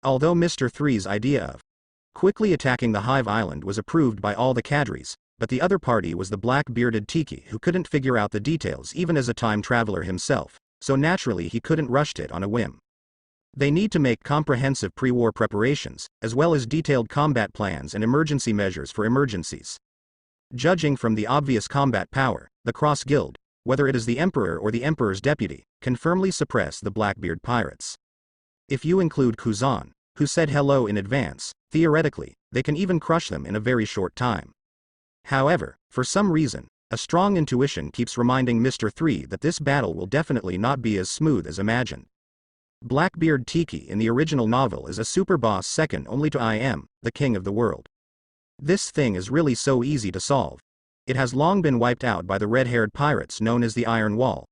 Although Mr. Three's idea of quickly attacking the Hive Island was approved by all the cadres, but the other party was the black-bearded Tiki who couldn't figure out the details even as a time traveler himself, so naturally he couldn't rush it on a whim. They need to make comprehensive pre-war preparations, as well as detailed combat plans and emergency measures for emergencies. Judging from the obvious combat power, the Cross Guild, whether it is the Emperor or the Emperor's deputy, can firmly suppress the Blackbeard pirates. If you include Kuzan, who said hello in advance, theoretically, they can even crush them in a very short time. However, for some reason, a strong intuition keeps reminding Mr. Three that this battle will definitely not be as smooth as imagined. Blackbeard Tiki in the original novel is a super boss second only to I am, the king of the world. This thing is really so easy to solve. It has long been wiped out by the red-haired pirates known as the Iron Wall.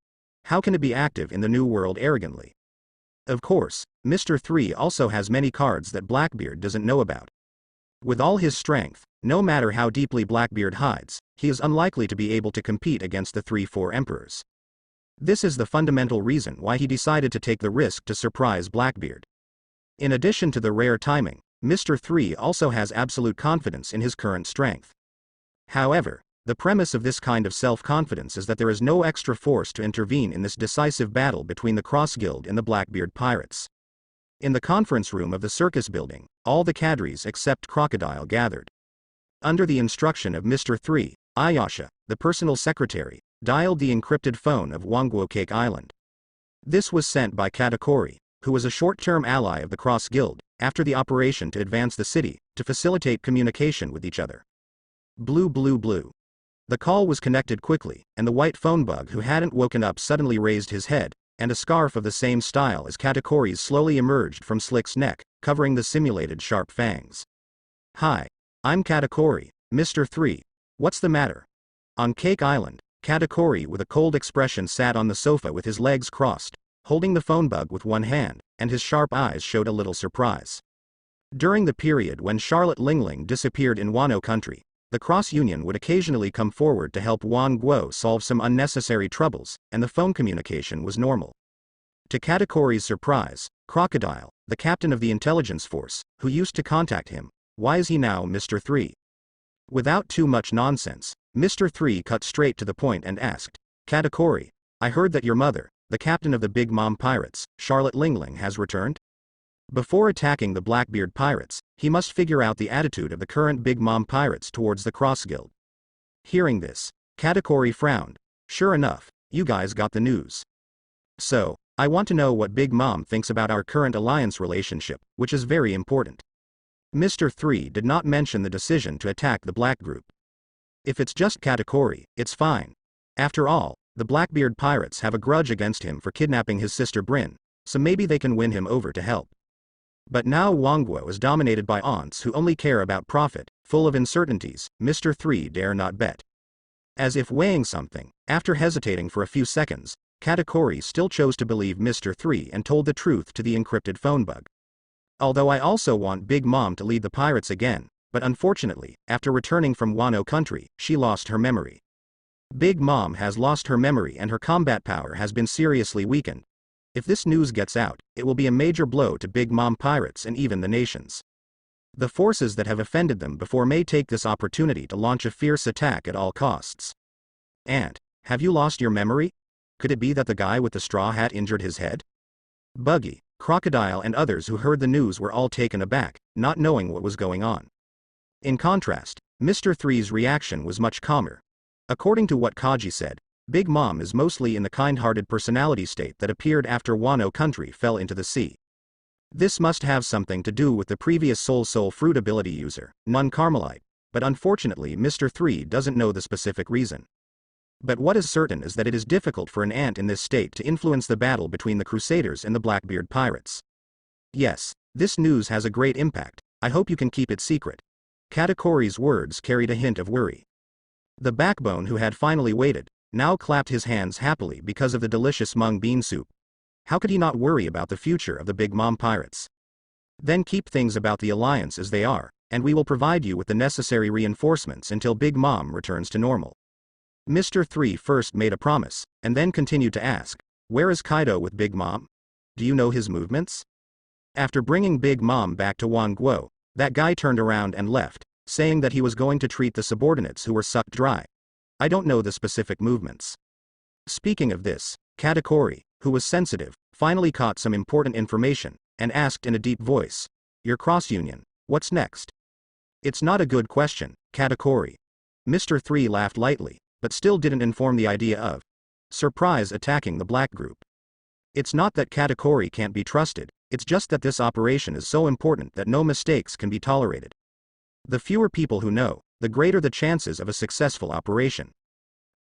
How can it be active in the New World arrogantly? Of course, Mr. Three also has many cards that Blackbeard doesn't know about. With all his strength, no matter how deeply Blackbeard hides, he is unlikely to be able to compete against the 3-4 emperors. This is the fundamental reason why he decided to take the risk to surprise Blackbeard. In addition to the rare timing, Mr. Three also has absolute confidence in his current strength. However, the premise of this kind of self-confidence is that there is no extra force to intervene in this decisive battle between the Cross Guild and the Blackbeard pirates. In the conference room of the circus building, all the cadres except Crocodile gathered. Under the instruction of Mr. Three, Ayasha, the personal secretary, dialed the encrypted phone of Wangguo Cake Island. This was sent by Katakuri, who was a short-term ally of the Cross Guild, after the operation to advance the city, to facilitate communication with each other. Blue blue blue. The call was connected quickly, and the white phone bug who hadn't woken up suddenly raised his head, and a scarf of the same style as Katakuri's slowly emerged from Slick's neck, covering the simulated sharp fangs. "Hi. I'm Katakuri, Mr. Three. What's the matter?" On Cake Island, Katakuri with a cold expression sat on the sofa with his legs crossed, holding the phone bug with one hand, and his sharp eyes showed a little surprise. During the period when Charlotte Lingling disappeared in Wano country, the Cross Union would occasionally come forward to help Wan Guo solve some unnecessary troubles, and the phone communication was normal. To Katakuri's surprise, Crocodile, the captain of the intelligence force, who used to contact him, why is he now Mr. Three? Without too much nonsense, Mr. Three cut straight to the point and asked, "Katakuri, I heard that your mother, the captain of the Big Mom Pirates, Charlotte Lingling, has returned?" Before attacking the Blackbeard pirates, he must figure out the attitude of the current Big Mom pirates towards the Cross Guild. Hearing this, Katakuri frowned. "Sure enough, you guys got the news. So, I want to know what Big Mom thinks about our current alliance relationship, which is very important." Mr. Three did not mention the decision to attack the Black Group. If it's just Katakuri, it's fine. After all, the Blackbeard pirates have a grudge against him for kidnapping his sister Bryn, so maybe they can win him over to help. But now Wangguo is dominated by aunts who only care about profit, full of uncertainties. Mr. Three dare not bet. As if weighing something, after hesitating for a few seconds, Katakuri still chose to believe Mr. Three and told the truth to the encrypted phone bug. "Although I also want Big Mom to lead the pirates again, but unfortunately, after returning from Wano country, she lost her memory. Big Mom has lost her memory and her combat power has been seriously weakened. If this news gets out, it will be a major blow to Big Mom pirates and even the nations. The forces that have offended them before may take this opportunity to launch a fierce attack at all costs." "And, have you lost your memory? Could it be that the guy with the straw hat injured his head?" Buggy, Crocodile and others who heard the news were all taken aback, not knowing what was going on. In contrast, Mr. Three's reaction was much calmer. According to what Kaji said, Big Mom is mostly in the kind-hearted personality state that appeared after Wano country fell into the sea. This must have something to do with the previous Soul Fruit ability user, Nun Carmelite, but unfortunately Mr. Three doesn't know the specific reason. But what is certain is that it is difficult for an ant in this state to influence the battle between the Crusaders and the Blackbeard pirates. "Yes, this news has a great impact. I hope you can keep it secret." Katakuri's words carried a hint of worry. The backbone who had finally waited, now clapped his hands happily because of the delicious mung bean soup. How could he not worry about the future of the Big Mom pirates? "Then keep things about the alliance as they are, and we will provide you with the necessary reinforcements until Big Mom returns to normal." Mr. Three first made a promise, and then continued to ask, "Where is Kaido with Big Mom? Do you know his movements?" After bringing Big Mom back to Wangguo, that guy turned around and left, saying that he was going to treat the subordinates who were sucked dry. I don't know the specific movements. Speaking of this, Katakuri, who was sensitive, finally caught some important information, and asked in a deep voice, "Your cross-union, what's next?" "It's not a good question, Katakuri." Mr. 3 laughed lightly, but still didn't inform the idea of surprise attacking the black group. It's not that Katakuri can't be trusted, it's just that this operation is so important that no mistakes can be tolerated. The fewer people who know, the greater the chances of a successful operation.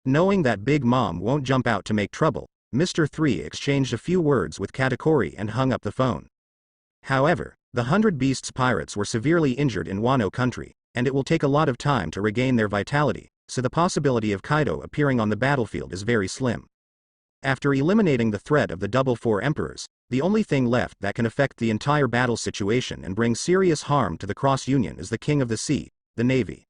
Knowing that Big Mom won't jump out to make trouble, Mr. 3 exchanged a few words with Katakuri and hung up the phone. However, the 100 Beasts pirates were severely injured in Wano country, and it will take a lot of time to regain their vitality, so the possibility of Kaido appearing on the battlefield is very slim. After eliminating the threat of the double four emperors, the only thing left that can affect the entire battle situation and bring serious harm to the cross-union is the King of the Sea, the Navy.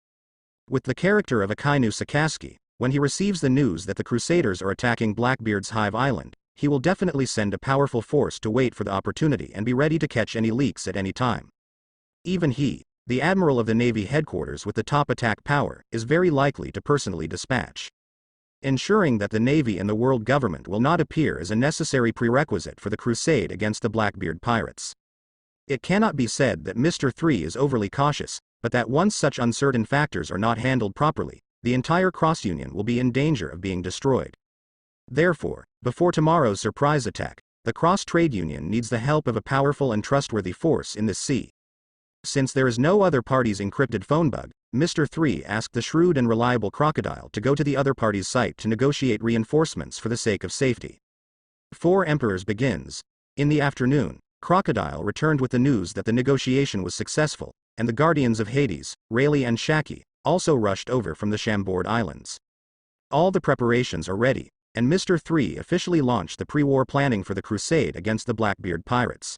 With the character of Akainu Sakazuki, when he receives the news that the Crusaders are attacking Blackbeard's Hive Island, he will definitely send a powerful force to wait for the opportunity and be ready to catch any leaks at any time. Even he, the Admiral of the Navy headquarters with the top attack power, is very likely to personally dispatch. Ensuring that the Navy and the world government will not appear as a necessary prerequisite for the crusade against the Blackbeard pirates. It cannot be said that Mr. 3 is overly cautious, but that once such uncertain factors are not handled properly, the entire cross-union will be in danger of being destroyed. Therefore, before tomorrow's surprise attack, the cross-trade union needs the help of a powerful and trustworthy force in this sea. Since there is no other party's encrypted phone bug, Mr. 3 asked the shrewd and reliable Crocodile to go to the other party's site to negotiate reinforcements for the sake of safety. Four Emperors begins. In the afternoon, Crocodile returned with the news that the negotiation was successful, and the Guardians of Hades, Rayleigh and Shaki, also rushed over from the Chambord Islands. All the preparations are ready, and Mr. 3 officially launched the pre-war planning for the crusade against the Blackbeard pirates.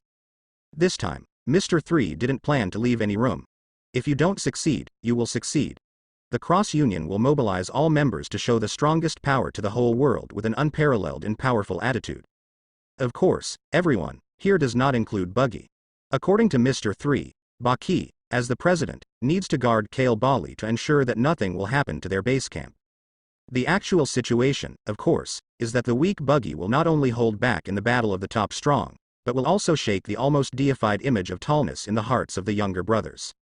This time, Mr. 3 didn't plan to leave any room. If you don't succeed, you will succeed. The cross-union will mobilize all members to show the strongest power to the whole world with an unparalleled and powerful attitude. Of course, everyone, here does not include Buggy. According to Mr. 3, Baki, as the president, needs to guard Kale Bali to ensure that nothing will happen to their base camp. The actual situation, of course, is that the weak Buggy will not only hold back in the battle of the top strong, but will also shake the almost deified image of tallness in the hearts of the younger brothers.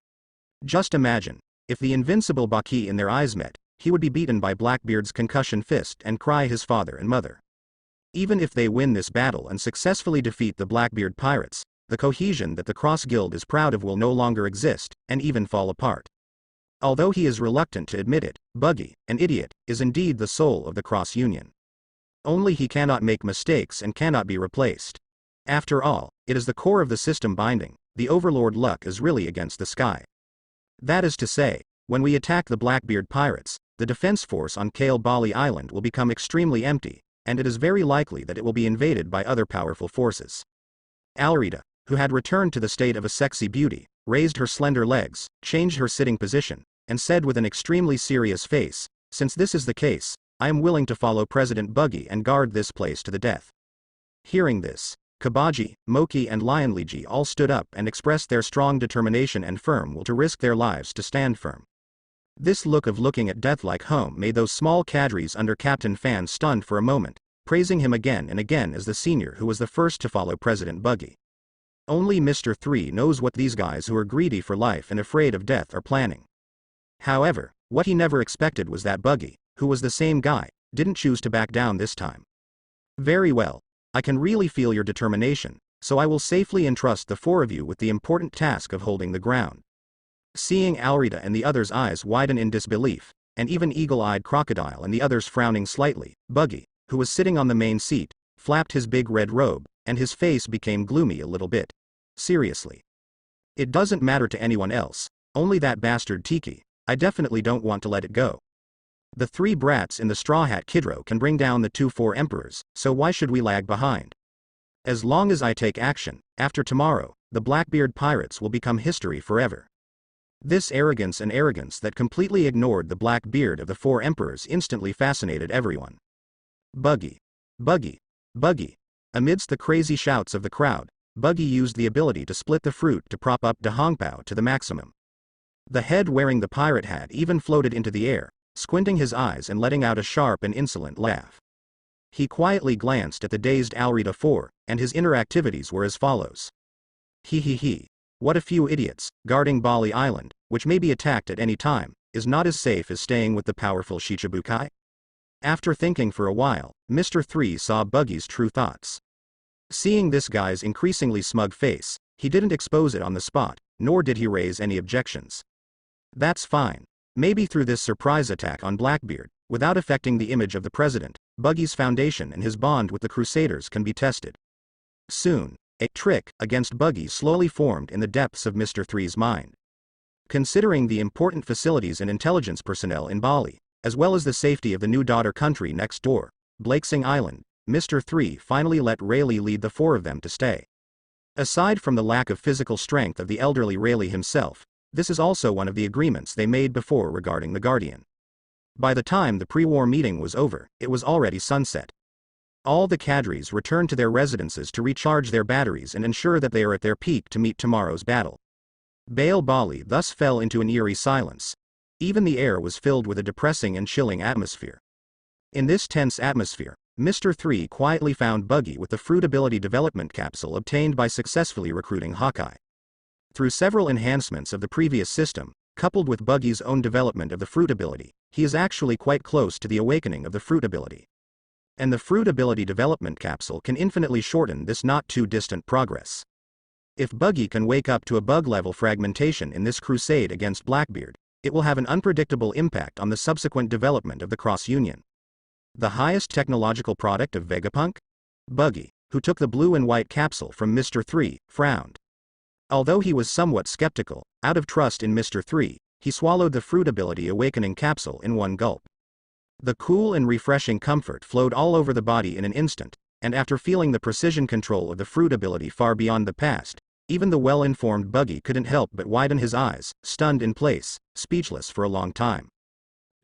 Just imagine, if the invincible Baki in their eyes met, he would be beaten by Blackbeard's concussion fist and cry his father and mother. Even if they win this battle and successfully defeat the Blackbeard pirates, the cohesion that the Cross Guild is proud of will no longer exist, and even fall apart. Although he is reluctant to admit it, Buggy, an idiot, is indeed the soul of the Cross Union. Only he cannot make mistakes and cannot be replaced. After all, it is the core of the system binding, the Overlord luck is really against the sky. That is to say, when we attack the Blackbeard pirates, the defense force on Kale Bali Island will become extremely empty, and it is very likely that it will be invaded by other powerful forces. Alrita, who had returned to the state of a sexy beauty, raised her slender legs, changed her sitting position, and said with an extremely serious face, "Since this is the case, I am willing to follow President Buggy and guard this place to the death." Hearing this, Kabaji, Moki and Lionliji all stood up and expressed their strong determination and firm will to risk their lives to stand firm. This look of looking at death like home made those small cadres under Captain Fan stunned for a moment, praising him again and again as the senior who was the first to follow President Buggy. Only Mr. 3 knows what these guys who are greedy for life and afraid of death are planning. However, what he never expected was that Buggy, who was the same guy, didn't choose to back down this time. "Very well. I can really feel your determination, so I will safely entrust the four of you with the important task of holding the ground." Seeing Alrita and the others' eyes widen in disbelief, and even eagle-eyed Crocodile and the others frowning slightly, Buggy, who was sitting on the main seat, flapped his big red robe, and his face became gloomy a little bit. "Seriously. It doesn't matter to anyone else, only that bastard Tiki. I definitely don't want to let it go. The three brats in the Straw Hat Kidro can bring down the 4 emperors, so why should we lag behind? As long as I take action, after tomorrow, the Blackbeard pirates will become history forever." This arrogance that completely ignored the black beard of the 4 emperors instantly fascinated everyone. "Buggy! Buggy! Buggy!" Amidst the crazy shouts of the crowd, Buggy used the ability to split the fruit to prop up Da Hongpao to the maximum. The head wearing the pirate hat even floated into the air, squinting his eyes and letting out a sharp and insolent laugh. He quietly glanced at the dazed Alrita 4, and his inner activities were as follows. He. What a few idiots. Guarding Bali Island, which may be attacked at any time, is not as safe as staying with the powerful Shichibukai? After thinking for a while, Mr. 3 saw Buggy's true thoughts. Seeing this guy's increasingly smug face, he didn't expose it on the spot, nor did he raise any objections. That's fine. Maybe through this surprise attack on Blackbeard, without affecting the image of the president, Buggy's foundation and his bond with the Crusaders can be tested. Soon, a trick against Buggy slowly formed in the depths of Mr. 3's mind. Considering the important facilities and intelligence personnel in Bali, as well as the safety of the new daughter country next door, Blakesing Island, Mr. 3 finally let Rayleigh lead the four of them to stay. Aside from the lack of physical strength of the elderly Rayleigh himself, this is also one of the agreements they made before regarding the Guardian. By the time the pre-war meeting was over, it was already sunset. All the cadres returned to their residences to recharge their batteries and ensure that they are at their peak to meet tomorrow's battle. Bail Bali thus fell into an eerie silence. Even the air was filled with a depressing and chilling atmosphere. In this tense atmosphere, Mr. 3 quietly found Buggy with the fruit ability development capsule obtained by successfully recruiting Hawkeye. Through several enhancements of the previous system, coupled with Buggy's own development of the fruit ability, he is actually quite close to the awakening of the fruit ability. And the fruit ability development capsule can infinitely shorten this not too distant progress. If Buggy can wake up to a bug-level fragmentation in this crusade against Blackbeard, it will have an unpredictable impact on the subsequent development of the cross-union. The highest technological product of Vegapunk? Buggy, who took the blue and white capsule from Mr. 3, frowned. Although he was somewhat skeptical, out of trust in Mr. 3, he swallowed the fruit ability awakening capsule in one gulp. The cool and refreshing comfort flowed all over the body in an instant, and after feeling the precision control of the fruit ability far beyond the past, even the well-informed Buggy couldn't help but widen his eyes, stunned in place, speechless for a long time.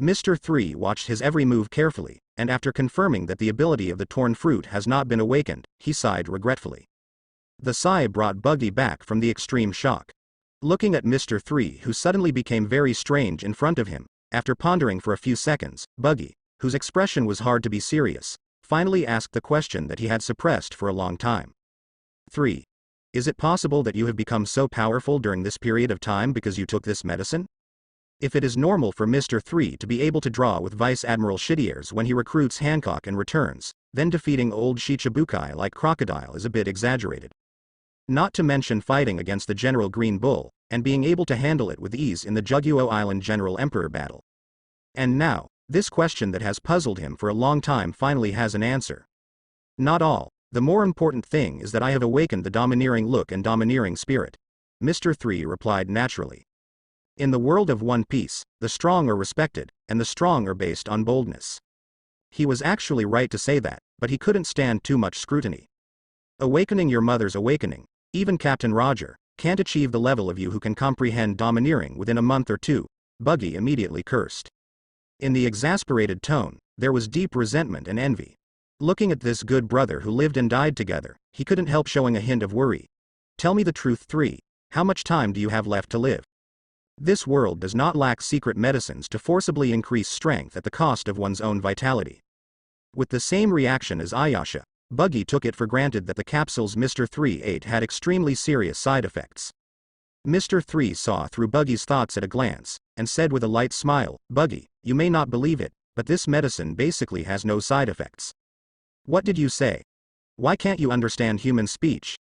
Mr. 3 watched his every move carefully, and after confirming that the ability of the torn fruit has not been awakened, he sighed regretfully. The sigh brought Buggy back from the extreme shock. Looking at Mr. 3, who suddenly became very strange in front of him, after pondering for a few seconds, Buggy, whose expression was hard to be serious, finally asked the question that he had suppressed for a long time. 3. Is it possible that you have become so powerful during this period of time because you took this medicine? If it is normal for Mr. 3 to be able to draw with Vice Admiral Shittiers when he recruits Hancock and returns, then defeating old Shichibukai like Crocodile is a bit exaggerated. Not to mention fighting against the General Green Bull, and being able to handle it with ease in the Juguo Island General Emperor battle. And now, this question that has puzzled him for a long time finally has an answer. Not all. The more important thing is that I have awakened the domineering look and domineering spirit. Mr. 3 replied naturally. In the world of One Piece, the strong are respected, and the strong are based on boldness. He was actually right to say that, but he couldn't stand too much scrutiny. Awakening your mother's awakening, even Captain Roger, can't achieve the level of you who can comprehend domineering within a month or two, Buggy immediately cursed. In the exasperated tone, there was deep resentment and envy. Looking at this good brother who lived and died together, he couldn't help showing a hint of worry. Tell me the truth, 3. How much time do you have left to live? This world does not lack secret medicines to forcibly increase strength at the cost of one's own vitality. With the same reaction as Ayasha, Buggy took it for granted that the capsules Mr. 3 ate had extremely serious side effects. Mr. 3 saw through Buggy's thoughts at a glance, and said with a light smile, Buggy, you may not believe it, but this medicine basically has no side effects. What did you say? Why can't you understand human speech?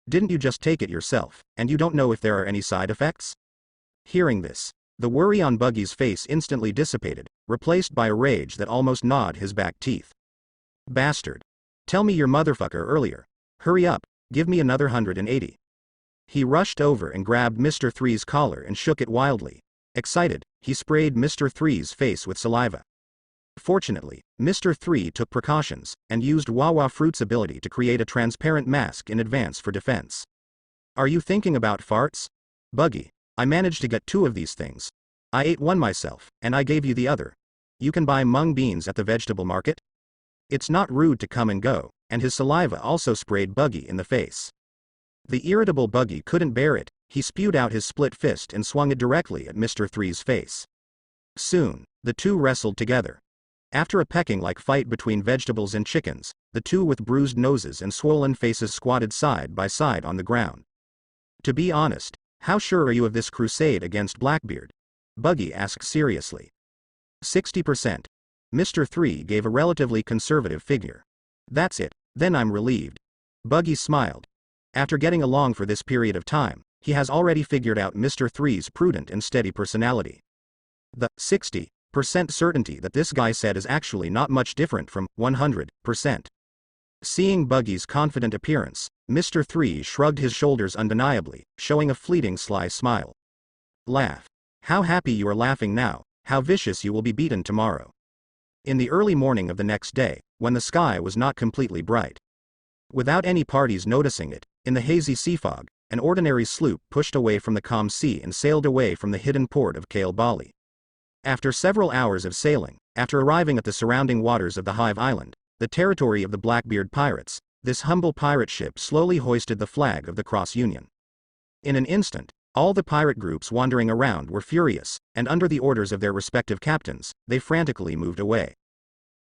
Didn't you just take it yourself, and you don't know if there are any side effects? Hearing this, the worry on Buggy's face instantly dissipated, replaced by a rage that almost gnawed his back teeth. Bastard. Tell me your motherfucker earlier. Hurry up, give me another 180. He rushed over and grabbed Mr. 3's collar and shook it wildly. Excited, he sprayed Mr. 3's face with saliva. Fortunately, Mr. 3 took precautions, and used Wawa Fruit's ability to create a transparent mask in advance for defense. Are you thinking about farts? Buggy, I managed to get 2 of these things. I ate one myself, and I gave you the other. You can buy mung beans at the vegetable market? It's not rude to come and go, and his saliva also sprayed Buggy in the face. The irritable Buggy couldn't bear it. He spewed out his split fist and swung it directly at Mr. Three's face. Soon, the two wrestled together. After a pecking-like fight between vegetables and chickens, the two with bruised noses and swollen faces squatted side by side on the ground. To be honest, how sure are you of this crusade against Blackbeard? Buggy asked seriously. 60%. Mr. Three gave a relatively conservative figure. That's it, then I'm relieved. Buggy smiled. After getting along for this period of time, he has already figured out Mr. Three's prudent and steady personality. The 60% certainty that this guy said is actually not much different from 100%. Seeing Buggy's confident appearance, Mr. Three shrugged his shoulders undeniably, showing a fleeting sly smile. Laugh. How happy you are laughing now, how vicious you will be beaten tomorrow. In the early morning of the next day, when the sky was not completely bright. Without any parties noticing it, in the hazy sea fog, an ordinary sloop pushed away from the calm sea and sailed away from the hidden port of Kale Bali. After several hours of sailing, after arriving at the surrounding waters of the Hive Island, the territory of the Blackbeard pirates, this humble pirate ship slowly hoisted the flag of the Cross Union. In an instant, all the pirate groups wandering around were furious, and under the orders of their respective captains, they frantically moved away.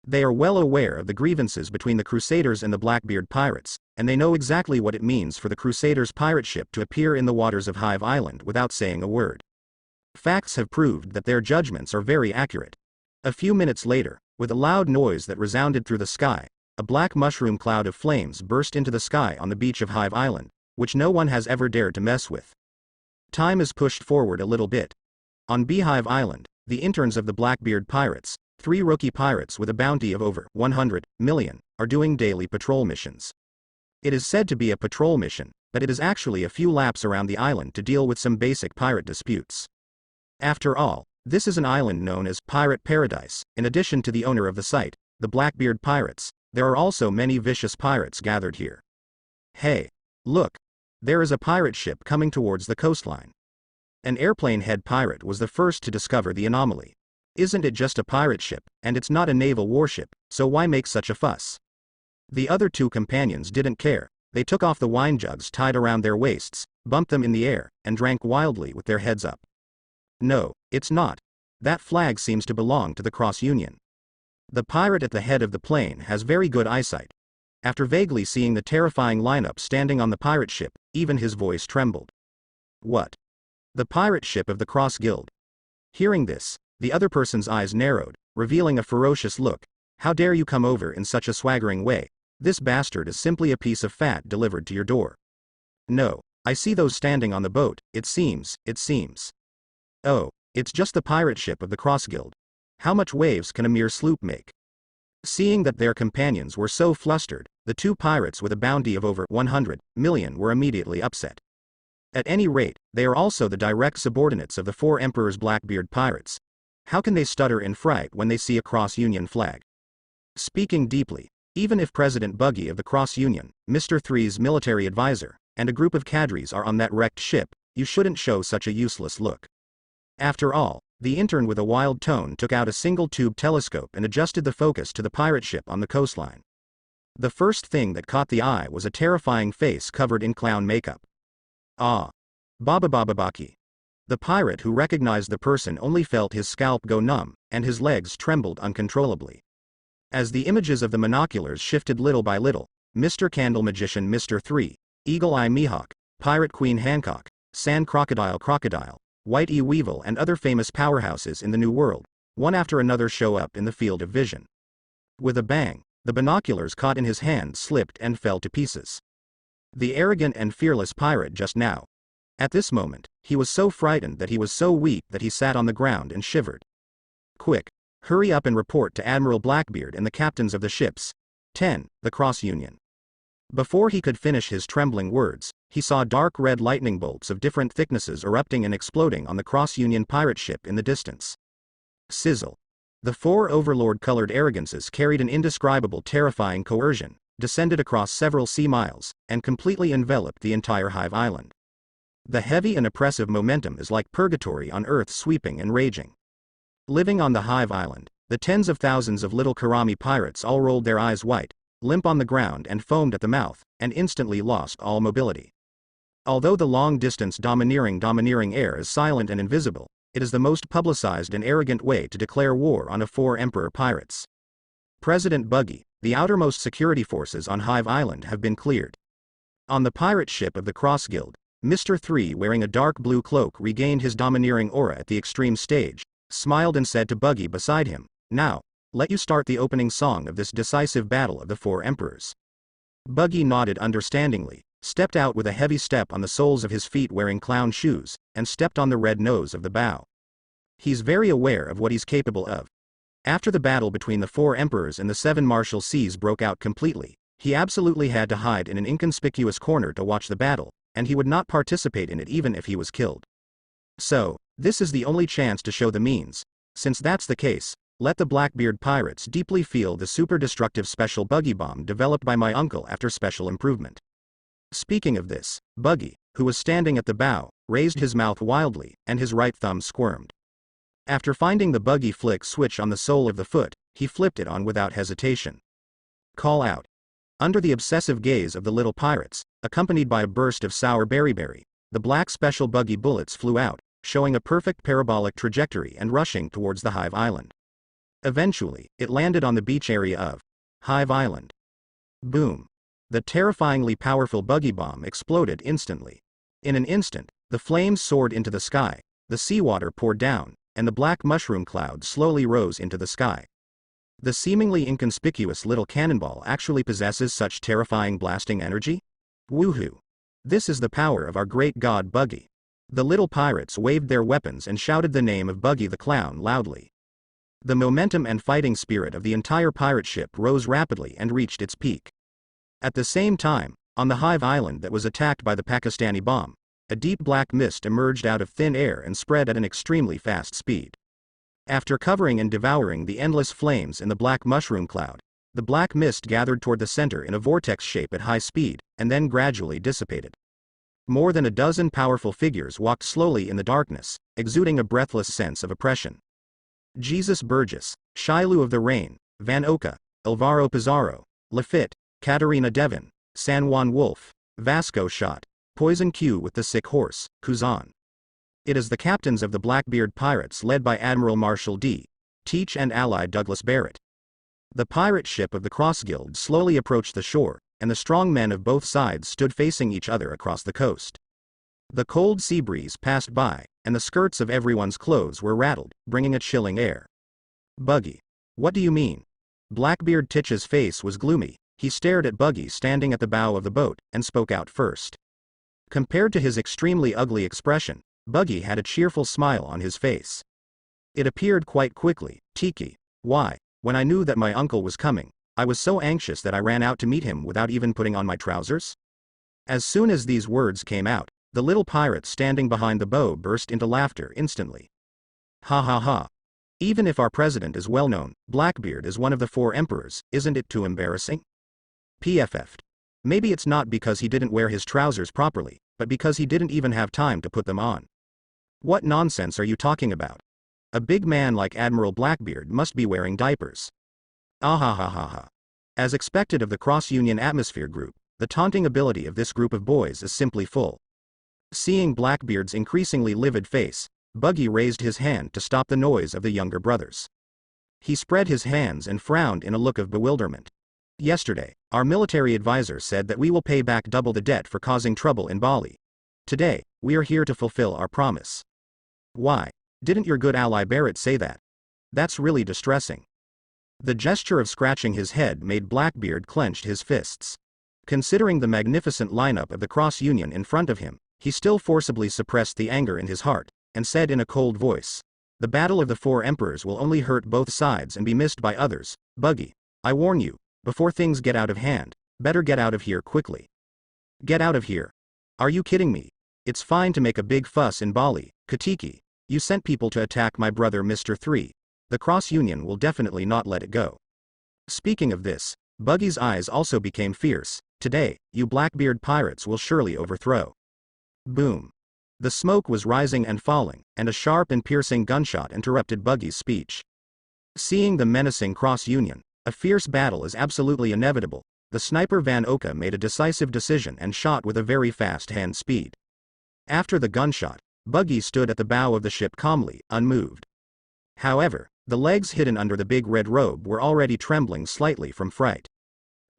They are well aware of the grievances between the Crusaders and the Blackbeard pirates, and they know exactly what it means for the Crusaders' pirate ship to appear in the waters of Hive Island without saying a word. Facts have proved that their judgments are very accurate. A few minutes later, with a loud noise that resounded through the sky, a black mushroom cloud of flames burst into the sky on the beach of Hive Island, which no one has ever dared to mess with. Time is pushed forward a little bit. On Beehive Island, the interns of the Blackbeard pirates, 3 rookie pirates with a bounty of over 100 million, are doing daily patrol missions. It is said to be a patrol mission, but it is actually a few laps around the island to deal with some basic pirate disputes. After all, this is an island known as Pirate Paradise. In addition to the owner of the site, the Blackbeard pirates, there are also many vicious pirates gathered here. Hey! Look! There is a pirate ship coming towards the coastline. An airplane head pirate was the first to discover the anomaly. Isn't it just a pirate ship, and it's not a naval warship, so why make such a fuss? The other 2 companions didn't care. They took off the wine jugs tied around their waists, bumped them in the air, and drank wildly with their heads up. No, it's not. That flag seems to belong to the Cross Union. The pirate at the head of the plane has very good eyesight. After vaguely seeing the terrifying lineup standing on the pirate ship, even his voice trembled. What? The pirate ship of the Cross Guild. Hearing this, the other person's eyes narrowed, revealing a ferocious look. How dare you come over in such a swaggering way? This bastard is simply a piece of fat delivered to your door. No, I see those standing on the boat, it seems. Oh, it's just the pirate ship of the Cross Guild. How much waves can a mere sloop make? Seeing that their companions were so flustered, the 2 pirates with a bounty of over 100 million were immediately upset. At any rate, they are also the direct subordinates of the 4 Emperor's Blackbeard pirates. How can they stutter in fright when they see a Cross Union flag? Speaking deeply, even if President Buggy of the Cross Union, Mr. Three's military advisor, and a group of cadres are on that wrecked ship, you shouldn't show such a useless look. After all, the intern with a wild tone took out a single-tube telescope and adjusted the focus to the pirate ship on the coastline. The first thing that caught the eye was a terrifying face covered in clown makeup. Ah! Baba Baki. The pirate who recognized the person only felt his scalp go numb, and his legs trembled uncontrollably. As the images of the monoculars shifted little by little, Mr. Candle Magician Mr. Three, Eagle Eye Mihawk, Pirate Queen Hancock, Sand Crocodile, White E. Weevil and other famous powerhouses in the New World, one after another show up in the field of vision. With a bang, the binoculars caught in his hand slipped and fell to pieces. The arrogant and fearless pirate just now. At this moment, he was so frightened that he was so weak that he sat on the ground and shivered. Quick! Hurry up and report to Admiral Blackbeard and the captains of the ships. 10, the Cross Union. Before he could finish his trembling words, he saw dark red lightning bolts of different thicknesses erupting and exploding on the Cross Union pirate ship in the distance. Sizzle. The 4 overlord-colored arrogances carried an indescribable terrifying coercion, descended across several sea miles, and completely enveloped the entire Hive Island. The heavy and oppressive momentum is like purgatory on Earth, sweeping and raging. Living on the Hive Island, the tens of thousands of little Karami pirates all rolled their eyes white, limp on the ground and foamed at the mouth, and instantly lost all mobility. Although the long-distance domineering air is silent and invisible, it is the most publicized and arrogant way to declare war on a four-emperor pirates. President Buggy, the outermost security forces on Hive Island have been cleared. On the pirate ship of the Cross Guild, Mr. 3 wearing a dark blue cloak regained his domineering aura at the extreme stage, smiled and said to Buggy beside him, "Now, let you start the opening song of this decisive battle of the four emperors." Buggy nodded understandingly, stepped out with a heavy step on the soles of his feet wearing clown shoes, and stepped on the red nose of the bow. He's very aware of what he's capable of. After the battle between the four emperors and the seven martial seas broke out completely, he absolutely had to hide in an inconspicuous corner to watch the battle, and he would not participate in it even if he was killed. So, this is the only chance to show the means. Since that's the case, let the Blackbeard pirates deeply feel the super destructive special buggy bomb developed by my uncle after special improvement. Speaking of this, Buggy, who was standing at the bow, raised his mouth wildly, and his right thumb squirmed. After finding the buggy flick switch on the sole of the foot, he flipped it on without hesitation. Call out. Under the obsessive gaze of the little pirates, accompanied by a burst of sour berry, the black special buggy bullets flew out, showing a perfect parabolic trajectory and rushing towards the Hive Island. Eventually, it landed on the beach area of Hive Island. Boom. The terrifyingly powerful buggy bomb exploded instantly. In an instant, the flames soared into the sky, the seawater poured down, and the black mushroom cloud slowly rose into the sky. The seemingly inconspicuous little cannonball actually possesses such terrifying blasting energy? Woohoo! This is the power of our great god Buggy. The little pirates waved their weapons and shouted the name of Buggy the Clown loudly. The momentum and fighting spirit of the entire pirate ship rose rapidly and reached its peak. At the same time, on the Hive Island that was attacked by the Pakistani bomb, a deep black mist emerged out of thin air and spread at an extremely fast speed. After covering and devouring the endless flames in the black mushroom cloud, the black mist gathered toward the center in a vortex shape at high speed, and then gradually dissipated. More than a dozen powerful figures walked slowly in the darkness, exuding a breathless sense of oppression. Jesus Burgess, Shiloh of the Rain, Van Oka, Alvaro Pizarro, Lafitte, Katarina Devon, San Juan Wolf, Vasco Shot, Poison Q with the Sick Horse, Kuzan. It is the captains of the Blackbeard pirates led by Admiral Marshall D. Teach and ally Douglas Barrett. The pirate ship of the Cross Guild slowly approached the shore, and the strong men of both sides stood facing each other across the coast. The cold sea breeze passed by, and the skirts of everyone's clothes were rattled, bringing a chilling air. Buggy. What do you mean? Blackbeard Titch's face was gloomy. He stared at Buggy standing at the bow of the boat, and spoke out first. Compared to his extremely ugly expression, Buggy had a cheerful smile on his face. It appeared quite quickly. Tiki. Why, when I knew that my uncle was coming, I was so anxious that I ran out to meet him without even putting on my trousers? As soon as these words came out, the little pirate standing behind the bow burst into laughter instantly. Ha ha ha. Even if our president is well known, Blackbeard is one of the four emperors, isn't it too embarrassing? PFF'd. Maybe it's not because he didn't wear his trousers properly, but because he didn't even have time to put them on. What nonsense are you talking about? A big man like Admiral Blackbeard must be wearing diapers. Ah ha ha ha ha. As expected of the Cross-Union Atmosphere Group, the taunting ability of this group of boys is simply full. Seeing Blackbeard's increasingly livid face, Buggy raised his hand to stop the noise of the younger brothers. He spread his hands and frowned in a look of bewilderment. Yesterday, our military advisor said that we will pay back double the debt for causing trouble in Bali. Today, we are here to fulfill our promise. Why, didn't your good ally Barrett say that? That's really distressing. The gesture of scratching his head made Blackbeard clench his fists. Considering the magnificent lineup of the Cross-Union in front of him, he still forcibly suppressed the anger in his heart, and said in a cold voice, "The battle of the four emperors will only hurt both sides and be missed by others. Buggy, I warn you, before things get out of hand, better get out of here quickly." Get out of here? Are you kidding me? It's fine to make a big fuss in Bali, Katiki. You sent people to attack my brother Mr. 3. The Cross-Union will definitely not let it go. Speaking of this, Buggy's eyes also became fierce. Today, you Blackbeard pirates will surely overthrow. Boom. The smoke was rising and falling, and a sharp and piercing gunshot interrupted Buggy's speech. Seeing the menacing Cross-Union, a fierce battle is absolutely inevitable, the sniper Van Oka made a decisive decision and shot with a very fast hand speed. After the gunshot, Buggy stood at the bow of the ship calmly, unmoved. However, the legs hidden under the big red robe were already trembling slightly from fright.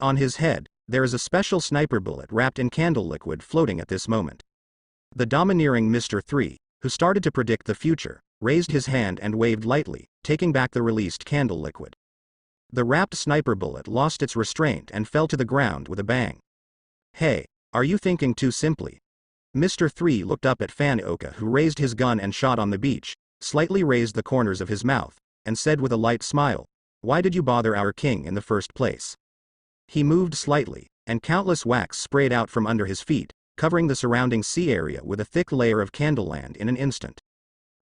On his head, there is a special sniper bullet wrapped in candle liquid floating at this moment. The domineering Mr. 3, who started to predict the future, raised his hand and waved lightly, taking back the released candle liquid. The wrapped sniper bullet lost its restraint and fell to the ground with a bang. "Hey, are you thinking too simply?" Mr. 3 looked up at Fan Oka, who raised his gun and shot on the beach, slightly raised the corners of his mouth, and said with a light smile, "Why did you bother our king in the first place?" He moved slightly, and countless wax sprayed out from under his feet, covering the surrounding sea area with a thick layer of candleland in an instant.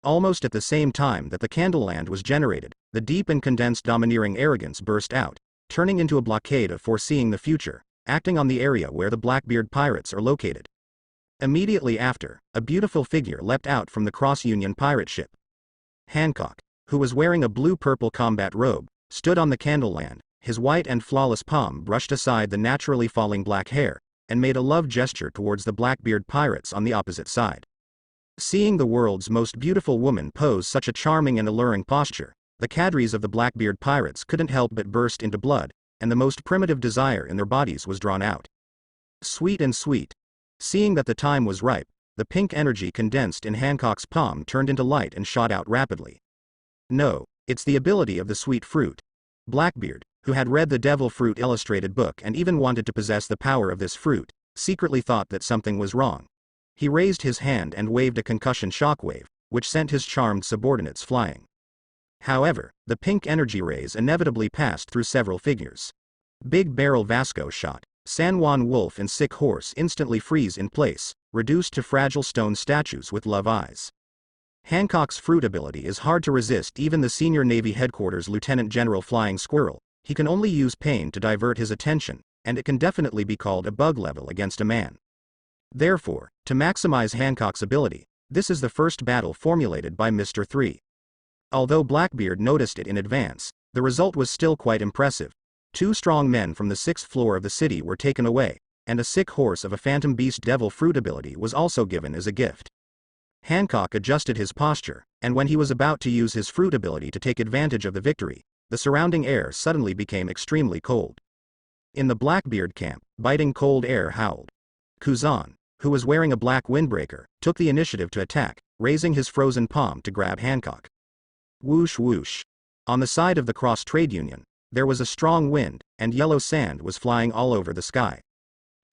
Almost at the same time that the candleland was generated, the deep and condensed domineering arrogance burst out, turning into a blockade of foreseeing the future, acting on the area where the Blackbeard pirates are located. Immediately after, a beautiful figure leapt out from the Cross-Union pirate ship. Hancock, who was wearing a blue-purple combat robe, stood on the candleland, his white and flawless palm brushed aside the naturally falling black hair, and made a love gesture towards the Blackbeard pirates on the opposite side. Seeing the world's most beautiful woman pose such a charming and alluring posture, the cadres of the Blackbeard pirates couldn't help but burst into blood, and the most primitive desire in their bodies was drawn out. Sweet and sweet. Seeing that the time was ripe, the pink energy condensed in Hancock's palm turned into light and shot out rapidly. No, it's the ability of the sweet fruit. Blackbeard, who had read the Devil Fruit illustrated book and even wanted to possess the power of this fruit, secretly thought that something was wrong. He raised his hand and waved a concussion shockwave, which sent his charmed subordinates flying. However, the pink energy rays inevitably passed through several figures. Big Barrel Vasco shot, San Juan Wolf and Sick Horse instantly freeze in place, reduced to fragile stone statues with love eyes. Hancock's fruit ability is hard to resist. Even the senior Navy headquarters Lieutenant General Flying Squirrel, he can only use pain to divert his attention, and it can definitely be called a bug level against a man. Therefore, to maximize Hancock's ability, this is the first battle formulated by Mr. 3. Although Blackbeard noticed it in advance, the result was still quite impressive. 2 strong men from the 6th floor of the city were taken away, and a sick horse of a phantom beast devil fruit ability was also given as a gift. Hancock adjusted his posture, and when he was about to use his fruit ability to take advantage of the victory, the surrounding air suddenly became extremely cold. In the Blackbeard camp, biting cold air howled. Kuzan, who was wearing a black windbreaker, took the initiative to attack, raising his frozen palm to grab Hancock. Whoosh whoosh. On the side of the Cross Trade Union, there was a strong wind, and yellow sand was flying all over the sky.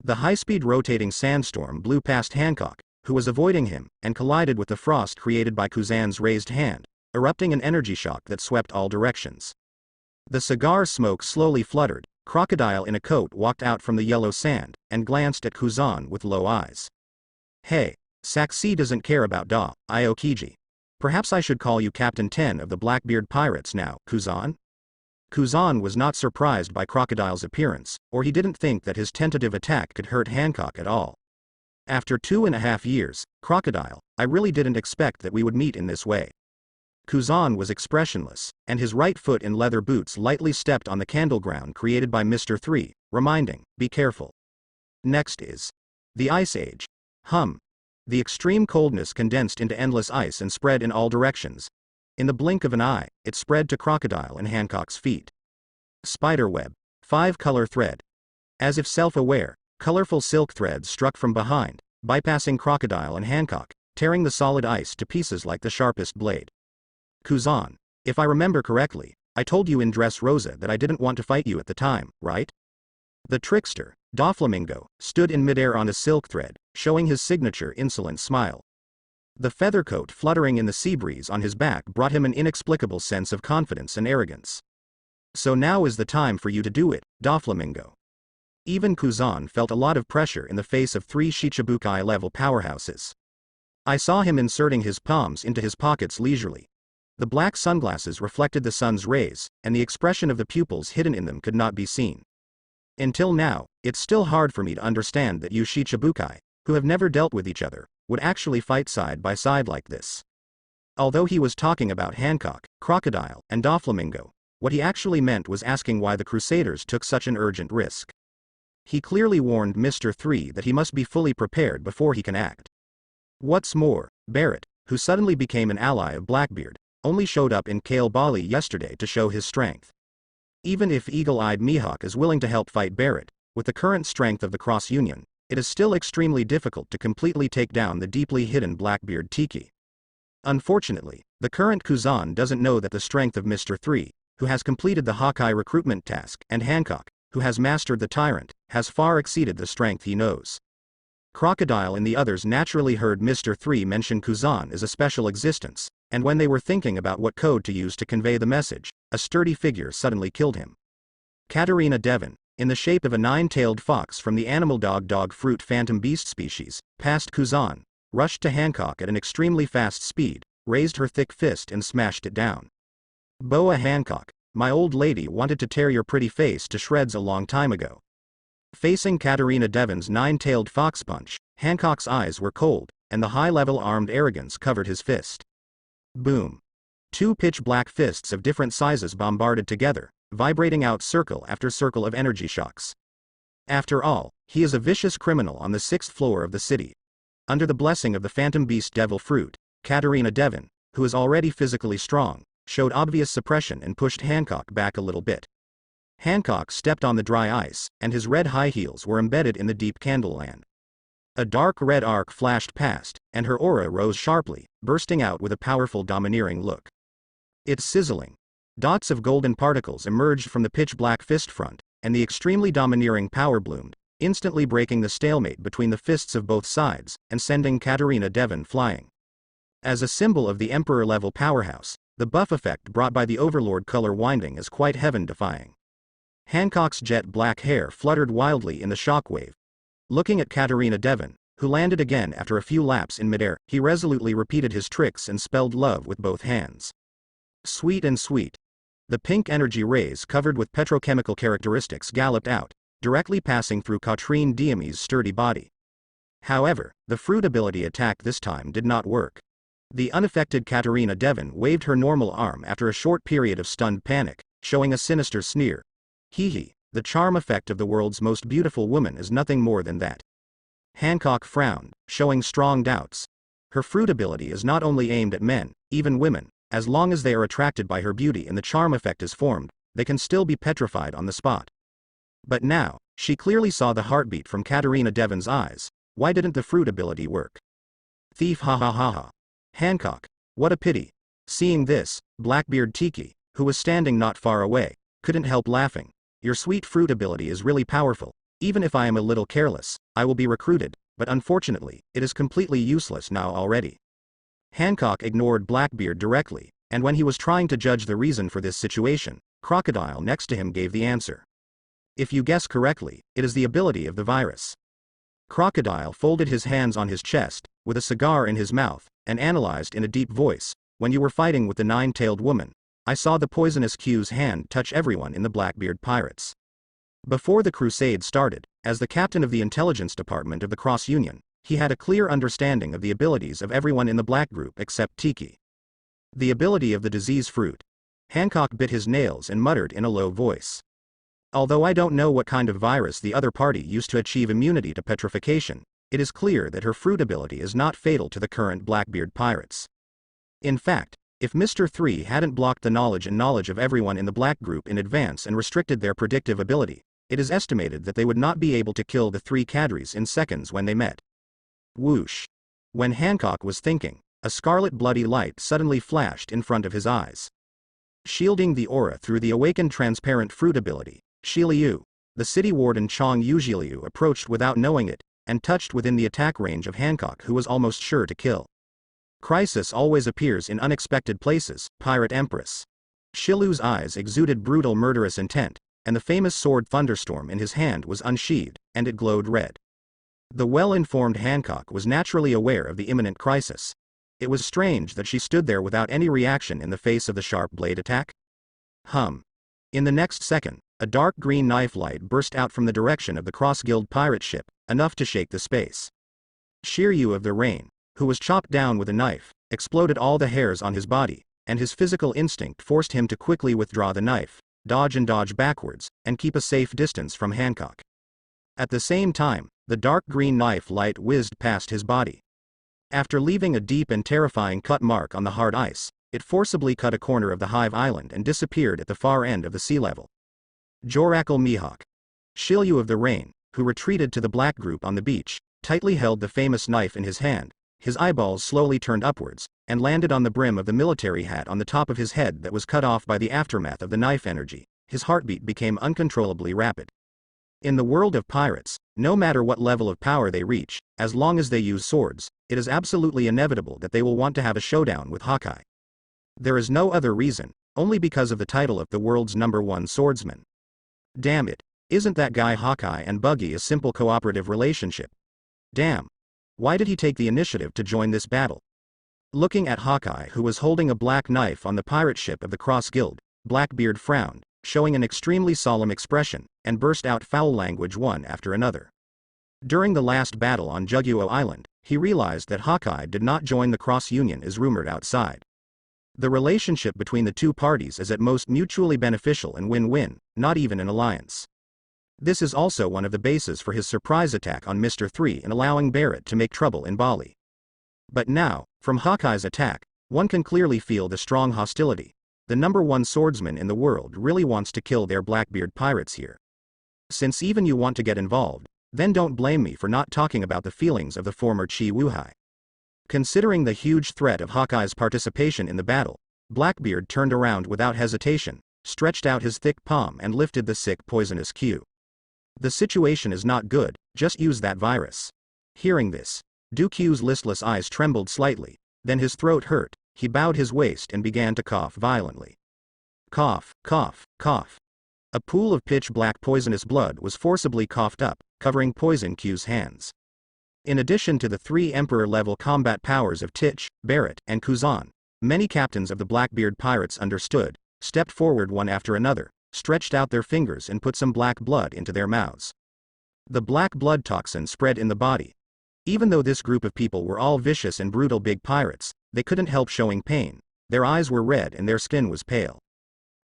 The high-speed rotating sandstorm blew past Hancock, who was avoiding him, and collided with the frost created by Kuzan's raised hand, erupting an energy shock that swept all directions. The cigar smoke slowly fluttered. Crocodile in a coat walked out from the yellow sand, and glanced at Kuzan with low eyes. "Hey, Saxi doesn't care about Da, Iokiji. Perhaps I should call you Captain 10 of the Blackbeard Pirates now, Kuzan?" Kuzan was not surprised by Crocodile's appearance, or he didn't think that his tentative attack could hurt Hancock at all. "After 2.5 years, Crocodile, I really didn't expect that we would meet in this way." Kuzan was expressionless, and his right foot in leather boots lightly stepped on the candle ground created by Mr. 3, reminding, "Be careful." Next is the Ice Age. The extreme coldness condensed into endless ice and spread in all directions. In the blink of an eye, it spread to Crocodile and Hancock's feet. Spiderweb. 5-color thread. As if self-aware, colorful silk threads struck from behind, bypassing Crocodile and Hancock, tearing the solid ice to pieces like the sharpest blade. Kuzan, if I remember correctly, I told you in Dressrosa that I didn't want to fight you at the time, right? The trickster, Doflamingo, stood in midair on a silk thread, showing his signature insolent smile. The feather coat fluttering in the sea breeze on his back brought him an inexplicable sense of confidence and arrogance. "So now is the time for you to do it, Doflamingo." Even Kuzan felt a lot of pressure in the face of 3 Shichibukai-level powerhouses. I saw him inserting his palms into his pockets leisurely. The black sunglasses reflected the sun's rays, and the expression of the pupils hidden in them could not be seen. Until now, it's still hard for me to understand that you Shichibukai, who have never dealt with each other, would actually fight side by side like this. Although he was talking about Hancock, Crocodile, and Doflamingo, what he actually meant was asking why the Crusaders took such an urgent risk. He clearly warned Mr. 3 that he must be fully prepared before he can act. What's more, Barrett, who suddenly became an ally of Blackbeard, only showed up in Kale Bali yesterday to show his strength. Even if Eagle-Eyed Mihawk is willing to help fight Barrett, with the current strength of the Cross Union, it is still extremely difficult to completely take down the deeply hidden Blackbeard Tiki. Unfortunately, the current Kuzan doesn't know that the strength of Mr. 3, who has completed the Hawkeye recruitment task, and Hancock, who has mastered the Tyrant, has far exceeded the strength he knows. Crocodile and the others naturally heard Mr. 3 mention Kuzan as a special existence, and when they were thinking about what code to use to convey the message, a sturdy figure suddenly killed him. Katarina Devon, in the shape of a nine-tailed fox from the animal dog fruit phantom beast species, passed Kuzan, rushed to Hancock at an extremely fast speed, raised her thick fist and smashed it down. Boa Hancock, my old lady wanted to tear your pretty face to shreds a long time ago. Facing Katarina Devon's nine-tailed fox punch, Hancock's eyes were cold, and the high-level armed arrogance covered his fist. Boom. Two pitch-black fists of different sizes bombarded together, vibrating out circle after circle of energy shocks. After all, he is a vicious criminal on the 6th floor of the city. Under the blessing of the Phantom Beast Devil Fruit, Katarina Devon, who is already physically strong, showed obvious suppression and pushed Hancock back a little bit. Hancock stepped on the dry ice, and his red high heels were embedded in the deep candleland. A dark red arc flashed past, and her aura rose sharply, bursting out with a powerful domineering look. It's sizzling. Dots of golden particles emerged from the pitch-black fist front, and the extremely domineering power bloomed, instantly breaking the stalemate between the fists of both sides, and sending Katarina Devon flying. As a symbol of the Emperor-level powerhouse, the buff effect brought by the Overlord color winding is quite heaven-defying. Hancock's jet black hair fluttered wildly in the shockwave. Looking at Katarina Devon, who landed again after a few laps in midair, he resolutely repeated his tricks and spelled love with both hands. Sweet and sweet. The pink energy rays covered with petrochemical characteristics galloped out, directly passing through Katrine Diami's sturdy body. However, the fruit ability attack this time did not work. The unaffected Katarina Devon waved her normal arm after a short period of stunned panic, showing a sinister sneer. Hee hee, the charm effect of the world's most beautiful woman is nothing more than that. Hancock frowned, showing strong doubts. Her fruit ability is not only aimed at men, even women. As long as they are attracted by her beauty and the charm effect is formed, they can still be petrified on the spot. But now, she clearly saw the heartbeat from Katarina Devon's eyes. Why didn't the fruit ability work? Thief, ha ha ha ha. Hancock, what a pity. Seeing this, Blackbeard Tiki, who was standing not far away, couldn't help laughing. Your sweet fruit ability is really powerful. Even if I am a little careless, I will be recruited, but unfortunately, it is completely useless now already. Hancock ignored Blackbeard directly, and when he was trying to judge the reason for this situation, Crocodile next to him gave the answer. If you guess correctly, it is the ability of the virus. Crocodile folded his hands on his chest, with a cigar in his mouth, and analyzed in a deep voice, when you were fighting with the nine-tailed woman, I saw the poisonous Q's hand touch everyone in the Blackbeard Pirates. Before the crusade started, as the captain of the intelligence department of the Cross Union, he had a clear understanding of the abilities of everyone in the Black Group except Tiki. The ability of the disease fruit. Hancock bit his nails and muttered in a low voice. Although I don't know what kind of virus the other party used to achieve immunity to petrification, it is clear that her fruit ability is not fatal to the current Blackbeard Pirates. In fact, if Mr. 3 hadn't blocked the knowledge of everyone in the Black Group in advance and restricted their predictive ability, it is estimated that they would not be able to kill the three cadres in seconds when they met. Whoosh. When Hancock was thinking, a scarlet bloody light suddenly flashed in front of his eyes. Shielding the aura through the awakened transparent fruit ability, Shiliu, the city warden Chong Yuzhiliu approached without knowing it, and touched within the attack range of Hancock, who was almost sure to kill. Crisis always appears in unexpected places, Pirate Empress. Shilu's eyes exuded brutal murderous intent, and the famous sword Thunderstorm in his hand was unsheathed, and it glowed red. The well-informed Hancock was naturally aware of the imminent crisis. It was strange that she stood there without any reaction in the face of the sharp blade attack. In the next second, a dark green knife light burst out from the direction of the Cross Guild pirate ship, enough to shake the space. Shiryu of the Rain, who was chopped down with a knife, exploded all the hairs on his body, and his physical instinct forced him to quickly withdraw the knife, dodge backwards, and keep a safe distance from Hancock. At the same time, the dark green knife light whizzed past his body. After leaving a deep and terrifying cut mark on the hard ice, it forcibly cut a corner of the Hive Island and disappeared at the far end of the sea level. Jorakal Mihawk, Shilyu of the Rain, who retreated to the black group on the beach, tightly held the famous knife in his hand. His eyeballs slowly turned upwards, and landed on the brim of the military hat on the top of his head that was cut off by the aftermath of the knife energy. His heartbeat became uncontrollably rapid. In the world of pirates, no matter what level of power they reach, as long as they use swords, it is absolutely inevitable that they will want to have a showdown with Hawkeye. There is no other reason, only because of the title of the world's #1 swordsman. Damn it, isn't that guy Hawkeye and Buggy a simple cooperative relationship? Damn. Why did he take the initiative to join this battle? Looking at Hawkeye, who was holding a black knife on the pirate ship of the Cross Guild, Blackbeard frowned, showing an extremely solemn expression, and burst out foul language one after another. During the last battle on Juguo Island, he realized that Hawkeye did not join the Cross Union as rumored outside. The relationship between the two parties is at most mutually beneficial and win-win, not even an alliance. This is also one of the bases for his surprise attack on Mr. 3 and allowing Barrett to make trouble in Bali. But now, from Hawkeye's attack, one can clearly feel the strong hostility. The #1 swordsman in the world really wants to kill their Blackbeard pirates here. Since even you want to get involved, then don't blame me for not talking about the feelings of the former Chi Wuhai. Considering the huge threat of Hawkeye's participation in the battle, Blackbeard turned around without hesitation, stretched out his thick palm and lifted the sick poisonous Q. The situation is not good, just use that virus. Hearing this, Q's listless eyes trembled slightly, then his throat hurt, he bowed his waist and began to cough violently. Cough, cough, cough. A pool of pitch-black poisonous blood was forcibly coughed up, covering Poison Q's hands. In addition to the 3 Emperor-level combat powers of Titch, Barrett, and Kuzan, many captains of the Blackbeard pirates understood, stepped forward one after another, stretched out their fingers and put some black blood into their mouths. The black blood toxin spread in the body. Even though this group of people were all vicious and brutal big pirates, they couldn't help showing pain. Their eyes were red and their skin was pale.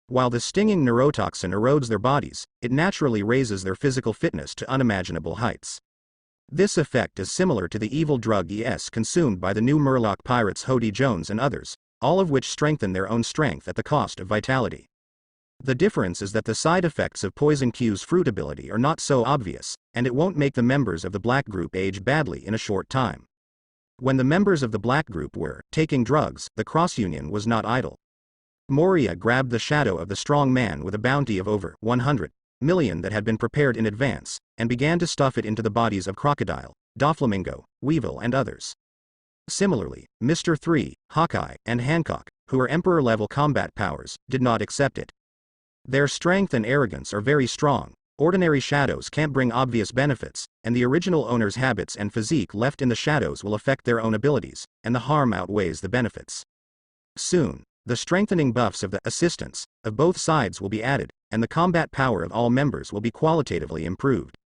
While the stinging neurotoxin erodes their bodies, it naturally raises their physical fitness to unimaginable heights. This effect is similar to the evil drug ES consumed by the new Murloc pirates Hody Jones and others, all of which strengthen their own strength at the cost of vitality. The difference is that the side effects of Poison Q's fruit ability are not so obvious, and it won't make the members of the Black Group age badly in a short time. When the members of the Black Group were taking drugs, the Cross Union was not idle. Moria grabbed the shadow of the strong man with a bounty of over 100 million that had been prepared in advance, and began to stuff it into the bodies of Crocodile, Doflamingo, Weevil and others. Similarly, Mr. 3, Hawkeye, and Hancock, who are Emperor-level combat powers, did not accept it. Their strength and arrogance are very strong. Ordinary shadows can't bring obvious benefits, and the original owner's habits and physique left in the shadows will affect their own abilities, and the harm outweighs the benefits. Soon, the strengthening buffs of the assistants of both sides will be added, and the combat power of all members will be qualitatively improved.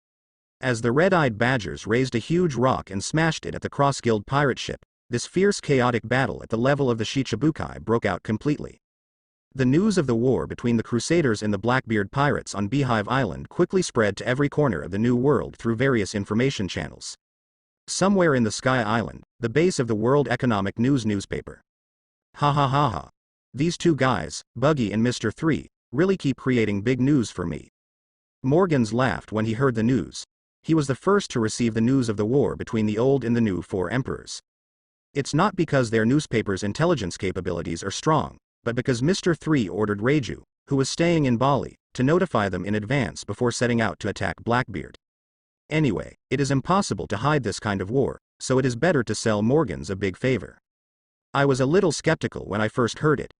As the red-eyed badgers raised a huge rock and smashed it at the Cross Guild pirate ship, this fierce chaotic battle at the level of the Shichibukai broke out completely. The news of the war between the Crusaders and the Blackbeard pirates on Beehive Island quickly spread to every corner of the New World through various information channels. Somewhere in the Sky Island, the base of the World Economic News newspaper. Ha ha ha ha. These two guys, Buggy and Mr. 3, really keep creating big news for me. Morgans laughed when he heard the news. He was the first to receive the news of the war between the old and the new 4 emperors. It's not because their newspaper's intelligence capabilities are strong, but because Mr. 3 ordered Reiju, who was staying in Bali, to notify them in advance before setting out to attack Blackbeard. Anyway, it is impossible to hide this kind of war, so it is better to sell Morgans a big favor. I was a little skeptical when I first heard it.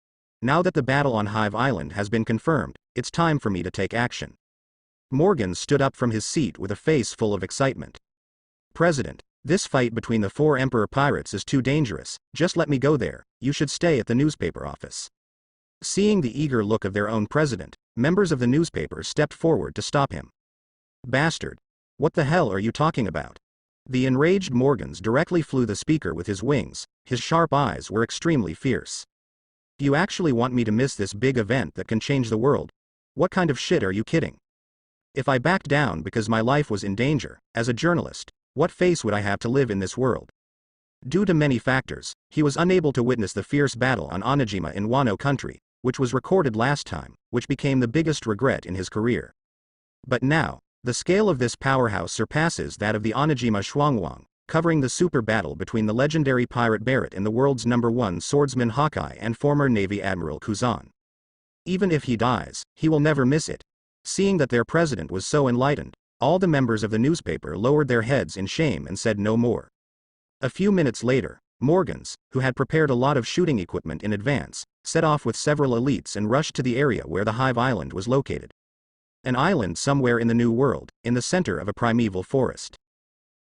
Now that the battle on Hive Island has been confirmed, it's time for me to take action. Morgan stood up from his seat with a face full of excitement. President, this fight between the 4 Emperor pirates is too dangerous, just let me go there, you should stay at the newspaper office. Seeing the eager look of their own president, members of the newspaper stepped forward to stop him. Bastard! What the hell are you talking about? The enraged Morgans directly flew the speaker with his wings, his sharp eyes were extremely fierce. You actually want me to miss this big event that can change the world? What kind of shit are you kidding? If I backed down because my life was in danger, as a journalist, what face would I have to live in this world? Due to many factors, he was unable to witness the fierce battle on Onijima in Wano country, which was recorded last time, which became the biggest regret in his career. But now, the scale of this powerhouse surpasses that of the Onijima Xuanguang, covering the super battle between the legendary pirate Barrett and the world's #1 swordsman Hawkeye and former Navy Admiral Kuzan. Even if he dies, he will never miss it. Seeing that their president was so enlightened, all the members of the newspaper lowered their heads in shame and said no more. A few minutes later, Morgans, who had prepared a lot of shooting equipment in advance, set off with several elites and rushed to the area where the Hive Island was located. An island somewhere in the New World, in the center of a primeval forest.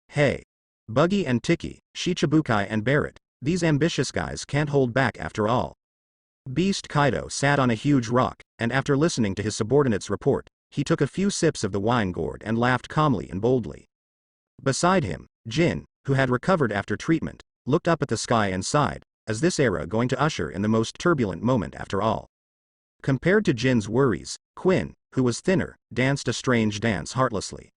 Hey! Buggy and Tiki, Shichibukai and Barrett, these ambitious guys can't hold back after all. Beast Kaido sat on a huge rock, and after listening to his subordinate's report, he took a few sips of the wine gourd and laughed calmly and boldly. Beside him, Jin, who had recovered after treatment, looked up at the sky and sighed, as this era going to usher in the most turbulent moment after all. Compared to Jin's worries, Quinn, who was thinner, danced a strange dance heartlessly.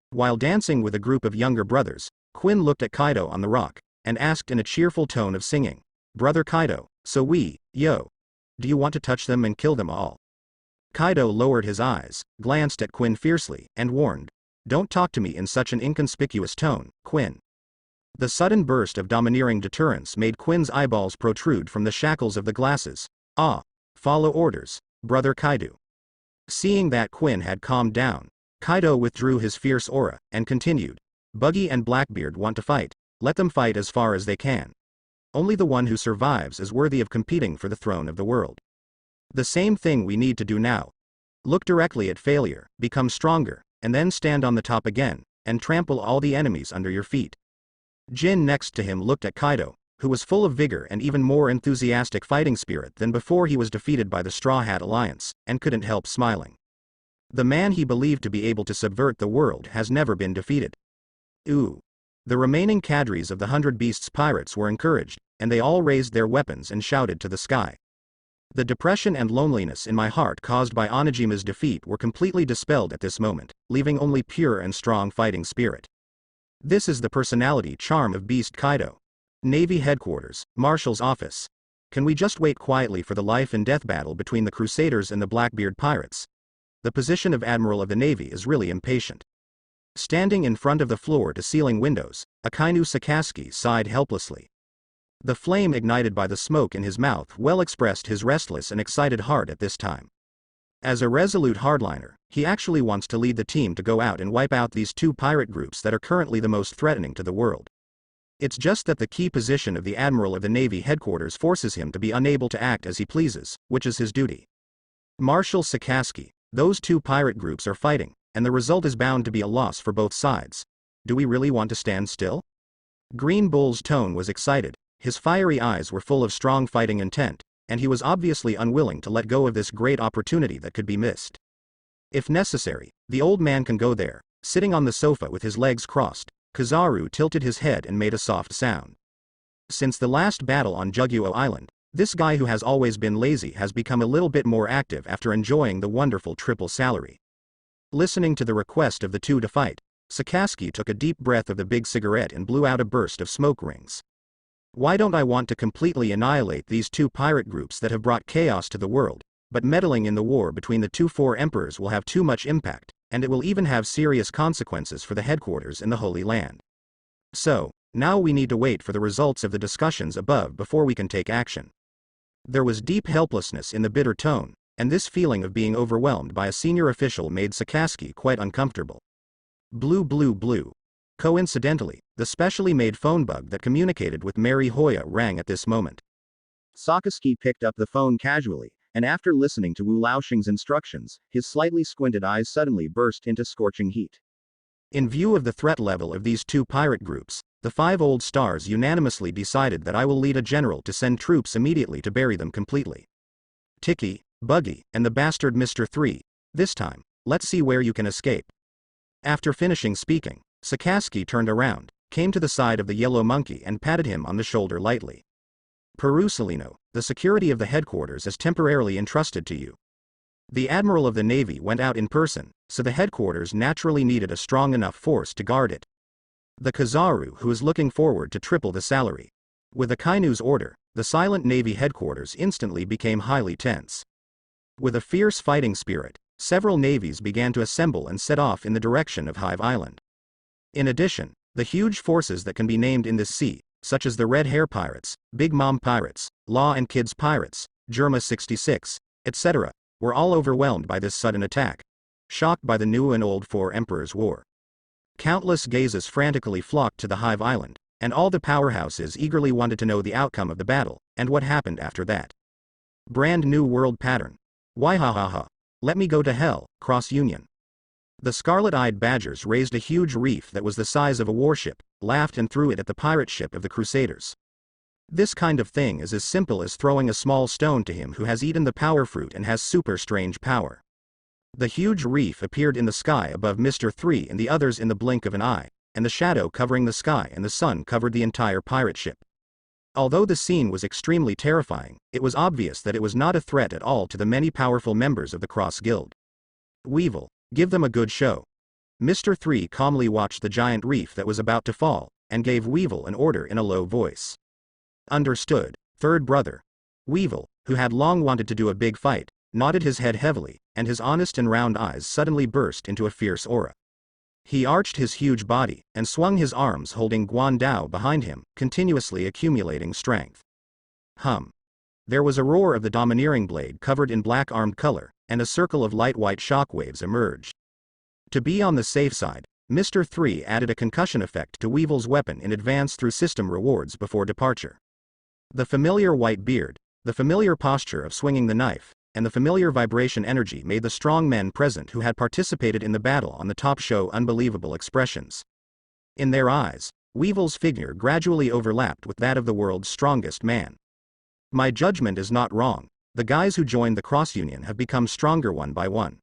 While dancing with a group of younger brothers, Quinn looked at Kaido on the rock, and asked in a cheerful tone of singing, "Brother Kaido, so do you want to touch them and kill them all?" Kaido lowered his eyes, glanced at Quinn fiercely, and warned, "Don't talk to me in such an inconspicuous tone, Quinn." The sudden burst of domineering deterrence made Quinn's eyeballs protrude from the shackles of the glasses. Follow orders, Brother Kaido. Seeing that Quinn had calmed down, Kaido withdrew his fierce aura, and continued, "Buggy and Blackbeard want to fight, let them fight as far as they can. Only the one who survives is worthy of competing for the throne of the world. The same thing we need to do now. Look directly at failure, become stronger, and then stand on the top again, and trample all the enemies under your feet." Jin next to him looked at Kaido, who was full of vigor and even more enthusiastic fighting spirit than before he was defeated by the Straw Hat Alliance, and couldn't help smiling. The man he believed to be able to subvert the world has never been defeated. The remaining cadres of the 100 Beasts pirates were encouraged, and they all raised their weapons and shouted to the sky. The depression and loneliness in my heart caused by Onijima's defeat were completely dispelled at this moment, leaving only pure and strong fighting spirit. This is the personality charm of Beast Kaido. Navy Headquarters, Marshal's office. Can we just wait quietly for the life and death battle between the Crusaders and the Blackbeard pirates? The position of Admiral of the Navy is really impatient. Standing in front of the floor-to-ceiling windows, Akainu Sakazuki sighed helplessly. The flame ignited by the smoke in his mouth well expressed his restless and excited heart at this time. As a resolute hardliner, he actually wants to lead the team to go out and wipe out these two pirate groups that are currently the most threatening to the world. It's just that the key position of the Admiral of the Navy headquarters forces him to be unable to act as he pleases, which is his duty. Marshal Sakazuki, those two pirate groups are fighting, and the result is bound to be a loss for both sides. Do we really want to stand still? Green Bull's tone was excited, his fiery eyes were full of strong fighting intent, and he was obviously unwilling to let go of this great opportunity that could be missed. If necessary, the old man can go there, sitting on the sofa with his legs crossed. Kizaru tilted his head and made a soft sound. Since the last battle on Juguo Island, this guy who has always been lazy has become a little bit more active after enjoying the wonderful triple salary. Listening to the request of the two to fight, Sakazuki took a deep breath of the big cigarette and blew out a burst of smoke rings. Why don't I want to completely annihilate these two pirate groups that have brought chaos to the world, but meddling in the war between the two four emperors will have too much impact, and it will even have serious consequences for the headquarters in the Holy Land. So, now we need to wait for the results of the discussions above before we can take action. There was deep helplessness in the bitter tone, and this feeling of being overwhelmed by a senior official made Sakazuki quite uncomfortable. Blue. Coincidentally, the specially made phone bug that communicated with Mary Hoya rang at this moment. Sakazuki picked up the phone casually, and after listening to Wu Laoxing's instructions, his slightly squinted eyes suddenly burst into scorching heat. In view of the threat level of these two pirate groups, the 5 old stars unanimously decided that I will lead a general to send troops immediately to bury them completely. Tiki, Buggy, and the bastard Mr. 3, this time, let's see where you can escape. After finishing speaking, Sakazuki turned around, came to the side of the yellow monkey and patted him on the shoulder lightly. Perusalino, the security of the headquarters is temporarily entrusted to you. The Admiral of the Navy went out in person, so the headquarters naturally needed a strong enough force to guard it. The Kizaru who is looking forward to triple the salary. With Akainu's order, the silent Navy headquarters instantly became highly tense. With a fierce fighting spirit, several navies began to assemble and set off in the direction of Hive Island. In addition, the huge forces that can be named in this sea, such as the Red Hair Pirates, Big Mom Pirates, Law and Kids Pirates, Germa 66, etc., were all overwhelmed by this sudden attack, shocked by the new and old Four Emperors' War. Countless gazes frantically flocked to the Hive Island, and all the powerhouses eagerly wanted to know the outcome of the battle, and what happened after that. Brand new world pattern. Why ha ha ha. Let me go to hell, Cross Union. The scarlet-eyed badgers raised a huge reef that was the size of a warship, laughed and threw it at the pirate ship of the Crusaders. This kind of thing is as simple as throwing a small stone to him who has eaten the power fruit and has super strange power. The huge reef appeared in the sky above Mr. 3 and the others in the blink of an eye, and the shadow covering the sky and the sun covered the entire pirate ship. Although the scene was extremely terrifying, it was obvious that it was not a threat at all to the many powerful members of the Cross Guild. Weevil, give them a good show. Mr. 3 calmly watched the giant reef that was about to fall, and gave Weevil an order in a low voice. Understood, third brother. Weevil, who had long wanted to do a big fight, nodded his head heavily, and his honest and round eyes suddenly burst into a fierce aura. He arched his huge body, and swung his arms holding Guan Dao behind him, continuously accumulating strength. There was a roar of the domineering blade covered in black armed color, and a circle of light white shockwaves emerged. To be on the safe side, Mr. 3 added a concussion effect to Weevil's weapon in advance through system rewards before departure. The familiar white beard, the familiar posture of swinging the knife, and the familiar vibration energy made the strong men present who had participated in the battle on the top show unbelievable expressions. In their eyes, Weevil's figure gradually overlapped with that of the world's strongest man. My judgment is not wrong, the guys who joined the Cross Union have become stronger one by one.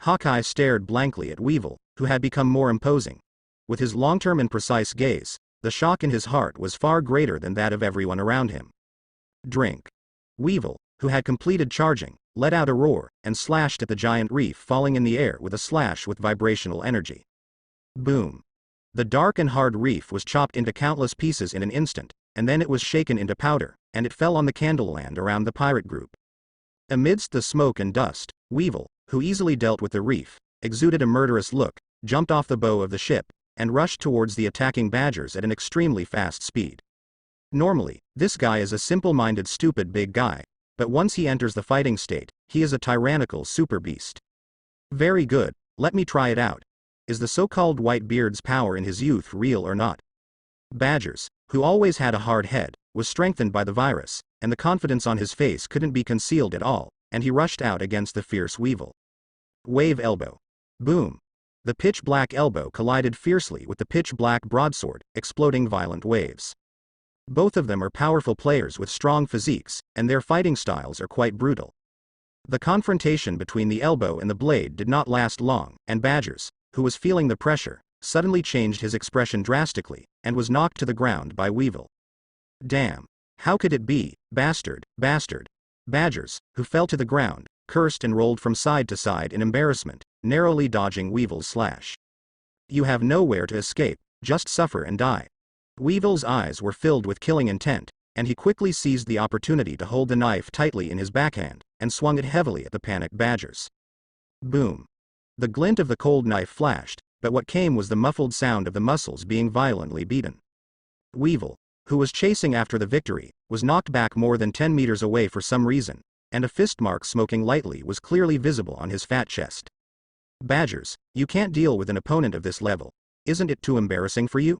Hawkeye stared blankly at Weevil, who had become more imposing. With his long-term and precise gaze, the shock in his heart was far greater than that of everyone around him. Drink. Weevil, who had completed charging, let out a roar, and slashed at the giant reef falling in the air with a slash with vibrational energy. Boom. The dark and hard reef was chopped into countless pieces in an instant, and then it was shaken into powder, and it fell on the candleland around the pirate group. Amidst the smoke and dust, Weevil, who easily dealt with the reef, exuded a murderous look, jumped off the bow of the ship, and rushed towards the attacking badgers at an extremely fast speed. Normally, this guy is a simple-minded stupid big guy, but once he enters the fighting state, he is a tyrannical super beast. Very good, let me try it out. Is the so-called white beard's power in his youth real or not? Badgers, who always had a hard head, was strengthened by the virus, and the confidence on his face couldn't be concealed at all, and he rushed out against the fierce Weevil. Wave elbow. Boom. The pitch-black elbow collided fiercely with the pitch-black broadsword, exploding violent waves. Both of them are powerful players with strong physiques, and their fighting styles are quite brutal. The confrontation between the elbow and the blade did not last long, and Badgers, who was feeling the pressure, suddenly changed his expression drastically, and was knocked to the ground by Weevil. Damn. How could it be, bastard, bastard. Badgers, who fell to the ground, cursed and rolled from side to side in embarrassment, narrowly dodging Weevil's slash. You have nowhere to escape, just suffer and die. Weevil's eyes were filled with killing intent, and he quickly seized the opportunity to hold the knife tightly in his backhand, and swung it heavily at the panicked badgers. Boom. The glint of the cold knife flashed, but what came was the muffled sound of the muscles being violently beaten. Weevil, who was chasing after the victory, was knocked back more than 10 meters away for some reason, and a fist mark smoking lightly was clearly visible on his fat chest. Badgers, you can't deal with an opponent of this level. Isn't it too embarrassing for you?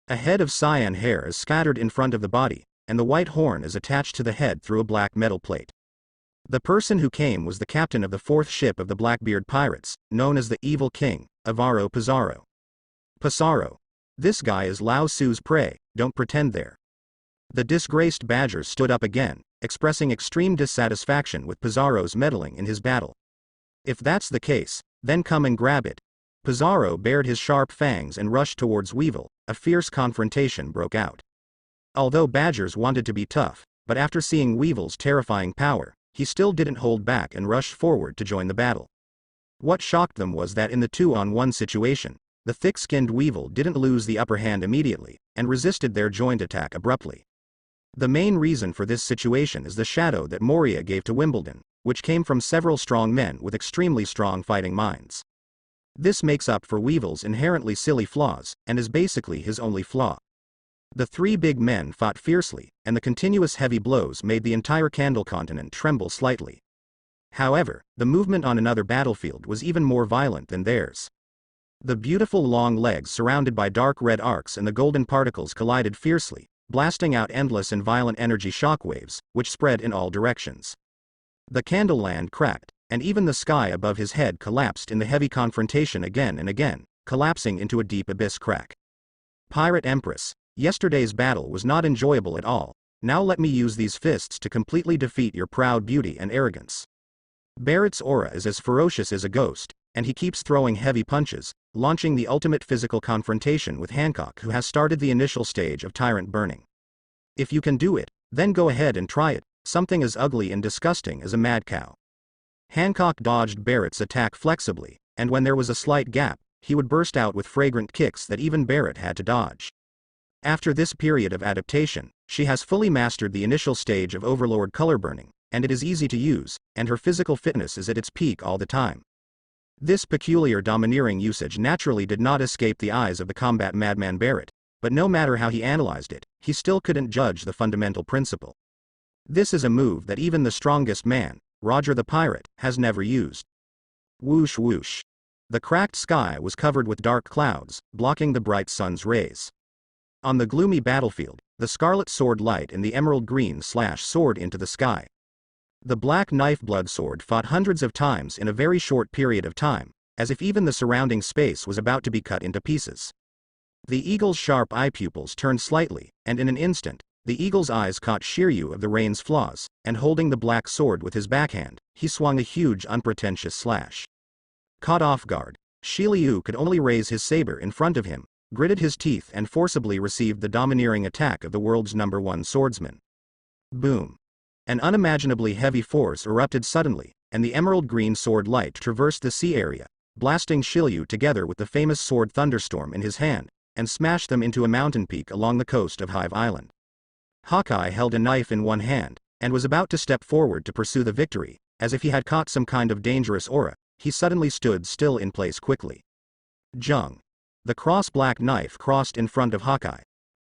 A head of cyan hair is scattered in front of the body, and the white horn is attached to the head through a black metal plate. The person who came was the captain of the 4th ship of the Blackbeard Pirates, known as the Evil King, Alvaro Pizarro. Pizarro. This guy is Lao Tzu's prey, don't pretend there. The disgraced Badgers stood up again, expressing extreme dissatisfaction with Pizarro's meddling in his battle. If that's the case, then come and grab it. Pizarro bared his sharp fangs and rushed towards Weevil. A fierce confrontation broke out. Although Badgers wanted to be tough, but after seeing Weevil's terrifying power, he still didn't hold back and rushed forward to join the battle. What shocked them was that in the 2-on-1 situation, the thick-skinned Weevil didn't lose the upper hand immediately, and resisted their joint attack abruptly. The main reason for this situation is the shadow that Moria gave to Wimbledon, which came from several strong men with extremely strong fighting minds. This makes up for Weevil's inherently silly flaws, and is basically his only flaw. The three big men fought fiercely, and the continuous heavy blows made the entire Candle continent tremble slightly. However, the movement on another battlefield was even more violent than theirs. The beautiful long legs surrounded by dark red arcs and the golden particles collided fiercely, blasting out endless and violent energy shockwaves, which spread in all directions. The Candle land cracked, and even the sky above his head collapsed in the heavy confrontation again and again, collapsing into a deep abyss crack. Pirate Empress, yesterday's battle was not enjoyable at all. Now let me use these fists to completely defeat your proud beauty and arrogance. Barrett's aura is as ferocious as a ghost, and he keeps throwing heavy punches, launching the ultimate physical confrontation with Hancock, who has started the initial stage of tyrant burning. If you can do it, then go ahead and try it, something as ugly and disgusting as a mad cow. Hancock dodged Barrett's attack flexibly, and when there was a slight gap, he would burst out with fragrant kicks that even Barrett had to dodge. After this period of adaptation, she has fully mastered the initial stage of Overlord color burning, and it is easy to use, and her physical fitness is at its peak all the time. This peculiar domineering usage naturally did not escape the eyes of the combat madman Barrett, but no matter how he analyzed it, he still couldn't judge the fundamental principle. This is a move that even the strongest man, Roger the Pirate, has never used. Whoosh whoosh. The cracked sky was covered with dark clouds, blocking the bright sun's rays. On the gloomy battlefield, the scarlet sword light and the emerald green slash soared into the sky. The black knife blood sword fought hundreds of times in a very short period of time, as if even the surrounding space was about to be cut into pieces. The eagle's sharp eye pupils turned slightly, and in an instant, the eagle's eyes caught Shiryu of the Rain's flaws, and holding the black sword with his backhand, he swung a huge unpretentious slash. Caught off guard, Shiryu could only raise his saber in front of him, gritted his teeth and forcibly received the domineering attack of the world's #1 swordsman. Boom. An unimaginably heavy force erupted suddenly, and the emerald green sword light traversed the sea area, blasting Shiryu together with the famous sword thunderstorm in his hand, and smashed them into a mountain peak along the coast of Hive Island. Hawkeye held a knife in one hand, and was about to step forward to pursue the victory. As if he had caught some kind of dangerous aura, he suddenly stood still in place quickly. Jung. The cross-black knife crossed in front of Hawkeye.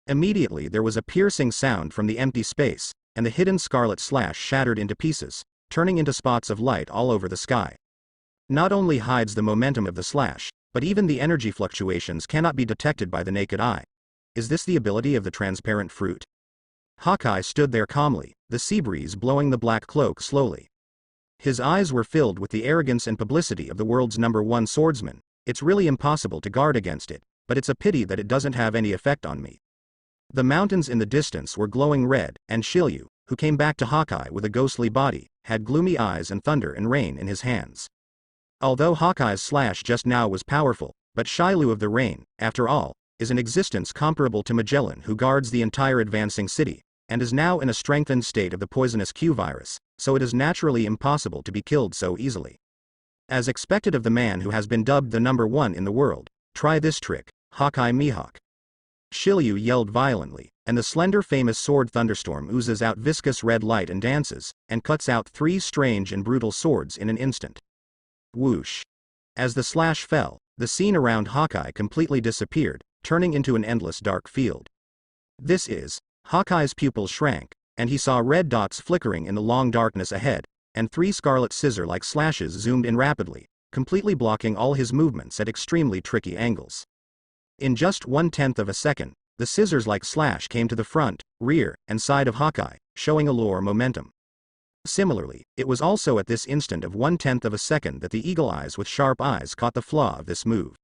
Immediately there was a piercing sound from the empty space, and the hidden scarlet slash shattered into pieces, turning into spots of light all over the sky. Not only hides the momentum of the slash, but even the energy fluctuations cannot be detected by the naked eye. Is this the ability of the transparent fruit? Hawkeye stood there calmly, the sea breeze blowing the black cloak slowly. His eyes were filled with the arrogance and publicity of the world's #1 swordsman. It's really impossible to guard against it, but it's a pity that it doesn't have any effect on me. The mountains in the distance were glowing red, and Shiryu, who came back to Hawkeye with a ghostly body, had gloomy eyes and thunder and rain in his hands. Although Hawkeye's slash just now was powerful, but Shiryu of the Rain, after all, is an existence comparable to Magellan, who guards the entire advancing city, and is now in a strengthened state of the poisonous Q virus, so it is naturally impossible to be killed so easily. As expected of the man who has been dubbed the #1 in the world, try this trick, Hawkeye Mihawk. Shiryu yelled violently, and the slender famous sword thunderstorm oozes out viscous red light and dances, and cuts out 3 strange and brutal swords in an instant. Whoosh. As the slash fell, the scene around Hawkeye completely disappeared, turning into an endless dark field. This is, Hawkeye's pupils shrank, and he saw red dots flickering in the long darkness ahead, and 3 scarlet scissor-like slashes zoomed in rapidly, completely blocking all his movements at extremely tricky angles. In just 1/10 of a second, the scissors-like slash came to the front, rear, and side of Hawkeye, showing allure momentum. Similarly, it was also at this instant of 1/10 of a second that the eagle eyes with sharp eyes caught the flaw of this move.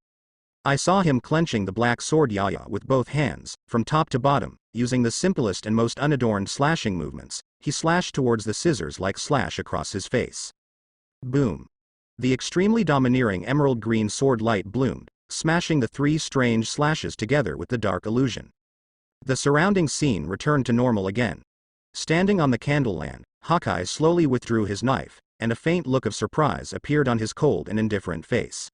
I saw him clenching the black sword Yaya with both hands, from top to bottom, using the simplest and most unadorned slashing movements. He slashed towards the scissors-like slash across his face. Boom. The extremely domineering emerald green sword light bloomed, smashing the 3 strange slashes together with the dark illusion. The surrounding scene returned to normal again. Standing on the Candle land, Hawkeye slowly withdrew his knife, and a faint look of surprise appeared on his cold and indifferent face.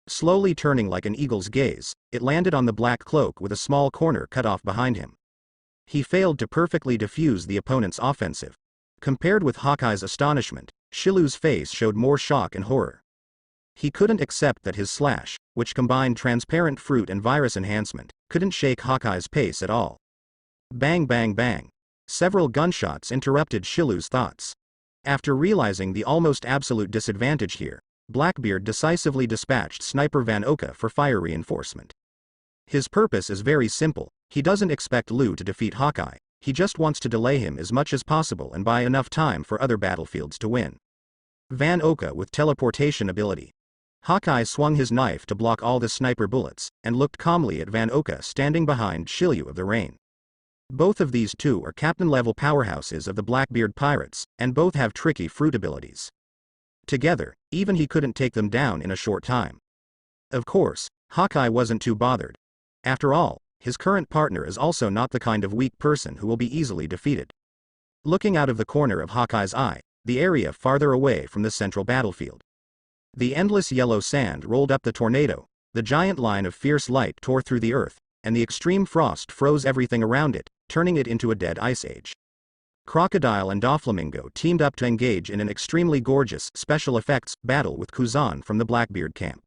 Slowly turning like an eagle's gaze, it landed on the black cloak with a small corner cut off behind him. He failed to perfectly defuse the opponent's offensive. Compared with Hawkeye's astonishment, Shilu's face showed more shock and horror. He couldn't accept that his slash, which combined transparent fruit and virus enhancement, couldn't shake Hawkeye's pace at all. Bang bang bang. Several gunshots interrupted Shilu's thoughts. After realizing the almost absolute disadvantage here, Blackbeard decisively dispatched Sniper Van Oka for fire reinforcement. His purpose is very simple. He doesn't expect Liu to defeat Hawkeye, he just wants to delay him as much as possible and buy enough time for other battlefields to win. Van Oka with teleportation ability. Hawkeye swung his knife to block all the sniper bullets, and looked calmly at Van Oka standing behind Shilyu of the Rain. Both of these two are captain-level powerhouses of the Blackbeard Pirates, and both have tricky fruit abilities. Together, even he couldn't take them down in a short time. Of course, Hawkeye wasn't too bothered. After all, his current partner is also not the kind of weak person who will be easily defeated. Looking out of the corner of Hawkeye's eye, the area farther away from the central battlefield. The endless yellow sand rolled up the tornado, the giant line of fierce light tore through the earth, and the extreme frost froze everything around it, turning it into a dead ice age. Crocodile and Doflamingo teamed up to engage in an extremely gorgeous special effects battle with Kuzan from the Blackbeard camp.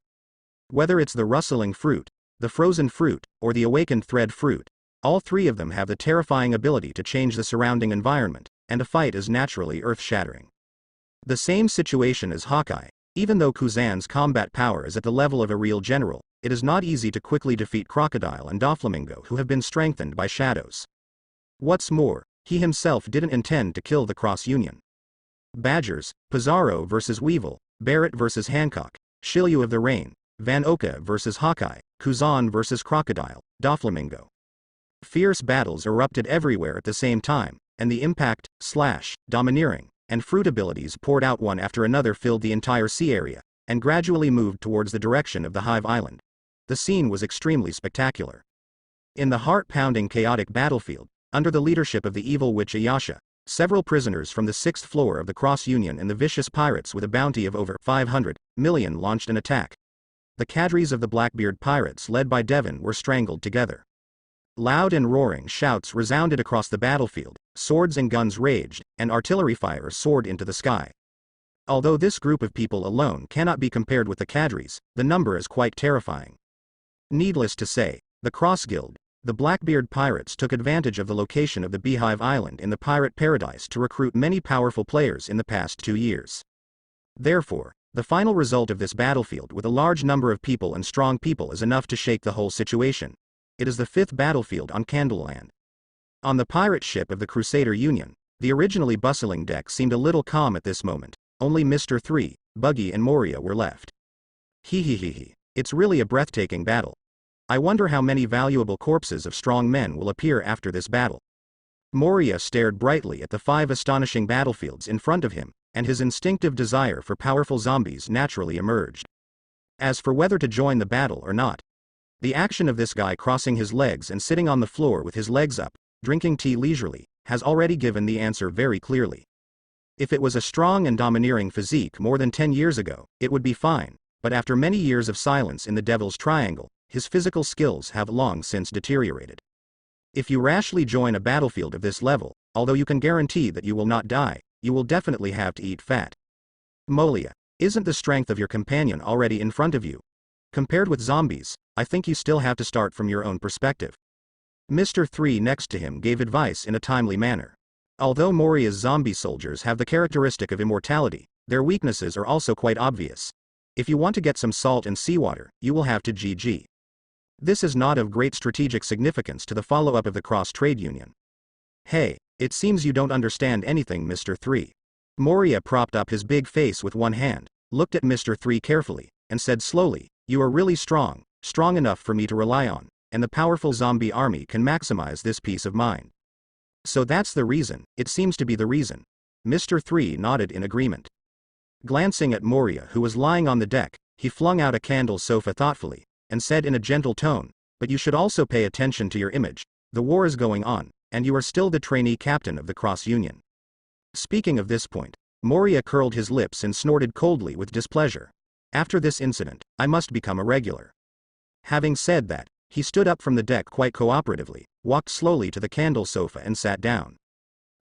Whether it's the rustling fruit, the frozen fruit, or the awakened thread fruit, all three of them have the terrifying ability to change the surrounding environment, and a fight is naturally earth-shattering. The same situation as Hawkeye. Even though Kuzan's combat power is at the level of a real general, it is not easy to quickly defeat Crocodile and Doflamingo, who have been strengthened by shadows. What's more, he himself didn't intend to kill the Cross Union. Badgers, Pizarro vs. Weevil, Barrett vs. Hancock, Shilyu of the Rain, Van Oka vs. Hawkeye, Kuzan vs. Crocodile, Doflamingo. Fierce battles erupted everywhere at the same time, and the impact, slash, domineering, and fruit abilities poured out one after another filled the entire sea area, and gradually moved towards the direction of the Hive Island. The scene was extremely spectacular. In the heart-pounding chaotic battlefield, under the leadership of the evil witch Ayasha, several prisoners from the 6th floor of the Cross Union and the vicious pirates with a bounty of over 500 million launched an attack. The cadres of the Blackbeard Pirates led by Devon were strangled together. Loud and roaring shouts resounded across the battlefield, swords and guns raged, and artillery fire soared into the sky. Although this group of people alone cannot be compared with the cadres, the number is quite terrifying. Needless to say, the Cross Guild, the Blackbeard Pirates, took advantage of the location of the Beehive Island in the Pirate Paradise to recruit many powerful players in the past 2 years. Therefore, the final result of this battlefield with a large number of people and strong people is enough to shake the whole situation. It is the 5th battlefield on Candleland. On the pirate ship of the Crusader Union, the originally bustling deck seemed a little calm at this moment. Only Mr. 3, Buggy and Moria were left. Hehehehe, it's really a breathtaking battle. I wonder how many valuable corpses of strong men will appear after this battle. Moria stared brightly at the 5 astonishing battlefields in front of him, and his instinctive desire for powerful zombies naturally emerged. As for whether to join the battle or not, the action of this guy crossing his legs and sitting on the floor with his legs up, drinking tea leisurely, has already given the answer very clearly. If it was a strong and domineering physique more than 10 years ago, it would be fine, but after many years of silence in the Devil's Triangle, his physical skills have long since deteriorated. If you rashly join a battlefield of this level, although you can guarantee that you will not die, you will definitely have to eat fat. Molia, isn't the strength of your companion already in front of you? Compared with zombies, I think you still have to start from your own perspective. Mr. 3 next to him gave advice in a timely manner. Although Moria's zombie soldiers have the characteristic of immortality, their weaknesses are also quite obvious. If you want to get some salt and seawater, you will have to GG. This is not of great strategic significance to the follow-up of the cross-trade union. Hey, it seems you don't understand anything, Mr. 3. Moria propped up his big face with one hand, looked at Mr. 3 carefully, and said slowly, "You are really strong, strong enough for me to rely on, and the powerful zombie army can maximize this peace of mind." So that's the reason, it seems to be the reason. Mr. 3 nodded in agreement. Glancing at Moria, who was lying on the deck, he flung out a candle sofa thoughtfully, and said in a gentle tone, "But you should also pay attention to your image. The war is going on, and you are still the trainee captain of the Cross Union. Speaking of this point, Moria curled his lips and snorted coldly with displeasure. After this incident, I must become a regular. Having said that, he stood up from the deck quite cooperatively, walked slowly to the candle sofa and sat down.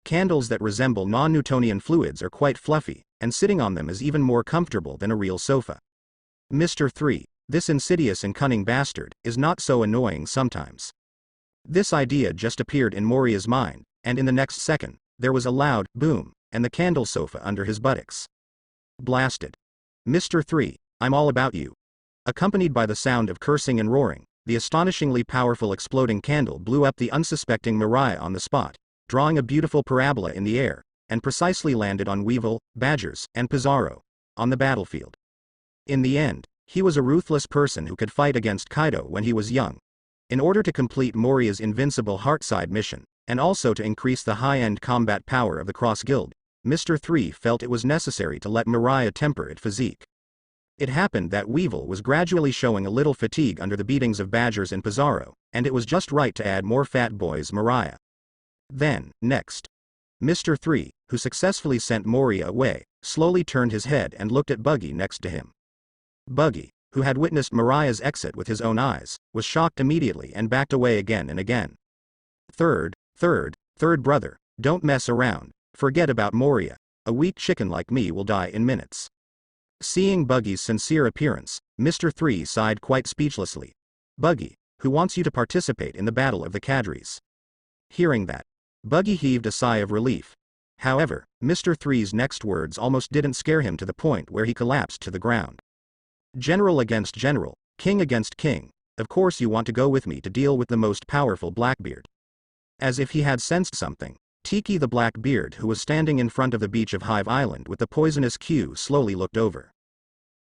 Candles that resemble non-Newtonian fluids are quite fluffy, and sitting on them is even more comfortable than a real sofa. Mr. 3, this insidious and cunning bastard, is not so annoying sometimes. This idea just appeared in Moria's mind, and in the next second, there was a loud boom, and the candle sofa under his buttocks. Blasted. Mr. 3, I'm all about you. Accompanied by the sound of cursing and roaring, the astonishingly powerful exploding candle blew up the unsuspecting Mariah on the spot, drawing a beautiful parabola in the air, and precisely landed on Weevil, Badgers, and Pizarro, on the battlefield. In the end, he was a ruthless person who could fight against Kaido when he was young. In order to complete Moria's invincible Heartside mission, and also to increase the high-end combat power of the Cross Guild, Mr. 3 felt it was necessary to let Mariah temper its physique. It happened that Weevil was gradually showing a little fatigue under the beatings of Badgers and Pizarro, and it was just right to add more fat boys Mariah. Then, next, Mr. 3, who successfully sent Moria away, slowly turned his head and looked at Buggy next to him. Buggy, who had witnessed Mariah's exit with his own eyes, was shocked immediately and backed away again and again. Third brother, don't mess around, forget about Moria, a weak chicken like me will die in minutes. Seeing Buggy's sincere appearance, Mr. 3 sighed quite speechlessly. Buggy, who wants you to participate in the Battle of the Cadres. Hearing that, Buggy heaved a sigh of relief. However, Mr. 3's next words almost didn't scare him to the point where he collapsed to the ground. General against general, king against king, of course you want to go with me to deal with the most powerful Blackbeard. As if he had sensed something, Tiki the Blackbeard, who was standing in front of the beach of Hive Island with the poisonous Q, slowly looked over.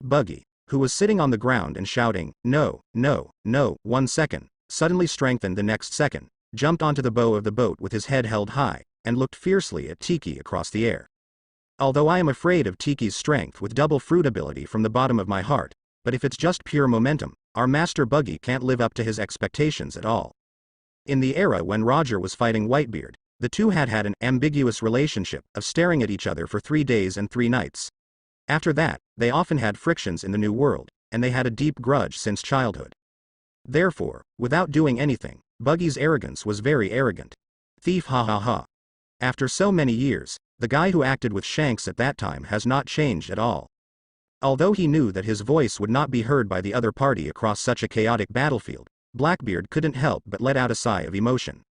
Buggy, who was sitting on the ground and shouting, "No, no, no, 1 second, suddenly strengthened the next second, jumped onto the bow of the boat with his head held high, and looked fiercely at Tiki across the air. Although I am afraid of Tiki's strength with double fruit ability from the bottom of my heart, but if it's just pure momentum, our master Buggy can't live up to his expectations at all. In the era when Roger was fighting Whitebeard, the two had an ambiguous relationship of staring at each other for 3 days and 3 nights. After that, they often had frictions in the New World, and they had a deep grudge since childhood. Therefore, without doing anything, Buggy's arrogance was very arrogant. Thief, ha ha ha. After so many years, the guy who acted with Shanks at that time has not changed at all. Although he knew that his voice would not be heard by the other party across such a chaotic battlefield, Blackbeard couldn't help but let out a sigh of emotion.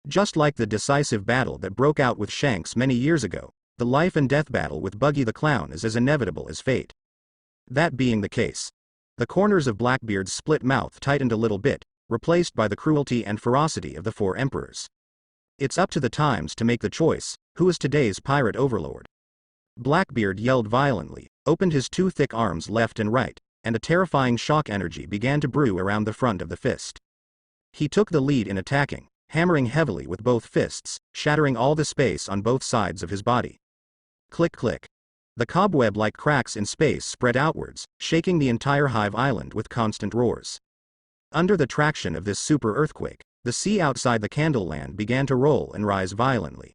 Just like the decisive battle that broke out with Shanks many years ago, the life and death battle with Buggy the Clown is as inevitable as fate. That being the case, the corners of Blackbeard's split mouth tightened a little bit, replaced by the cruelty and ferocity of the 4 emperors. It's up to the times to make the choice, who is today's pirate overlord? Blackbeard yelled violently, opened his 2 thick arms left and right, and a terrifying shock energy began to brew around the front of the fist. He took the lead in attacking, hammering heavily with both fists, shattering all the space on both sides of his body. Click click. The cobweb-like cracks in space spread outwards, shaking the entire Hive Island with constant roars. Under the traction of this super earthquake, the sea outside the Candleland began to roll and rise violently.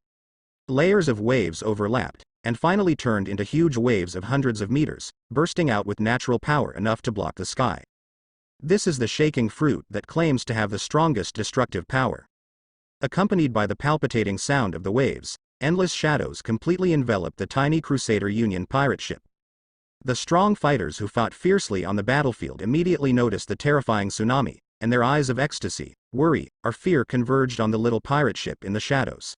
Layers of waves overlapped, and finally turned into huge waves of hundreds of meters, bursting out with natural power enough to block the sky. This is the shaking fruit that claims to have the strongest destructive power. Accompanied by the palpitating sound of the waves, endless shadows completely enveloped the tiny Crusader Union pirate ship. The strong fighters who fought fiercely on the battlefield immediately noticed the terrifying tsunami, and their eyes of ecstasy, worry, or fear converged on the little pirate ship in the shadows.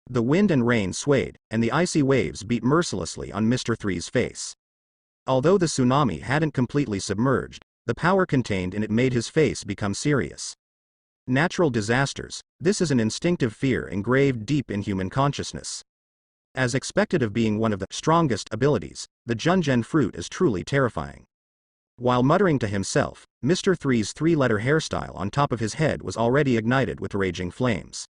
The wind and rain swayed, and the icy waves beat mercilessly on Mr. 3's face. Although the tsunami hadn't completely submerged, the power contained in it made his face become serious. Natural disasters, this is an instinctive fear engraved deep in human consciousness. As expected of being one of the strongest abilities, the Junjen fruit is truly terrifying. While muttering to himself, Mr. 3's 3-letter hairstyle on top of his head was already ignited with raging flames.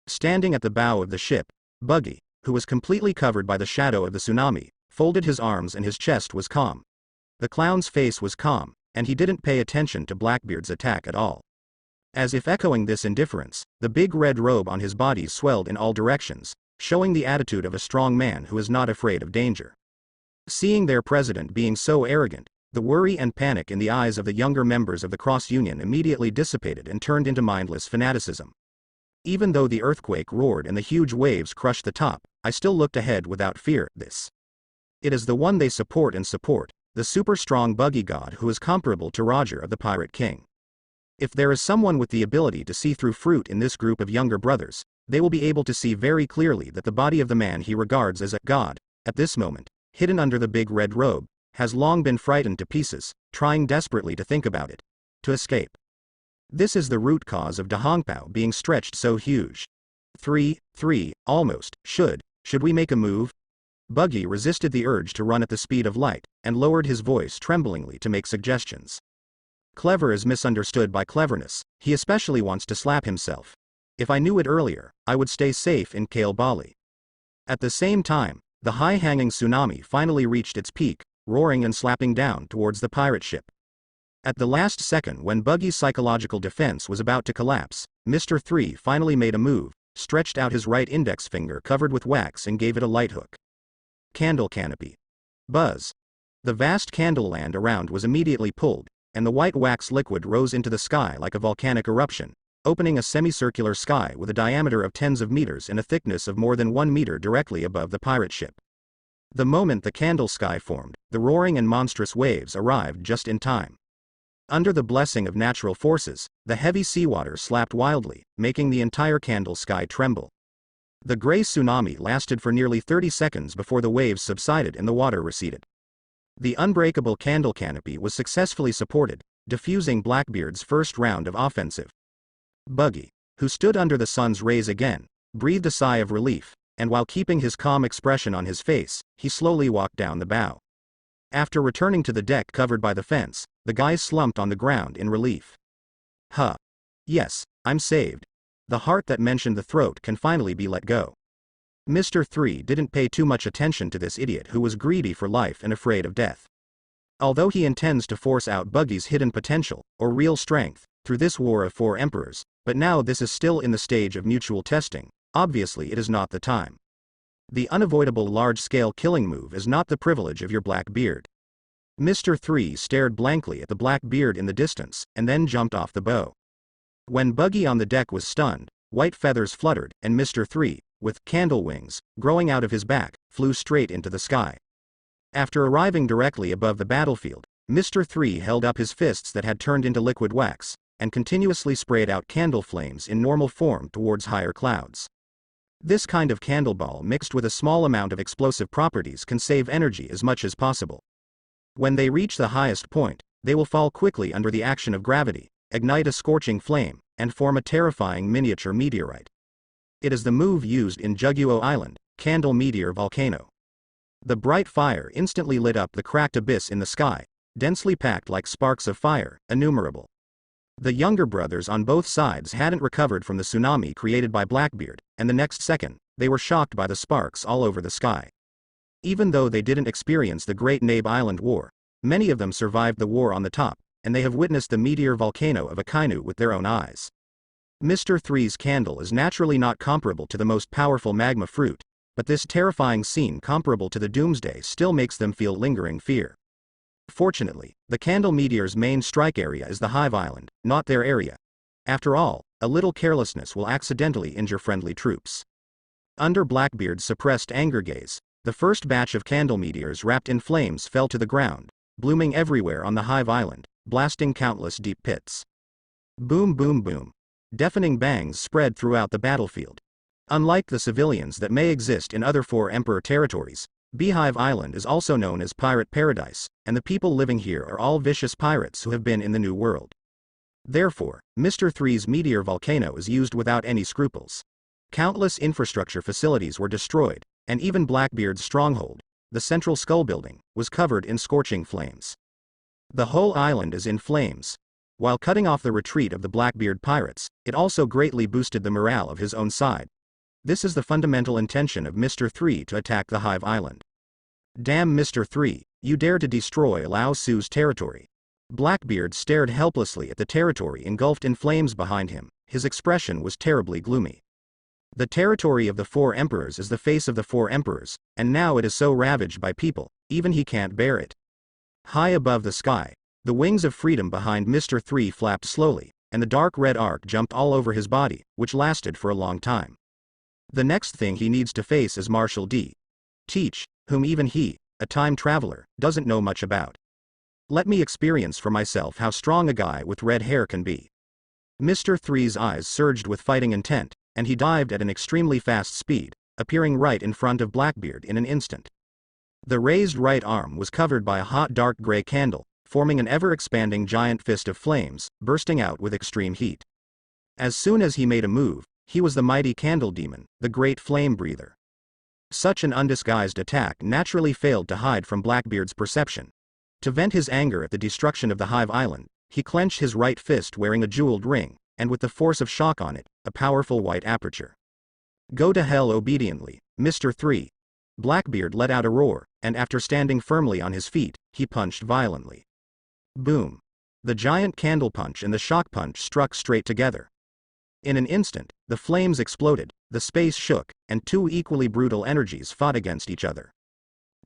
Standing at the bow of the ship, Buggy, who was completely covered by the shadow of the tsunami, folded his arms and his chest was calm. The clown's face was calm, and he didn't pay attention to Blackbeard's attack at all. As if echoing this indifference, the big red robe on his body swelled in all directions, showing the attitude of a strong man who is not afraid of danger. Seeing their president being so arrogant, the worry and panic in the eyes of the younger members of the Cross Union immediately dissipated and turned into mindless fanaticism. Even though the earthquake roared and the huge waves crushed the top, I still looked ahead without fear. It is the one they support, the super strong buggy god who is comparable to Roger of the Pirate King. If there is someone with the ability to see through fruit in this group of younger brothers, they will be able to see very clearly that the body of the man he regards as a god, at this moment, hidden under the big red robe, has long been frightened to pieces, trying desperately to think about it, to escape. This is the root cause of Dahongpao being stretched so huge. 3, almost, should we make a move? Buggy resisted the urge to run at the speed of light, and lowered his voice tremblingly to make suggestions. Clever is misunderstood by cleverness, he especially wants to slap himself. If I knew it earlier, I would stay safe in Kale Bali. At the same time, the high-hanging tsunami finally reached its peak, roaring and slapping down towards the pirate ship. At the last second when Buggy's psychological defense was about to collapse, Mr. 3 finally made a move, stretched out his right index finger covered with wax and gave it a light hook. Candle canopy. Buzz. The vast candle land around was immediately pulled, and the white wax liquid rose into the sky like a volcanic eruption, opening a semicircular sky with a diameter of tens of meters and a thickness of more than 1 meter directly above the pirate ship. The moment the candle sky formed, the roaring and monstrous waves arrived just in time. Under the blessing of natural forces, the heavy seawater slapped wildly, making the entire candle sky tremble. The gray tsunami lasted for nearly 30 seconds before the waves subsided and the water receded. The unbreakable candle canopy was successfully supported, diffusing Blackbeard's first round of offensive. Buggy, who stood under the sun's rays again, breathed a sigh of relief, and while keeping his calm expression on his face, he slowly walked down the bow. After returning to the deck covered by the fence, the guy slumped on the ground in relief. Huh. Yes, I'm saved. The heart that mentioned the throat can finally be let go. Mr. 3 didn't pay too much attention to this idiot who was greedy for life and afraid of death. Although he intends to force out Buggy's hidden potential, or real strength, through this war of 4 emperors, but now this is still in the stage of mutual testing, obviously it is not the time. The unavoidable large-scale killing move is not the privilege of your black beard. Mr. 3 stared blankly at the black beard in the distance, and then jumped off the bow. When Buggy on the deck was stunned, white feathers fluttered, and Mr. 3, with candle wings growing out of his back, flew straight into the sky. After arriving directly above the battlefield, Mr. 3 held up his fists that had turned into liquid wax, and continuously sprayed out candle flames in normal form towards higher clouds. This kind of candle ball mixed with a small amount of explosive properties can save energy as much as possible. When they reach the highest point, they will fall quickly under the action of gravity, ignite a scorching flame, and form a terrifying miniature meteorite. It is the move used in Juguo Island, Candle Meteor Volcano. The bright fire instantly lit up the cracked abyss in the sky, densely packed like sparks of fire, innumerable. The younger brothers on both sides hadn't recovered from the tsunami created by Blackbeard, and the next second, they were shocked by the sparks all over the sky. Even though they didn't experience the Great Nabe Island War, many of them survived the war on the top, and they have witnessed the meteor volcano of Akainu with their own eyes. Mr. 3's candle is naturally not comparable to the most powerful magma fruit, but this terrifying scene comparable to the doomsday still makes them feel lingering fear. Fortunately, the candle meteor's main strike area is the Hive Island, not their area. After all, a little carelessness will accidentally injure friendly troops. Under Blackbeard's suppressed anger gaze, the first batch of candle meteors wrapped in flames fell to the ground, blooming everywhere on the Hive Island, blasting countless deep pits. Boom boom boom. Deafening bangs spread throughout the battlefield. Unlike the civilians that may exist in other 4 emperor territories, Beehive Island is also known as Pirate Paradise, and the people living here are all vicious pirates who have been in the New World. Therefore, Mr. 3's meteor volcano is used without any scruples. Countless infrastructure facilities were destroyed, and even Blackbeard's stronghold, the central skull building, was covered in scorching flames. The whole island is in flames. While cutting off the retreat of the Blackbeard pirates, it also greatly boosted the morale of his own side. This is the fundamental intention of Mr. 3 to attack the Hive Island. Damn Mr. 3, you dare to destroy Lao Su's territory. Blackbeard stared helplessly at the territory engulfed in flames behind him, his expression was terribly gloomy. The territory of the four emperors is the face of the four emperors, and now it is so ravaged by people, even he can't bear it. High above the sky, the wings of freedom behind Mr. 3 flapped slowly, and the dark red arc jumped all over his body, which lasted for a long time. The next thing he needs to face is Marshal D. Teach, whom even he, a time traveler, doesn't know much about. Let me experience for myself how strong a guy with red hair can be. Mr. 3's eyes surged with fighting intent, and he dived at an extremely fast speed, appearing right in front of Blackbeard in an instant. The raised right arm was covered by a hot dark gray candle, forming an ever-expanding giant fist of flames, bursting out with extreme heat. As soon as he made a move, he was the mighty candle demon, the great flame breather. Such an undisguised attack naturally failed to hide from Blackbeard's perception. To vent his anger at the destruction of the Hive Island, he clenched his right fist wearing a jeweled ring, and with the force of shock on it, a powerful white aperture. Go to hell obediently, Mr. 3. Blackbeard let out a roar, and after standing firmly on his feet, he punched violently. Boom. The giant candle punch and the shock punch struck straight together. In an instant, the flames exploded, the space shook, and two equally brutal energies fought against each other.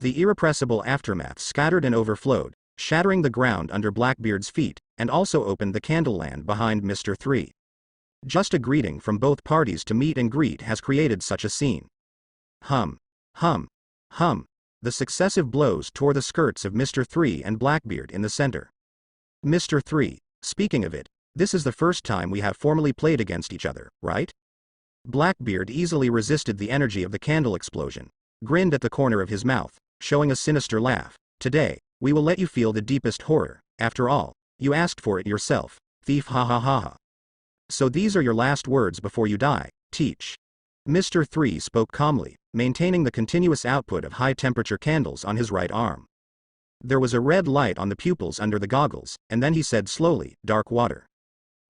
The irrepressible aftermath scattered and overflowed, shattering the ground under Blackbeard's feet, and also opened the candleland behind Mr. 3. Just a greeting from both parties to meet and greet has created such a scene. Hum. Hum. Hum. The successive blows tore the skirts of Mr. 3 and Blackbeard in the center. Mr. 3, speaking of it, this is the first time we have formally played against each other, right? Blackbeard easily resisted the energy of the candle explosion, grinned at the corner of his mouth, showing a sinister laugh. Today, we will let you feel the deepest horror. After all, you asked for it yourself, thief, ha ha ha ha. So these are your last words before you die, Teach. Mr. 3 spoke calmly, maintaining the continuous output of high-temperature candles on his right arm. There was a red light on the pupils under the goggles, and then he said slowly, dark water.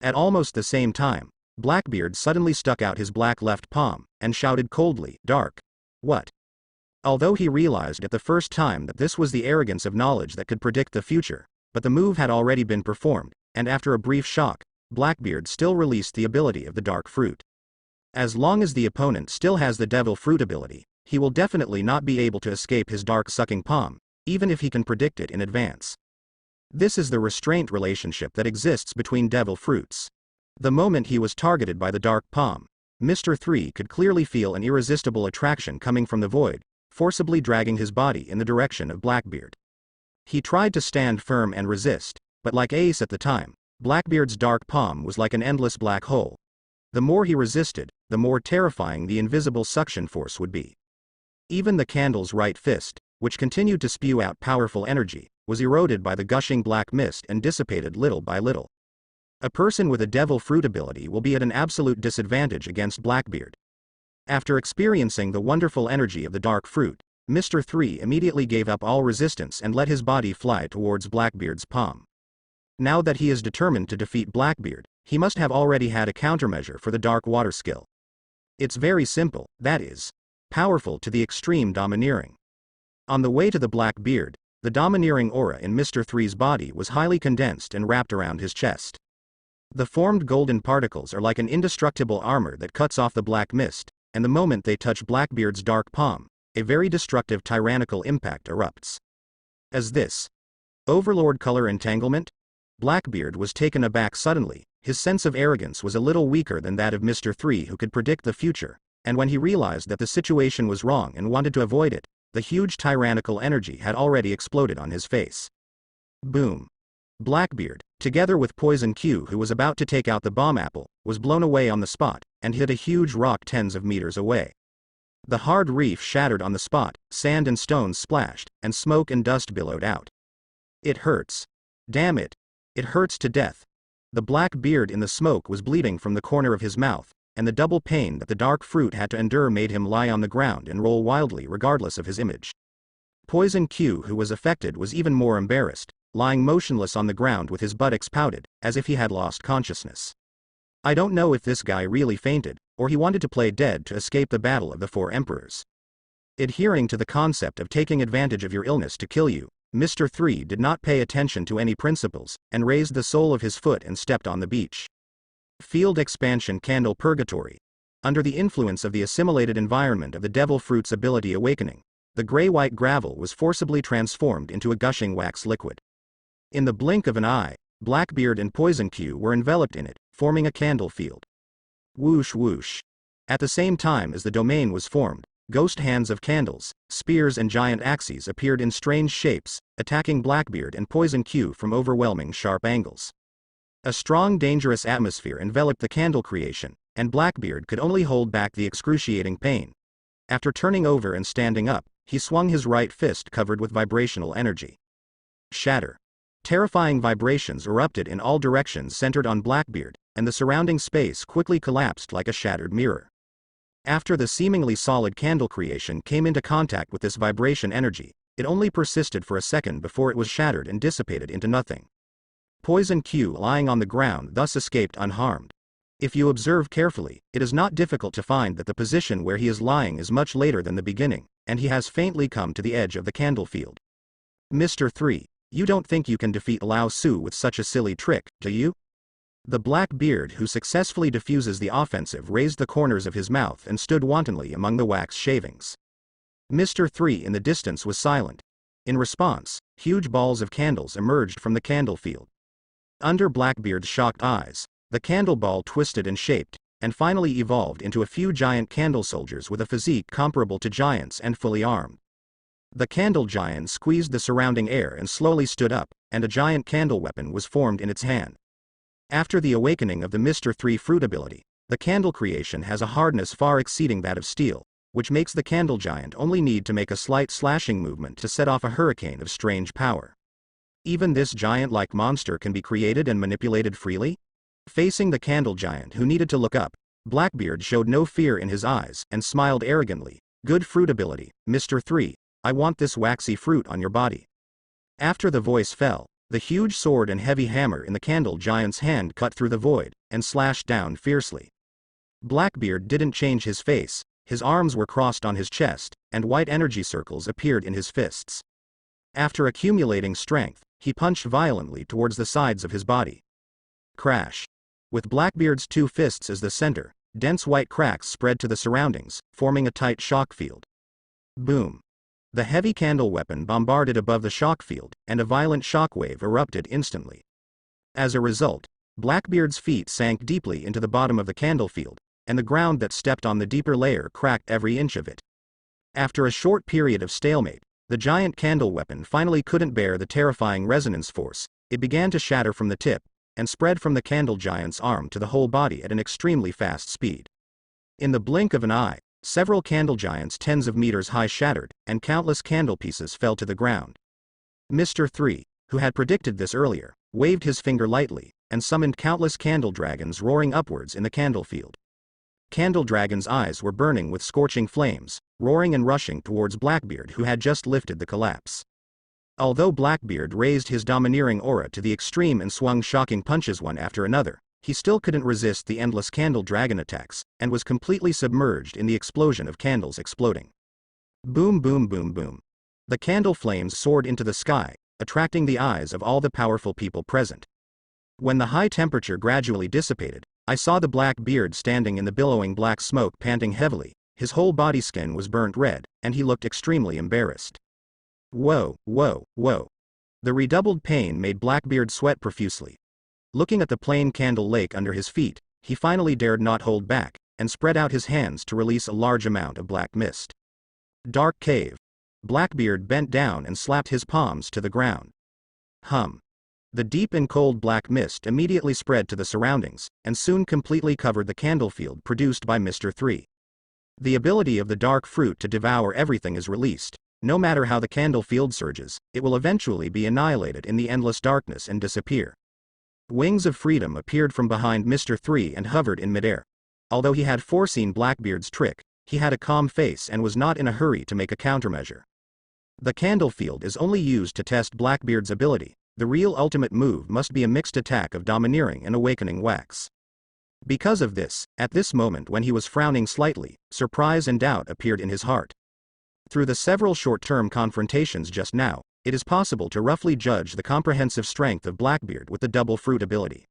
At almost the same time, Blackbeard suddenly stuck out his black left palm, and shouted coldly, dark. What? Although he realized at the first time that this was the arrogance of knowledge that could predict the future, but the move had already been performed, and after a brief shock, Blackbeard still released the ability of the dark fruit. As long as the opponent still has the devil fruit ability, he will definitely not be able to escape his dark sucking palm, even if he can predict it in advance. This is the restraint relationship that exists between devil fruits. The moment he was targeted by the dark palm, Mr. 3 could clearly feel an irresistible attraction coming from the void, forcibly dragging his body in the direction of Blackbeard. He tried to stand firm and resist, but like Ace at the time, Blackbeard's dark palm was like an endless black hole. The more he resisted, the more terrifying the invisible suction force would be. Even the candle's right fist, which continued to spew out powerful energy, was eroded by the gushing black mist and dissipated little by little. A person with a devil fruit ability will be at an absolute disadvantage against Blackbeard. After experiencing the wonderful energy of the dark fruit, Mr. 3 immediately gave up all resistance and let his body fly towards Blackbeard's palm. Now that he is determined to defeat Blackbeard, he must have already had a countermeasure for the dark water skill. It's very simple, that is, powerful to the extreme domineering. On the way to the Blackbeard, the domineering aura in Mr. 3's body was highly condensed and wrapped around his chest. The formed golden particles are like an indestructible armor that cuts off the black mist, and the moment they touch Blackbeard's dark palm, a very destructive tyrannical impact erupts. As this overlord color entanglement? Blackbeard was taken aback suddenly. His sense of arrogance was a little weaker than that of Mr. 3 who could predict the future, and when he realized that the situation was wrong and wanted to avoid it, the huge tyrannical energy had already exploded on his face. Boom. Blackbeard, together with Poison Q who was about to take out the bomb apple, was blown away on the spot, and hit a huge rock tens of meters away. The hard reef shattered on the spot, sand and stones splashed, and smoke and dust billowed out. It hurts. Damn it. It hurts to death. The black beard in the smoke was bleeding from the corner of his mouth, and the double pain that the dark fruit had to endure made him lie on the ground and roll wildly regardless of his image. Poison Q who was affected was even more embarrassed, lying motionless on the ground with his buttocks pouted, as if he had lost consciousness. I don't know if this guy really fainted, or he wanted to play dead to escape the battle of the four emperors. Adhering to the concept of taking advantage of your illness to kill you, Mr. 3 did not pay attention to any principles, and raised the sole of his foot and stepped on the beach. Field expansion candle purgatory. Under the influence of the assimilated environment of the devil fruit's ability awakening, the gray-white gravel was forcibly transformed into a gushing wax liquid. In the blink of an eye, Blackbeard and Poison Q were enveloped in it, forming a candle field. Whoosh whoosh. At the same time as the domain was formed, ghost hands of candles, spears and giant axes appeared in strange shapes, attacking Blackbeard and Poison Q from overwhelming sharp angles. A strong dangerous atmosphere enveloped the candle creation, and Blackbeard could only hold back the excruciating pain. After turning over and standing up, he swung his right fist covered with vibrational energy. Shatter. Terrifying vibrations erupted in all directions centered on Blackbeard, and the surrounding space quickly collapsed like a shattered mirror. After the seemingly solid candle creation came into contact with this vibration energy, it only persisted for a second before it was shattered and dissipated into nothing. Poison Q lying on the ground thus escaped unharmed. If you observe carefully, it is not difficult to find that the position where he is lying is much later than the beginning, and he has faintly come to the edge of the candle field. Mr. 3, you don't think you can defeat Lao Su with such a silly trick, do you? The Blackbeard who successfully diffuses the offensive raised the corners of his mouth and stood wantonly among the wax shavings. Mr. 3 in the distance was silent. In response, huge balls of candles emerged from the candle field. Under Blackbeard's shocked eyes, the candle ball twisted and shaped, and finally evolved into a few giant candle soldiers with a physique comparable to giants and fully armed. The candle giant squeezed the surrounding air and slowly stood up, and a giant candle weapon was formed in its hand. After the awakening of the Mr. 3 fruit ability, the candle creation has a hardness far exceeding that of steel, which makes the candle giant only need to make a slight slashing movement to set off a hurricane of strange power. Even this giant-like monster can be created and manipulated freely? Facing the candle giant who needed to look up, Blackbeard showed no fear in his eyes and smiled arrogantly. Good fruit ability, Mr. 3, I want this waxy fruit on your body. After the voice fell, the huge sword and heavy hammer in the candle giant's hand cut through the void, and slashed down fiercely. Blackbeard didn't change his face, his arms were crossed on his chest, and white energy circles appeared in his fists. After accumulating strength, he punched violently towards the sides of his body. Crash. With Blackbeard's two fists as the center, dense white cracks spread to the surroundings, forming a tight shock field. Boom. The heavy candle weapon bombarded above the shock field, and a violent shockwave erupted instantly. As a result, Blackbeard's feet sank deeply into the bottom of the candle field, and the ground that stepped on the deeper layer cracked every inch of it. After a short period of stalemate, the giant candle weapon finally couldn't bear the terrifying resonance force. It began to shatter from the tip, and spread from the candle giant's arm to the whole body at an extremely fast speed. In the blink of an eye, several candle giants tens of meters high shattered, and countless candle pieces fell to the ground. Mr. 3, who had predicted this earlier, waved his finger lightly, and summoned countless candle dragons roaring upwards in the candle field. Candle dragons' eyes were burning with scorching flames, roaring and rushing towards Blackbeard who had just lifted the collapse. Although Blackbeard raised his domineering aura to the extreme and swung shocking punches one after another, he still couldn't resist the endless candle dragon attacks, and was completely submerged in the explosion of candles exploding. Boom boom boom boom. The candle flames soared into the sky, attracting the eyes of all the powerful people present. When the high temperature gradually dissipated, I saw the Blackbeard standing in the billowing black smoke panting heavily. His whole body skin was burnt red, and he looked extremely embarrassed. Whoa, whoa, whoa. The redoubled pain made Blackbeard sweat profusely. Looking at the plain candle lake under his feet, he finally dared not hold back, and spread out his hands to release a large amount of black mist. Dark cave. Blackbeard bent down and slapped his palms to the ground. Hum. The deep and cold black mist immediately spread to the surroundings, and soon completely covered the candle field produced by Mr. 3. The ability of the dark fruit to devour everything is released. No matter how the candle field surges, it will eventually be annihilated in the endless darkness and disappear. Wings of freedom appeared from behind Mr. 3 and hovered in midair. Although he had foreseen Blackbeard's trick, he had a calm face and was not in a hurry to make a countermeasure. The candle field is only used to test Blackbeard's ability. The real ultimate move must be a mixed attack of domineering and awakening wax. Because of this, at this moment when he was frowning slightly, surprise and doubt appeared in his heart. Through the several short-term confrontations just now, it is possible to roughly judge the comprehensive strength of Blackbeard with the double fruit ability.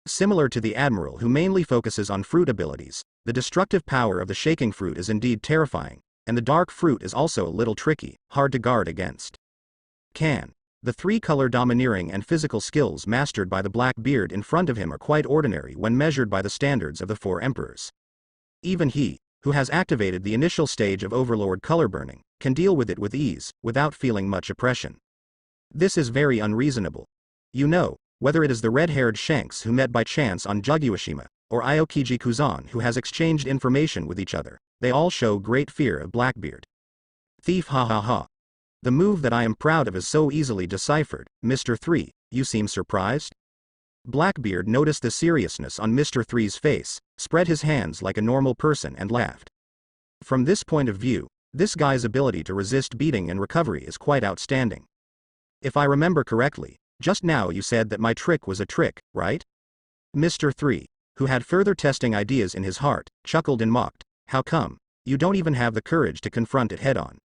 Similar to the Admiral who mainly focuses on fruit abilities, The destructive power of the shaking fruit is indeed terrifying, and the dark fruit is also a little tricky, hard to guard against. The three-color domineering and physical skills mastered by the black beard in front of him are quite ordinary when measured by the standards of the four emperors. Even he, who has activated the initial stage of overlord color burning, can deal with it with ease, without feeling much oppression. This is very unreasonable. You know, whether it is the red-haired Shanks who met by chance on Juguashima, or Aokiji Kuzan who has exchanged information with each other, they all show great fear of Blackbeard. Thief, ha ha ha. The move that I am proud of is so easily deciphered. Mr. 3, you seem surprised? Blackbeard noticed the seriousness on Mr. 3's face, spread his hands like a normal person and laughed. From this point of view, this guy's ability to resist beating and recovery is quite outstanding. If I remember correctly, just now you said that my trick was a trick, right? Mr. 3, who had further testing ideas in his heart, chuckled and mocked. How come? You don't even have the courage to confront it head-on.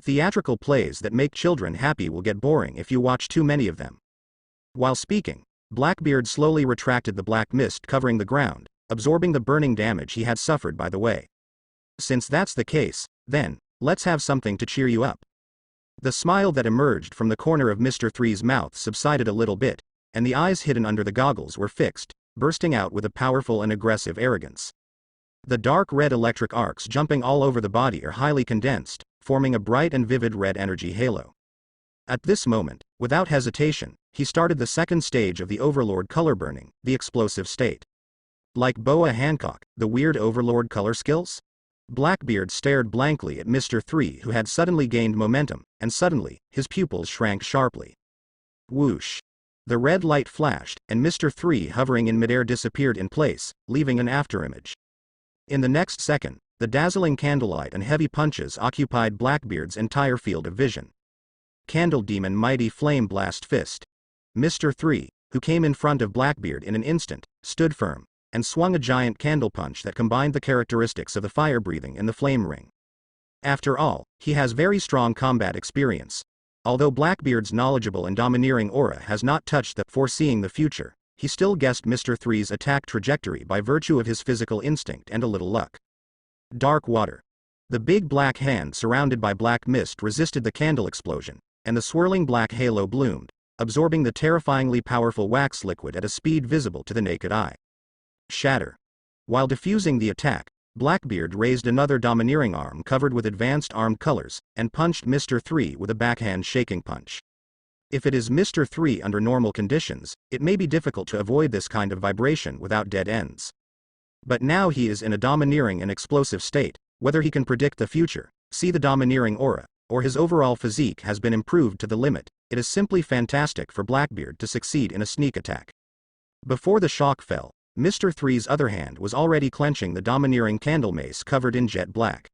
Theatrical plays that make children happy will get boring if you watch too many of them. While speaking, Blackbeard slowly retracted the black mist covering the ground, absorbing the burning damage he had suffered by the way. Since that's the case, then, let's have something to cheer you up. The smile that emerged from the corner of Mr. 3's mouth subsided a little bit, and the eyes hidden under the goggles were fixed, bursting out with a powerful and aggressive arrogance. The dark red electric arcs jumping all over the body are highly condensed, forming a bright and vivid red energy halo. At this moment, without hesitation, he started the second stage of the Overlord color burning, the explosive state. Like Boa Hancock, the weird Overlord color skills? Blackbeard stared blankly at Mr. 3 who had suddenly gained momentum, and suddenly, his pupils shrank sharply. Whoosh! The red light flashed, and Mr. 3 hovering in midair disappeared in place, leaving an afterimage. In the next second, the dazzling candlelight and heavy punches occupied Blackbeard's entire field of vision. Candle Demon Mighty Flame Blast Fist. Mr. 3, who came in front of Blackbeard in an instant, stood firm, and swung a giant candle punch that combined the characteristics of the fire-breathing and the flame ring. After all, he has very strong combat experience. Although Blackbeard's knowledgeable and domineering aura has not touched the foreseeing the future, he still guessed Mr. 3's attack trajectory by virtue of his physical instinct and a little luck. Dark water. The big black hand surrounded by black mist resisted the candle explosion, and the swirling black halo bloomed, absorbing the terrifyingly powerful wax liquid at a speed visible to the naked eye. Shatter. While diffusing the attack, Blackbeard raised another domineering arm covered with advanced armed colors, and punched Mr. 3 with a backhand shaking punch. If it is Mr. 3 under normal conditions, it may be difficult to avoid this kind of vibration without dead ends. But now he is in a domineering and explosive state. Whether he can predict the future, see the domineering aura, or his overall physique has been improved to the limit, it is simply fantastic for Blackbeard to succeed in a sneak attack. Before the shock fell, Mr. 3's other hand was already clenching the domineering candle mace covered in jet black.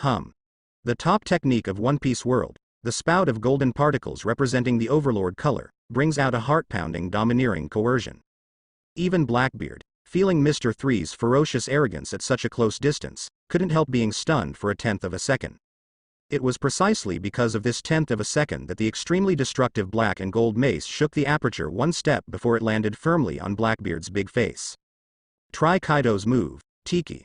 The top technique of One Piece world, the spout of golden particles representing the overlord color, brings out a heart-pounding domineering coercion. Even Blackbeard, feeling Mr. 3's ferocious arrogance at such a close distance, couldn't help being stunned for a tenth of a second. It was precisely because of this tenth of a second that the extremely destructive black and gold mace shook the aperture one step before it landed firmly on Blackbeard's big face. Try Kaido's move, Tiki.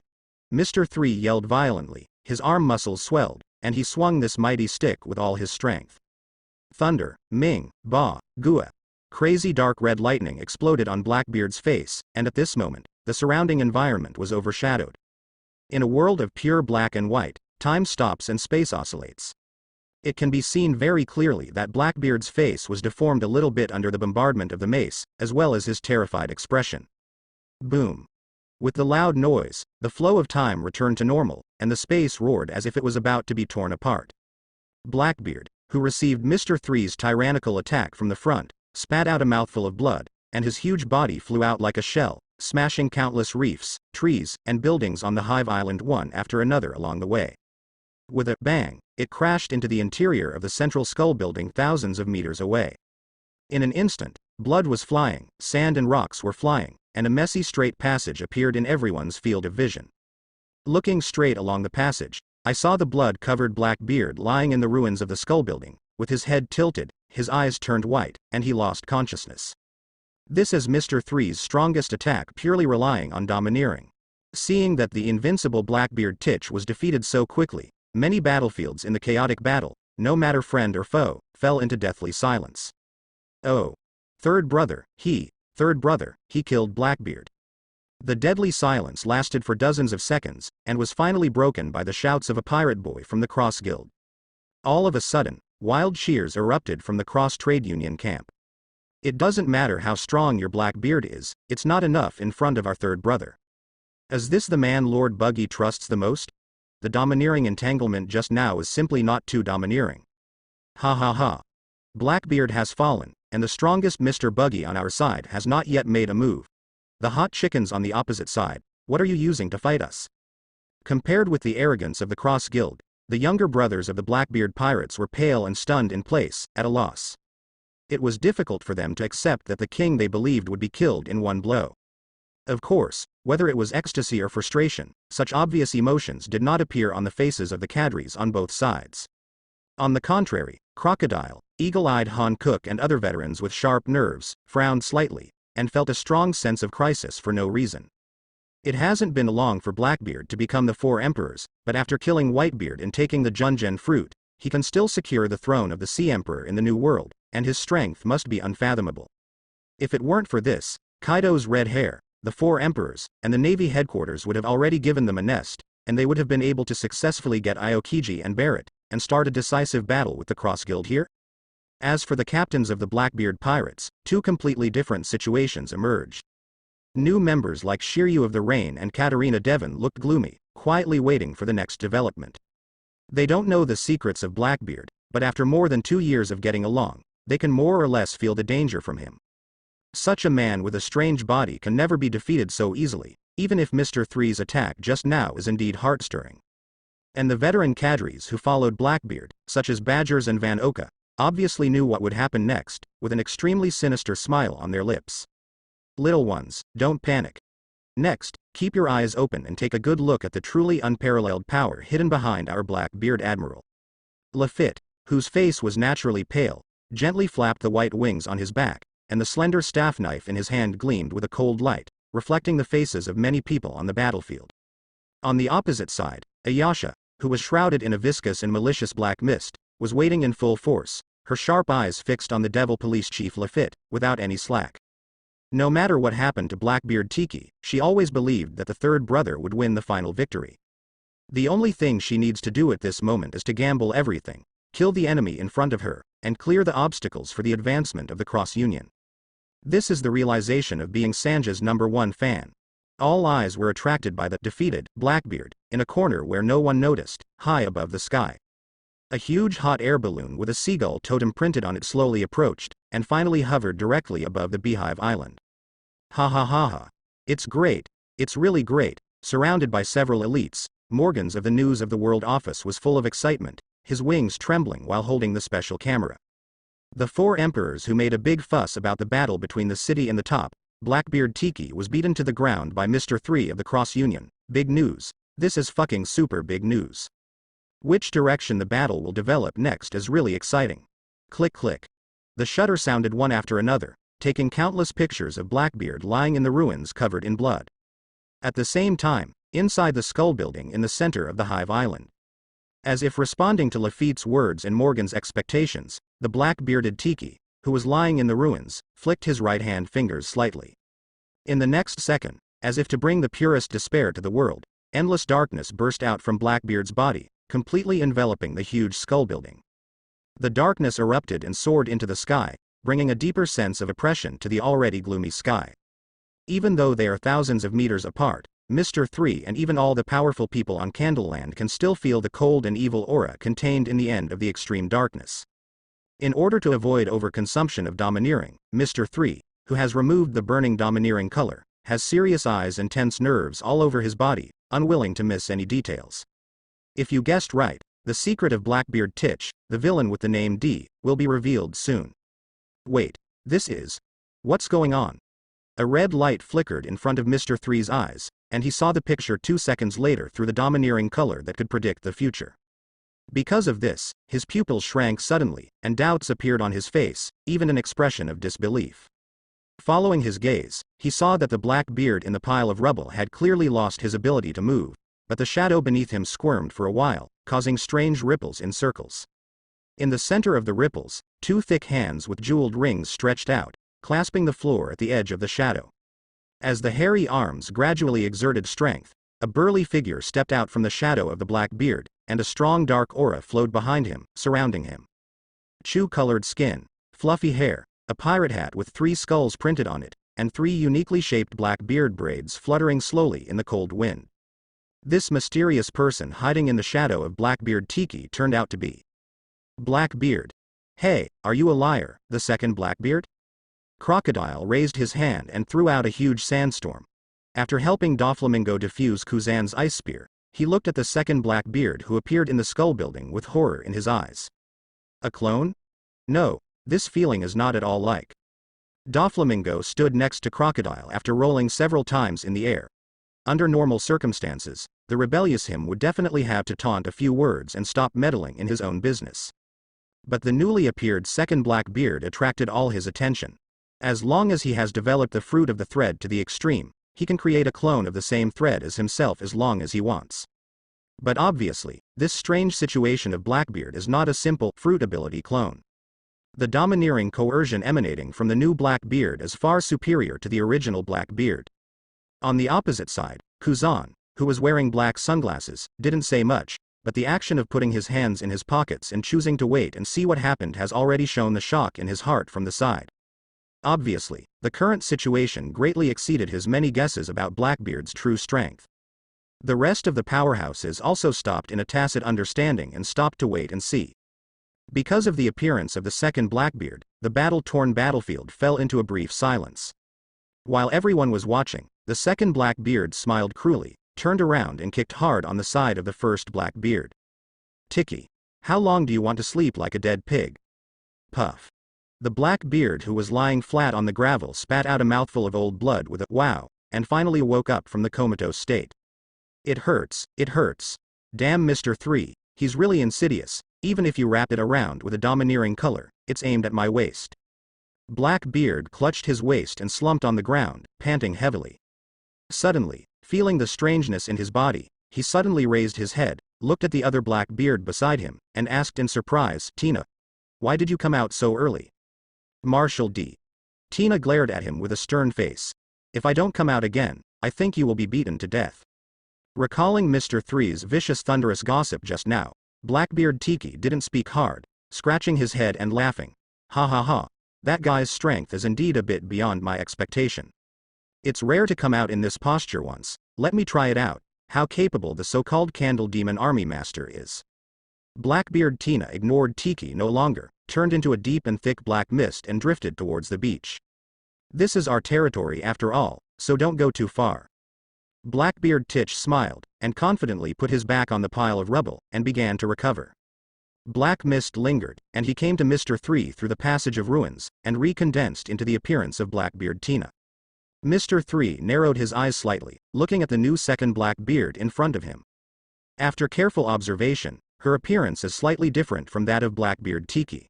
Mr. 3 yelled violently, his arm muscles swelled, and he swung this mighty stick with all his strength. Thunder, Ming, Ba, Gua. Crazy dark red lightning exploded on Blackbeard's face, and at this moment, the surrounding environment was overshadowed. In a world of pure black and white, time stops and space oscillates. It can be seen very clearly that Blackbeard's face was deformed a little bit under the bombardment of the mace, as well as his terrified expression. Boom. With the loud noise, the flow of time returned to normal, and the space roared as if it was about to be torn apart. Blackbeard, who received Mr. 3's tyrannical attack from the front, spat out a mouthful of blood, and his huge body flew out like a shell, smashing countless reefs, trees, and buildings on the Hive Island one after another along the way. With a bang, it crashed into the interior of the central skull building thousands of meters away. In an instant, blood was flying, sand and rocks were flying, and a messy straight passage appeared in everyone's field of vision. Looking straight along the passage, I saw the blood-covered Blackbeard lying in the ruins of the skull building, with his head tilted, his eyes turned white, and he lost consciousness. This is Mr. 3's strongest attack, purely relying on domineering. Seeing that the invincible Blackbeard Titch was defeated so quickly, many battlefields in the chaotic battle, no matter friend or foe, fell into deathly silence. Oh. Third brother, he killed Blackbeard. The deadly silence lasted for dozens of seconds, and was finally broken by the shouts of a pirate boy from the Cross Guild. All of a sudden, wild cheers erupted from the Cross Trade Union camp. It doesn't matter how strong your Blackbeard is, it's not enough in front of our third brother. Is this the man Lord Buggy trusts the most? The domineering entanglement just now is simply not too domineering. Ha ha ha. Blackbeard has fallen, and the strongest Mr. Buggy on our side has not yet made a move. The hot chickens on the opposite side, what are you using to fight us? Compared with the arrogance of the Cross Guild, the younger brothers of the Blackbeard pirates were pale and stunned in place, at a loss. It was difficult for them to accept that the king they believed would be killed in one blow. Of course, whether it was ecstasy or frustration, such obvious emotions did not appear on the faces of the cadres on both sides. On the contrary, Crocodile, Eagle-Eyed Han Cook and other veterans with sharp nerves, frowned slightly, and felt a strong sense of crisis for no reason. It hasn't been long for Blackbeard to become the Four Emperors, but after killing Whitebeard and taking the Junjen fruit, he can still secure the throne of the Sea Emperor in the New World, and his strength must be unfathomable. If it weren't for this, Kaido's red hair, the Four Emperors, and the Navy headquarters would have already given them a nest, and they would have been able to successfully get Aokiji and Barrett, and start a decisive battle with the Cross Guild here. As for the captains of the Blackbeard pirates, two completely different situations emerged. New members like Shiryu of the Rain and Katarina Devon looked gloomy, quietly waiting for the next development. They don't know the secrets of Blackbeard, but after more than 2 years of getting along, they can more or less feel the danger from him. Such a man with a strange body can never be defeated so easily, even if Mr. Three's attack just now is indeed heart-stirring. And the veteran cadres who followed Blackbeard, such as Badgers and Van Oka, obviously knew what would happen next, with an extremely sinister smile on their lips. Little ones, don't panic. Next, keep your eyes open and take a good look at the truly unparalleled power hidden behind our Blackbeard Admiral. Lafitte, whose face was naturally pale, gently flapped the white wings on his back, and the slender staff knife in his hand gleamed with a cold light, reflecting the faces of many people on the battlefield. On the opposite side, Ayasha, who was shrouded in a viscous and malicious black mist, was waiting in full force, her sharp eyes fixed on the Devil Police Chief Lafitte, without any slack. No matter what happened to Blackbeard Tiki, she always believed that the third brother would win the final victory. The only thing she needs to do at this moment is to gamble everything, kill the enemy in front of her, and clear the obstacles for the advancement of the Cross Union. This is the realization of being Sanja's #1 fan. All eyes were attracted by the defeated Blackbeard, in a corner where no one noticed, high above the sky. A huge hot air balloon with a seagull totem printed on it slowly approached, and finally hovered directly above the Beehive Island. Ha ha ha ha. It's great, it's really great. Surrounded by several elites, Morgans of the News of the World office was full of excitement, his wings trembling while holding the special camera. The Four Emperors who made a big fuss about the battle between the city and the top, Blackbeard Tiki was beaten to the ground by Mr. 3 of the Cross Union. Big news. This is fucking super big news. Which direction the battle will develop next is really exciting. Click click. The shutter sounded one after another, taking countless pictures of Blackbeard lying in the ruins covered in blood. At the same time, inside the skull building in the center of the Hive Island. As if responding to Lafitte's words and Morgan's expectations, the black-bearded Tiki, who was lying in the ruins, flicked his right-hand fingers slightly. In the next second, as if to bring the purest despair to the world, endless darkness burst out from Blackbeard's body, completely enveloping the huge skull building. The darkness erupted and soared into the sky, bringing a deeper sense of oppression to the already gloomy sky. Even though they are thousands of meters apart, Mr. 3 and even all the powerful people on Candleland can still feel the cold and evil aura contained in the end of the extreme darkness. In order to avoid overconsumption of domineering, Mr. 3, who has removed the burning domineering color, has serious eyes and tense nerves all over his body, unwilling to miss any details. If you guessed right, the secret of Blackbeard Titch, the villain with the name D, will be revealed soon. Wait, this is... what's going on? A red light flickered in front of Mr. 3's eyes, and he saw the picture 2 seconds later through the domineering color that could predict the future. Because of this, his pupils shrank suddenly, and doubts appeared on his face, even an expression of disbelief. following his gaze, he saw that the black beard in the pile of rubble had clearly lost his ability to move, but the shadow beneath him squirmed for a while, causing strange ripples in circles. In the center of the ripples, two thick hands with jeweled rings stretched out, clasping the floor at the edge of the shadow. As the hairy arms gradually exerted strength, a burly figure stepped out from the shadow of the black beard, and a strong dark aura flowed behind him, surrounding him. Chew-colored skin, fluffy hair, a pirate hat with 3 skulls printed on it, and 3 uniquely shaped black beard braids fluttering slowly in the cold wind. This mysterious person hiding in the shadow of Blackbeard Tiki turned out to be Blackbeard. "Hey, are you a liar, the second Blackbeard?" Crocodile raised his hand and threw out a huge sandstorm. After helping Doflamingo defuse Kuzan's ice spear, he looked at the second Blackbeard who appeared in the skull building with horror in his eyes. A clone? No, this feeling is not at all like. Doflamingo stood next to Crocodile after rolling several times in the air. Under normal circumstances, the rebellious him would definitely have to taunt a few words and stop meddling in his own business. But the newly appeared second Blackbeard attracted all his attention. As long as he has developed the fruit of the thread to the extreme, he can create a clone of the same thread as himself as long as he wants. But obviously, this strange situation of Blackbeard is not a simple fruit ability clone. The domineering coercion emanating from the new Blackbeard is far superior to the original Blackbeard. On the opposite side, Kuzan, who was wearing black sunglasses, didn't say much, but the action of putting his hands in his pockets and choosing to wait and see what happened has already shown the shock in his heart from the side. Obviously, the current situation greatly exceeded his many guesses about Blackbeard's true strength. The rest of the powerhouses also stopped in a tacit understanding and stopped to wait and see. Because of the appearance of the second Blackbeard, the battle-torn battlefield fell into a brief silence. While everyone was watching, the second Blackbeard smiled cruelly, turned around and kicked hard on the side of the first Blackbeard. "Tiki, how long do you want to sleep like a dead pig?" Puff. The Blackbeard who was lying flat on the gravel spat out a mouthful of old blood with a "wow," and finally woke up from the comatose state. It hurts, damn Mr. 3, he's really insidious, even if you wrap it around with a domineering color, it's aimed at my waist." Blackbeard clutched his waist and slumped on the ground, panting heavily. Suddenly, feeling the strangeness in his body, he suddenly raised his head, looked at the other Blackbeard beside him, and asked in surprise, "Tina, why did you come out so early?" "Marshal D." Tina glared at him with a stern face. "If I don't come out again, I think you will be beaten to death." Recalling Mr. 3's vicious thunderous gossip just now, Blackbeard Tiki didn't speak hard, scratching his head and laughing. "Ha ha ha, that guy's strength is indeed a bit beyond my expectation. It's rare to come out in this posture once, let me try it out, how capable the so-called Candle Demon Army Master is." Blackbeard Tina ignored Tiki no longer, turned into a deep and thick black mist and drifted towards the beach. "This is our territory after all, so don't go too far." Blackbeard Titch smiled, and confidently put his back on the pile of rubble, and began to recover. Black mist lingered, and he came to Mr. 3 through the passage of ruins, and recondensed into the appearance of Blackbeard Tina. Mr. 3 narrowed his eyes slightly, looking at the new second Blackbeard in front of him. After careful observation, her appearance is slightly different from that of Blackbeard Tiki.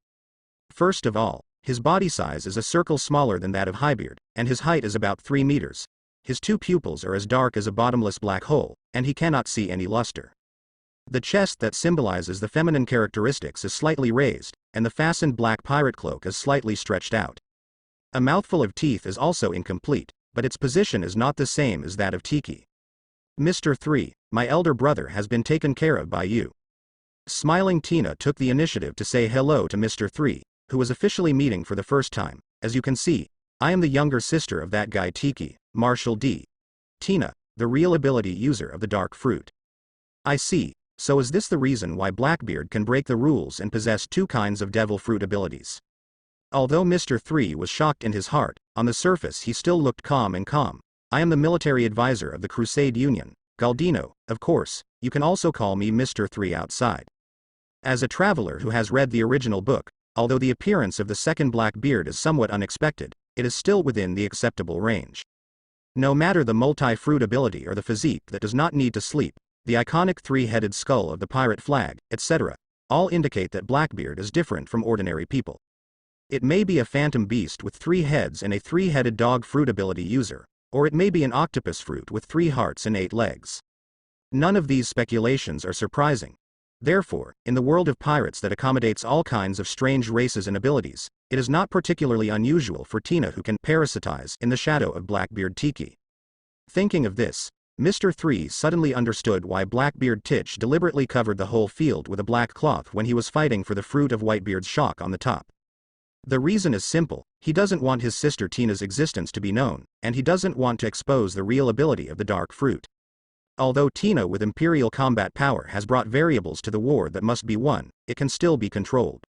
First of all, his body size is a circle smaller than that of Highbeard, and his height is about 3 meters. His 2 pupils are as dark as a bottomless black hole, and he cannot see any luster. The chest that symbolizes the feminine characteristics is slightly raised, and the fastened black pirate cloak is slightly stretched out. A mouthful of teeth is also incomplete, but its position is not the same as that of Tiki. "Mr. 3, my elder brother has been taken care of by you." Smiling Tina took the initiative to say hello to Mr. 3, who was officially meeting for the first time. "As you can see, I am the younger sister of that guy Tiki, Marshal D. Tina, the real ability user of the dark fruit." "I see, so is this the reason why Blackbeard can break the rules and possess 2 kinds of devil fruit abilities?" Although Mr. 3 was shocked in his heart, on the surface he still looked calm and calm. "I am the military advisor of the Crusade Union, Galdino, of course, you can also call me Mr. 3 outside." As a traveler who has read the original book, although the appearance of the second Blackbeard is somewhat unexpected, it is still within the acceptable range. No matter the multi-fruit ability or the physique that does not need to sleep, the iconic 3-headed skull of the pirate flag, etc., all indicate that Blackbeard is different from ordinary people. It may be a phantom beast with 3 heads and a 3-headed dog fruit ability user, or it may be an octopus fruit with 3 hearts and 8 legs. None of these speculations are surprising. Therefore, in the world of pirates that accommodates all kinds of strange races and abilities, it is not particularly unusual for Tina who can parasitize in the shadow of Blackbeard Tiki. Thinking of this, Mr. 3 suddenly understood why Blackbeard Titch deliberately covered the whole field with a black cloth when he was fighting for the fruit of Whitebeard's shock on the top. The reason is simple: he doesn't want his sister Tina's existence to be known, and he doesn't want to expose the real ability of the dark fruit. Although Tina with imperial combat power has brought variables to the war that must be won, it can still be controlled.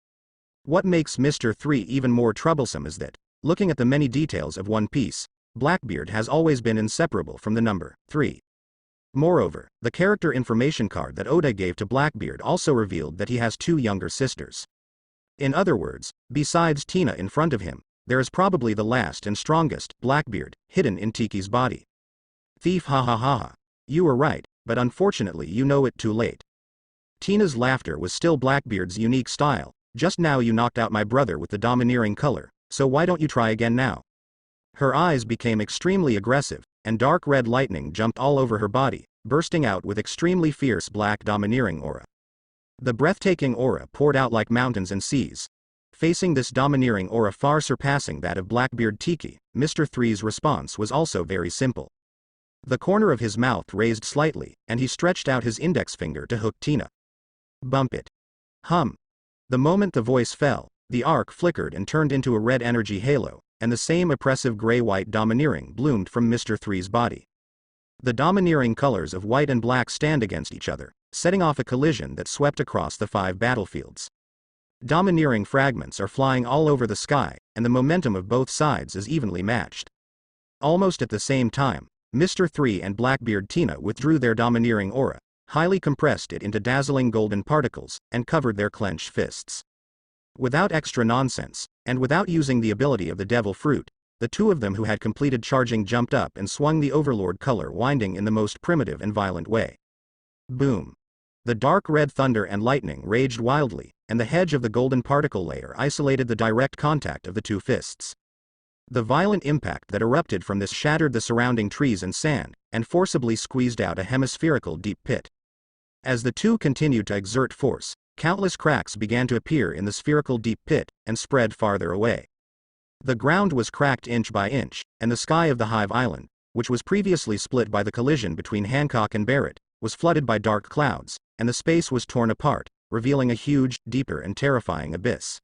What makes Mr. 3 even more troublesome is that, looking at the many details of One Piece, Blackbeard has always been inseparable from the number 3. Moreover, the character information card that Oda gave to Blackbeard also revealed that he has 2 younger sisters. In other words, besides Tina in front of him, there is probably the last and strongest Blackbeard hidden in Tiki's body. Thief, ha ha ha ha. You were right, but unfortunately you know it too late. Tina's laughter was still Blackbeard's unique style. Just now you knocked out my brother with the domineering color, so why don't you try again now? Her eyes became extremely aggressive, and dark red lightning jumped all over her body, bursting out with extremely fierce black domineering aura. The breathtaking aura poured out like mountains and seas. Facing this domineering aura far surpassing that of Blackbeard Tiki, Mr. 3's response was also very simple. The corner of his mouth raised slightly, and he stretched out his index finger to hook Tina. Bump it. Hum. The moment the voice fell, the arc flickered and turned into a red energy halo, and the same oppressive gray-white domineering bloomed from Mr. 3's body. The domineering colors of white and black stand against each other, setting off a collision that swept across the 5 battlefields. Domineering fragments are flying all over the sky, and the momentum of both sides is evenly matched. Almost at the same time, Mr. 3 and Blackbeard Tina withdrew their domineering aura, highly compressed it into dazzling golden particles, and covered their clenched fists. Without extra nonsense, and without using the ability of the devil fruit, the 2 of them who had completed charging jumped up and swung the overlord color winding in the most primitive and violent way. Boom. The dark red thunder and lightning raged wildly, and the hedge of the golden particle layer isolated the direct contact of the 2 fists. The violent impact that erupted from this shattered the surrounding trees and sand, and forcibly squeezed out a hemispherical deep pit. As the 2 continued to exert force, countless cracks began to appear in the spherical deep pit, and spread farther away. The ground was cracked inch by inch, and the sky of the Hive Island, which was previously split by the collision between Hancock and Barrett, was flooded by dark clouds, and the space was torn apart, revealing a huge, deeper and terrifying abyss.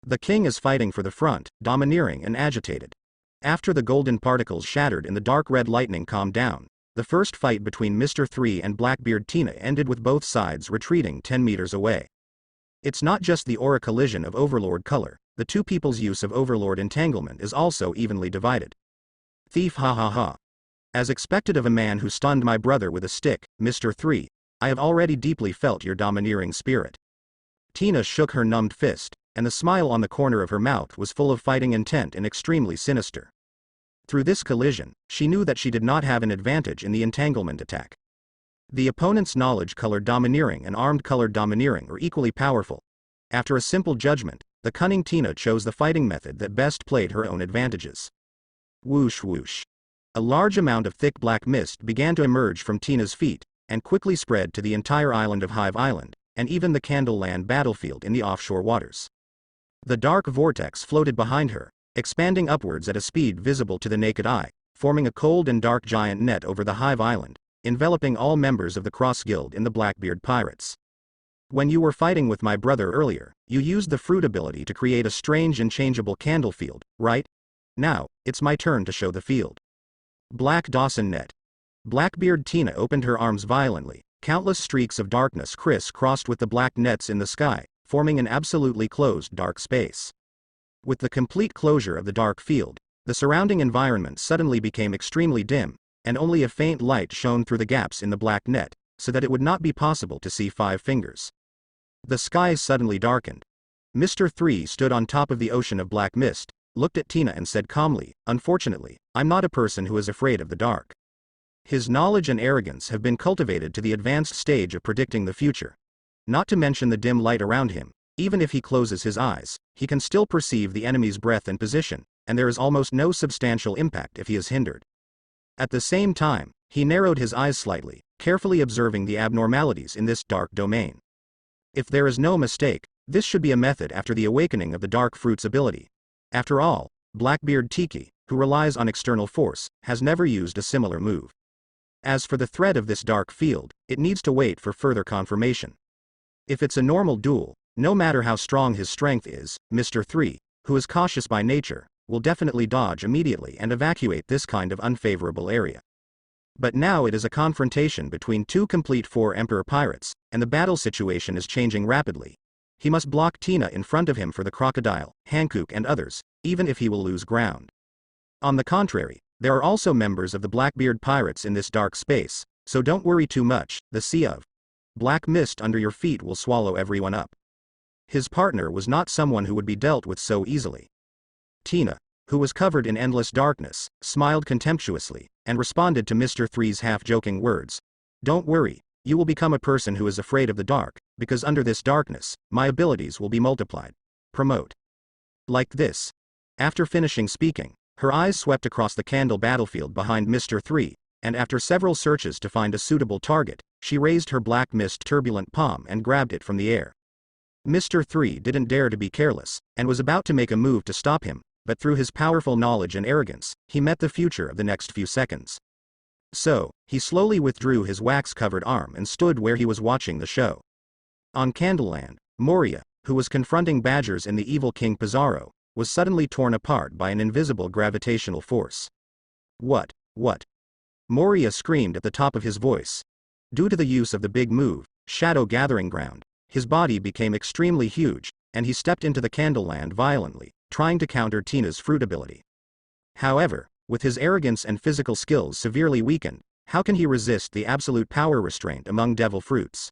The king is fighting for the front, domineering and agitated. After the golden particles shattered and the dark red lightning calmed down, the first fight between Mr. 3 and Blackbeard Tina ended with both sides retreating 10 meters away. It's not just the aura collision of overlord color, the 2 people's use of overlord entanglement is also evenly divided. Thief, ha ha ha. As expected of a man who stunned my brother with a stick, Mr. 3, I have already deeply felt your domineering spirit. Tina shook her numbed fist, and the smile on the corner of her mouth was full of fighting intent and extremely sinister. Through this collision, she knew that she did not have an advantage in the entanglement attack. The opponent's knowledge-colored domineering and armed-colored domineering are equally powerful. After a simple judgment, the cunning Tina chose the fighting method that best played her own advantages. Whoosh whoosh. A large amount of thick black mist began to emerge from Tina's feet, and quickly spread to the entire island of Hive Island, and even the Candleland battlefield in the offshore waters. The dark vortex floated behind her, expanding upwards at a speed visible to the naked eye, forming a cold and dark giant net over the Hive Island, enveloping all members of the Cross Guild in the Blackbeard Pirates. When you were fighting with my brother earlier, you used the fruit ability to create a strange and changeable candle field, right? Now, it's my turn to show the field. Black Dawson net. Blackbeard Tina opened her arms violently, countless streaks of darkness criss-crossed with the black nets in the sky, forming an absolutely closed dark space. With the complete closure of the dark field, the surrounding environment suddenly became extremely dim, and only a faint light shone through the gaps in the black net, so that it would not be possible to see 5 fingers. The sky suddenly darkened. Mr. 3 stood on top of the ocean of black mist, looked at Tina and said calmly, "Unfortunately, I'm not a person who is afraid of the dark." His knowledge and arrogance have been cultivated to the advanced stage of predicting the future. Not to mention the dim light around him, Even if he closes his eyes, he can still perceive the enemy's breath and position, and there is almost no substantial impact if he is hindered. At the same time, he narrowed his eyes slightly, carefully observing the abnormalities in this dark domain. If there is no mistake, this should be a method after the awakening of the dark fruit's ability. After all, Blackbeard Tiki, who relies on external force, has never used a similar move. As for the threat of this dark field, it needs to wait for further confirmation. If it's a normal duel, no matter how strong his strength is, Mr. 3, who is cautious by nature, will definitely dodge immediately and evacuate this kind of unfavorable area. But now it is a confrontation between two complete 4 Emperor pirates, and the battle situation is changing rapidly. He must block Tina in front of him for the crocodile, Hankook and others, even if he will lose ground. On the contrary, there are also members of the Blackbeard pirates in this dark space, so don't worry too much, the sea of black mist under your feet will swallow everyone up. His partner was not someone who would be dealt with so easily. Tina, who was covered in endless darkness, smiled contemptuously, and responded to Mr. 3's half-joking words. Don't worry, you will become a person who is afraid of the dark, because under this darkness, my abilities will be multiplied. Promote. Like this. After finishing speaking, her eyes swept across the candle battlefield behind Mr. 3, and after several searches to find a suitable target, she raised her black mist turbulent palm and grabbed it from the air. Mr. 3 didn't dare to be careless, and was about to make a move to stop him, but through his powerful knowledge and arrogance, he met the future of the next few seconds. So, he slowly withdrew his wax-covered arm and stood where he was watching the show. On Candleland, Moria, who was confronting badgers in the evil King Pizarro, was suddenly torn apart by an invisible gravitational force. What? Moria screamed at the top of his voice. Due to the use of the big move, Shadow Gathering Ground, his body became extremely huge, and he stepped into the Candleland violently, trying to counter Tina's fruit ability. However, with his arrogance and physical skills severely weakened, how can he resist the absolute power restraint among devil fruits?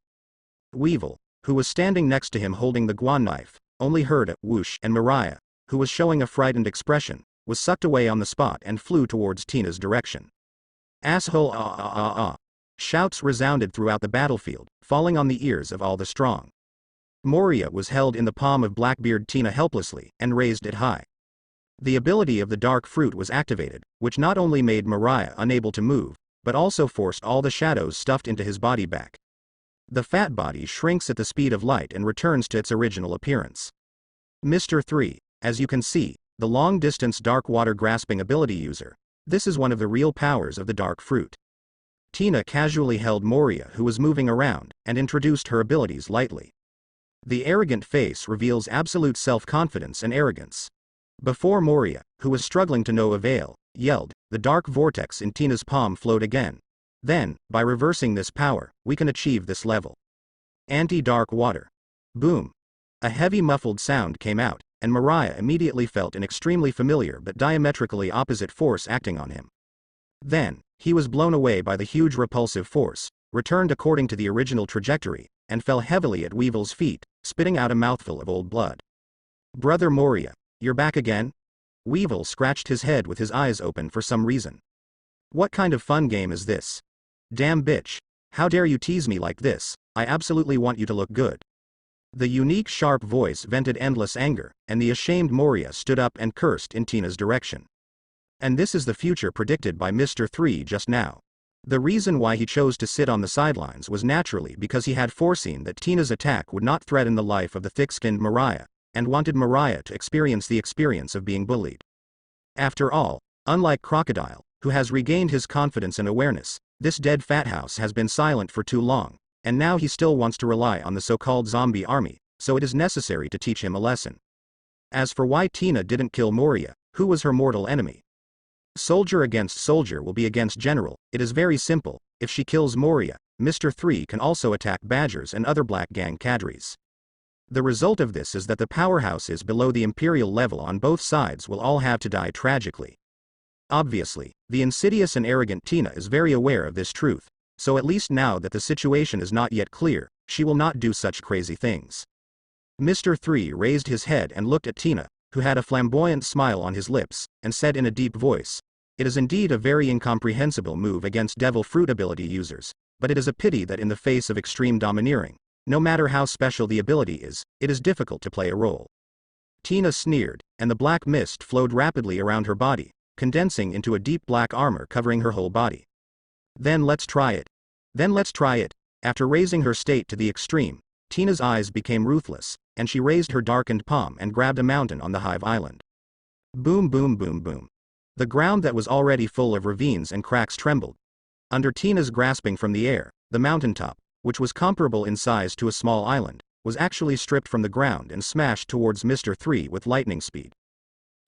Weevil, who was standing next to him holding the guan knife, only heard a whoosh, and Mariah, who was showing a frightened expression, was sucked away on the spot and flew towards Tina's direction. Asshole Shouts resounded throughout the battlefield, falling on the ears of all the strong. Moria was held in the palm of Blackbeard Tina helplessly, and raised it high. The ability of the dark fruit was activated, which not only made Mariah unable to move, but also forced all the shadows stuffed into his body back. The fat body shrinks at the speed of light and returns to its original appearance. Mr. 3, as you can see, the long-distance dark water grasping ability user, this is one of the real powers of the dark fruit. Tina casually held Moria, who was moving around, and introduced her abilities lightly. The arrogant face reveals absolute self-confidence and arrogance. Before Moria, who was struggling to no avail, yelled, the dark vortex in Tina's palm flowed again. Then, by reversing this power, we can achieve this level. Anti-dark water. Boom. A heavy muffled sound came out, and Mariah immediately felt an extremely familiar but diametrically opposite force acting on him. Then, he was blown away by the huge repulsive force, returned according to the original trajectory, and fell heavily at Weevil's feet, spitting out a mouthful of old blood. Brother Moria, you're back again? Weevil scratched his head with his eyes open for some reason. What kind of fun game is this? Damn bitch. How dare you tease me like this, I absolutely want you to look good. The unique sharp voice vented endless anger, and the ashamed Moria stood up and cursed in Tina's direction. And this is the future predicted by Mr. 3 just now. The reason why he chose to sit on the sidelines was naturally because he had foreseen that Tina's attack would not threaten the life of the thick-skinned Mariah, and wanted Mariah to experience the experience of being bullied. After all, unlike Crocodile, who has regained his confidence and awareness, this dead fat house has been silent for too long, and now he still wants to rely on the so-called zombie army, so it is necessary to teach him a lesson. As for why Tina didn't kill Moria, who was her mortal enemy? Soldier against soldier will be against general, it is very simple, if she kills Moria, Mr. 3 can also attack badgers and other black gang cadres. The result of this is that the powerhouses below the imperial level on both sides will all have to die tragically. Obviously, the insidious and arrogant Tina is very aware of this truth, so at least now that the situation is not yet clear, she will not do such crazy things. Mr. 3 raised his head and looked at Tina, who had a flamboyant smile on his lips, and said in a deep voice, it is indeed a very incomprehensible move against devil fruit ability users, but it is a pity that in the face of extreme domineering, No matter how special the ability is, it is difficult to play a role. Tina sneered, and the black mist flowed rapidly around her body, condensing into a deep black armor covering her whole body. Then let's try it. After raising her state to the extreme, Tina's eyes became ruthless, and she raised her darkened palm and grabbed a mountain on the hive island. Boom boom boom boom. The ground that was already full of ravines and cracks trembled. Under Tina's grasping from the air, the mountaintop, which was comparable in size to a small island, was actually stripped from the ground and smashed towards Mr. 3 with lightning speed.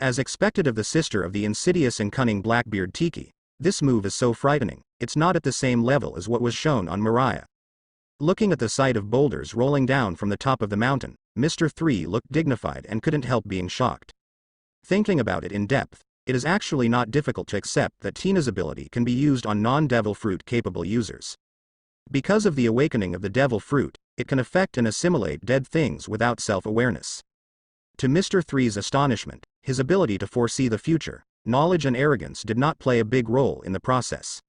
As expected of the sister of the insidious and cunning Blackbeard Tiki, this move is so frightening, it's not at the same level as what was shown on Mariah. Looking at the sight of boulders rolling down from the top of the mountain, Mr. 3 looked dignified and couldn't help being shocked. Thinking about it in depth, it is actually not difficult to accept that Tina's ability can be used on non-devil fruit capable users. Because of the awakening of the devil fruit, it can affect and assimilate dead things without self-awareness. To Mr. 3's astonishment, his ability to foresee the future, knowledge and arrogance did not play a big role in the process.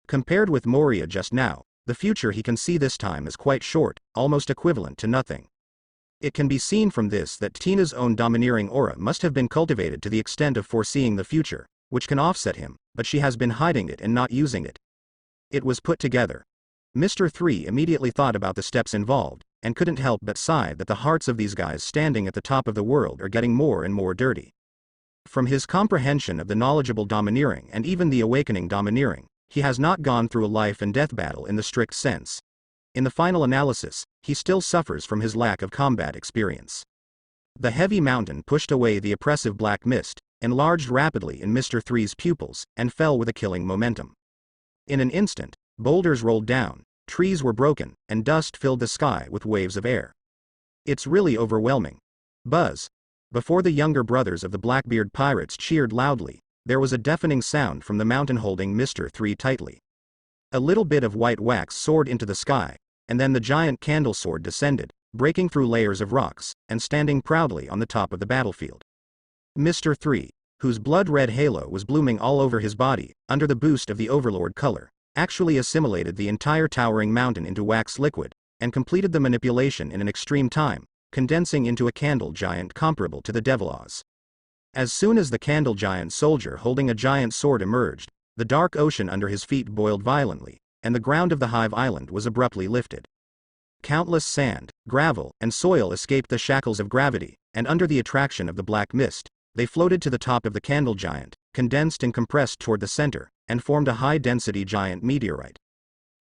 Compared with Moria just now, the future he can see this time is quite short, almost equivalent to nothing. It can be seen from this that Tina's own domineering aura must have been cultivated to the extent of foreseeing the future, which can offset him, but she has been hiding it and not using it. It was put together. Mr. 3 immediately thought about the steps involved, and couldn't help but sigh that the hearts of these guys standing at the top of the world are getting more and more dirty. From his comprehension of the knowledgeable domineering and even the awakening domineering, he has not gone through a life and death battle in the strict sense. In the final analysis, he still suffers from his lack of combat experience. The heavy mountain pushed away the oppressive black mist, enlarged rapidly in Mr. 3's pupils, and fell with a killing momentum. In an instant, boulders rolled down, trees were broken, and dust filled the sky with waves of air. It's really overwhelming. Buzz. Before the younger brothers of the Blackbeard pirates cheered loudly, there was a deafening sound from the mountain holding Mr. 3 tightly. A little bit of white wax soared into the sky, and then the giant candle sword descended, breaking through layers of rocks, and standing proudly on the top of the battlefield. Mr. 3, whose blood-red halo was blooming all over his body, under the boost of the Overlord color, actually assimilated the entire towering mountain into wax liquid, and completed the manipulation in an extreme time, condensing into a candle giant comparable to the Devil Oz. As soon as the candle giant soldier holding a giant sword emerged, the dark ocean under his feet boiled violently, and the ground of the hive island was abruptly lifted. Countless sand, gravel, and soil escaped the shackles of gravity, and under the attraction of the black mist, they floated to the top of the candle giant, condensed and compressed toward the center, and formed a high-density giant meteorite.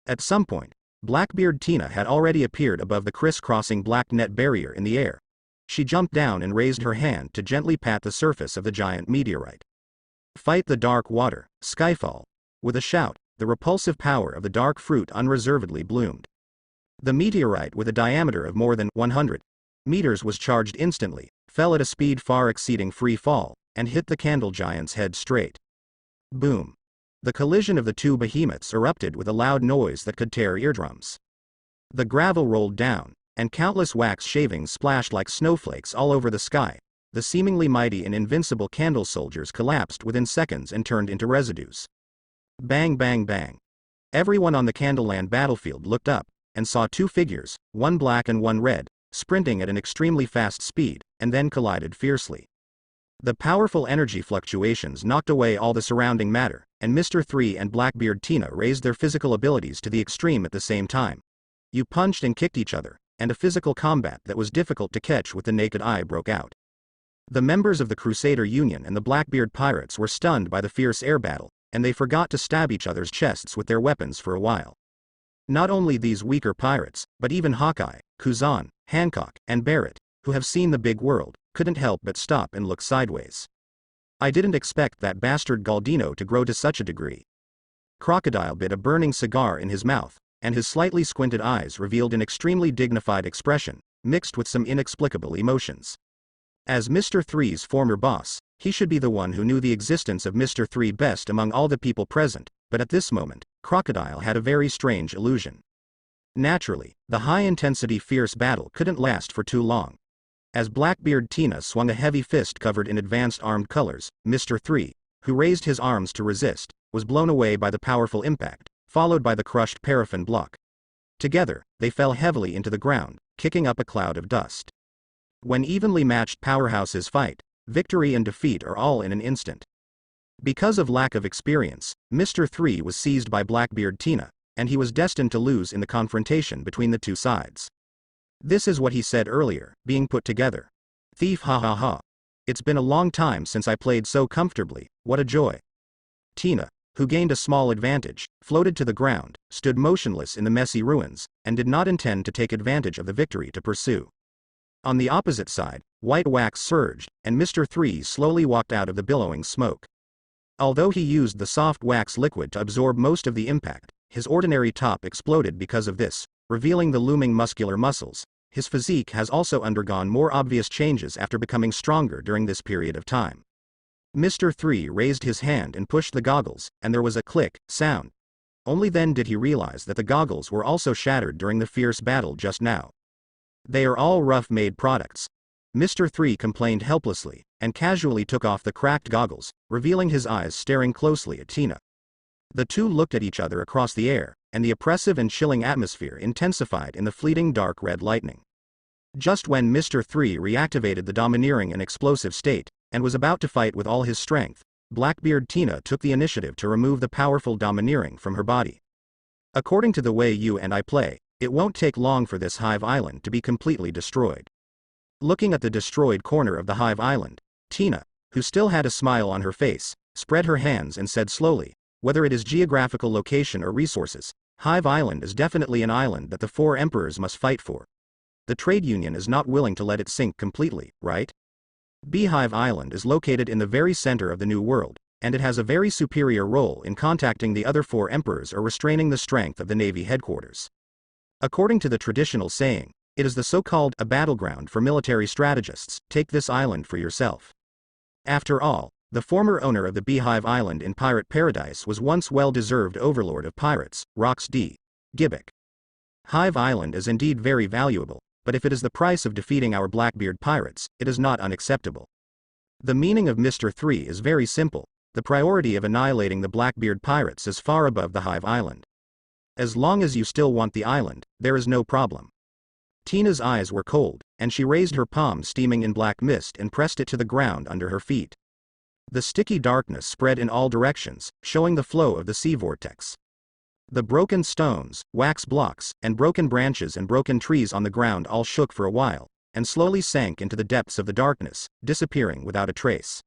At some point, Blackbeard Tina had already appeared above the criss-crossing black net barrier in the air. She jumped down and raised her hand to gently pat the surface of the giant meteorite. Fight the dark water, Skyfall. With a shout, the repulsive power of the dark fruit unreservedly bloomed. The meteorite, with a diameter of more than 100 meters, was charged instantly, fell at a speed far exceeding free fall, and hit the candle giant's head straight. Boom. The collision of the two behemoths erupted with a loud noise that could tear eardrums. The gravel rolled down, and countless wax shavings splashed like snowflakes all over the sky. The seemingly mighty and invincible candle soldiers collapsed within seconds and turned into residues. Bang bang bang. Everyone on the Candleland battlefield looked up, and saw two figures, one black and one red, sprinting at an extremely fast speed, and then collided fiercely. The powerful energy fluctuations knocked away all the surrounding matter, and Mr. 3 and Blackbeard Tina raised their physical abilities to the extreme at the same time. You punched and kicked each other, and a physical combat that was difficult to catch with the naked eye broke out. The members of the Crusader Union and the Blackbeard pirates were stunned by the fierce air battle, and they forgot to stab each other's chests with their weapons for a while. Not only these weaker pirates, but even Hawkeye, Kuzan, Hancock, and Barrett, who have seen the big world, couldn't help but stop and look sideways. I didn't expect that bastard Galdino to grow to such a degree. Crocodile bit a burning cigar in his mouth, and his slightly squinted eyes revealed an extremely dignified expression, mixed with some inexplicable emotions. As Mr. 3's former boss, he should be the one who knew the existence of Mr. 3 best among all the people present, but at this moment, Crocodile had a very strange illusion. Naturally, the high-intensity fierce battle couldn't last for too long. As Blackbeard Tina swung a heavy fist covered in advanced armed colors, Mr. 3, who raised his arms to resist, was blown away by the powerful impact, followed by the crushed paraffin block. Together, they fell heavily into the ground, kicking up a cloud of dust. When evenly matched powerhouses fight, victory and defeat are all in an instant. Because of lack of experience, Mr. 3 was seized by Blackbeard Tina, and he was destined to lose in the confrontation between the two sides. This is what he said earlier, being put together. Thief, ha ha ha. It's been a long time since I played so comfortably, what a joy. Tina, who gained a small advantage, floated to the ground, stood motionless in the messy ruins, and did not intend to take advantage of the victory to pursue. On the opposite side, white wax surged, and Mr. 3 slowly walked out of the billowing smoke. Although he used the soft wax liquid to absorb most of the impact, his ordinary top exploded because of this, revealing the looming muscular muscles. His physique has also undergone more obvious changes after becoming stronger during this period of time. Mr. 3 raised his hand and pushed the goggles, and there was a click sound. Only then did he realize that the goggles were also shattered during the fierce battle just now. They are all rough-made products. Mr. 3 complained helplessly, and casually took off the cracked goggles, revealing his eyes staring closely at Tina. The two looked at each other across the air, and the oppressive and chilling atmosphere intensified in the fleeting dark red lightning. Just when Mr. 3 reactivated the domineering and explosive state, and was about to fight with all his strength, Blackbeard Tina took the initiative to remove the powerful domineering from her body. According to the way you and I play, it won't take long for this Hive Island to be completely destroyed. Looking at the destroyed corner of the Hive Island, Tina, who still had a smile on her face, spread her hands and said slowly, whether it is geographical location or resources, Hive Island is definitely an island that the four emperors must fight for. The trade union is not willing to let it sink completely, right? Beehive Island is located in the very center of the New World, and it has a very superior role in contacting the other four emperors or restraining the strength of the Navy headquarters. According to the traditional saying, it is the so-called a battleground for military strategists. Take this island for yourself. After all, the former owner of the Beehive Island in Pirate Paradise was once well-deserved overlord of pirates, Rox D. Gibbik. Hive Island is indeed very valuable, but if it is the price of defeating our Blackbeard pirates, it is not unacceptable. The meaning of Mr. 3 is very simple. The priority of annihilating the Blackbeard pirates is far above the Hive Island. As long as you still want the island, there is no problem. Tina's eyes were cold, and she raised her palm steaming in black mist and pressed it to the ground under her feet. The sticky darkness spread in all directions, showing the flow of the sea vortex. The broken stones, wax blocks, and broken branches and broken trees on the ground all shook for a while, and slowly sank into the depths of the darkness, disappearing without a trace.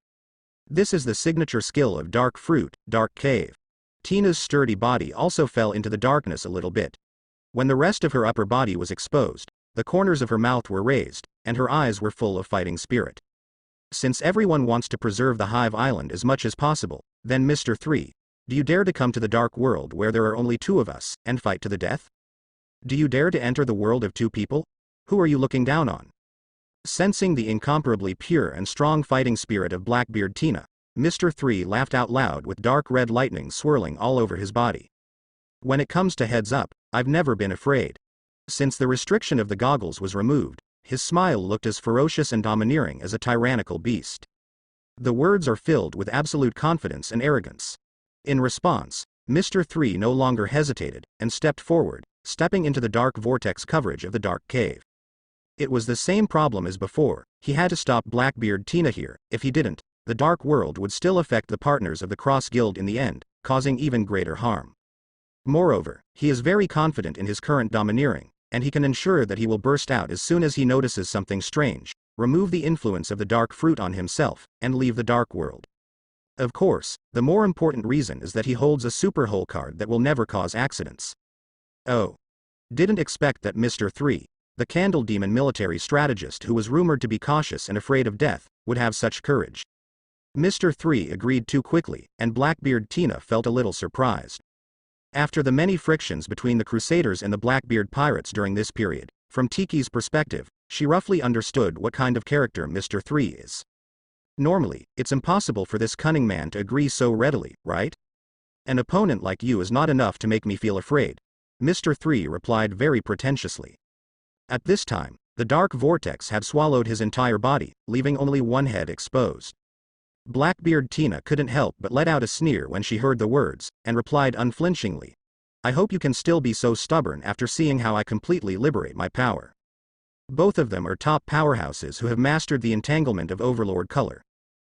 This is the signature skill of Dark Fruit, Dark Cave. Tina's sturdy body also fell into the darkness a little bit. When the rest of her upper body was exposed, the corners of her mouth were raised, and her eyes were full of fighting spirit. Since everyone wants to preserve the Hive Island as much as possible, then Mr. 3, do you dare to come to the dark world where there are only two of us, and fight to the death? Do you dare to enter the world of two people? Who are you looking down on? Sensing the incomparably pure and strong fighting spirit of Blackbeard Tina, Mr. 3 laughed out loud with dark red lightning swirling all over his body. When it comes to heads up, I've never been afraid. Since the restriction of the goggles was removed, his smile looked as ferocious and domineering as a tyrannical beast. The words are filled with absolute confidence and arrogance. In response, Mr. 3 no longer hesitated, and stepped forward, stepping into the dark vortex coverage of the dark cave. It was the same problem as before. He had to stop Blackbeard Tina here. If he didn't, the dark world would still affect the partners of the Cross Guild in the end, causing even greater harm. Moreover, he is very confident in his current domineering, and he can ensure that he will burst out as soon as he notices something strange, remove the influence of the dark fruit on himself, and leave the dark world. Of course, the more important reason is that he holds a super hull card that will never cause accidents. Oh. Didn't expect that Mr. 3, the Candle Demon military strategist who was rumored to be cautious and afraid of death, would have such courage. Mr. 3 agreed too quickly, and Blackbeard Tina felt a little surprised. After the many frictions between the Crusaders and the Blackbeard pirates during this period, from Tiki's perspective, she roughly understood what kind of character Mr. 3 is. Normally, it's impossible for this cunning man to agree so readily, right? An opponent like you is not enough to make me feel afraid, Mr. 3 replied very pretentiously. At this time, the dark vortex had swallowed his entire body, leaving only one head exposed. Blackbeard Tina couldn't help but let out a sneer when she heard the words, and replied unflinchingly, I hope you can still be so stubborn after seeing how I completely liberate my power. Both of them are top powerhouses who have mastered the entanglement of Overlord color.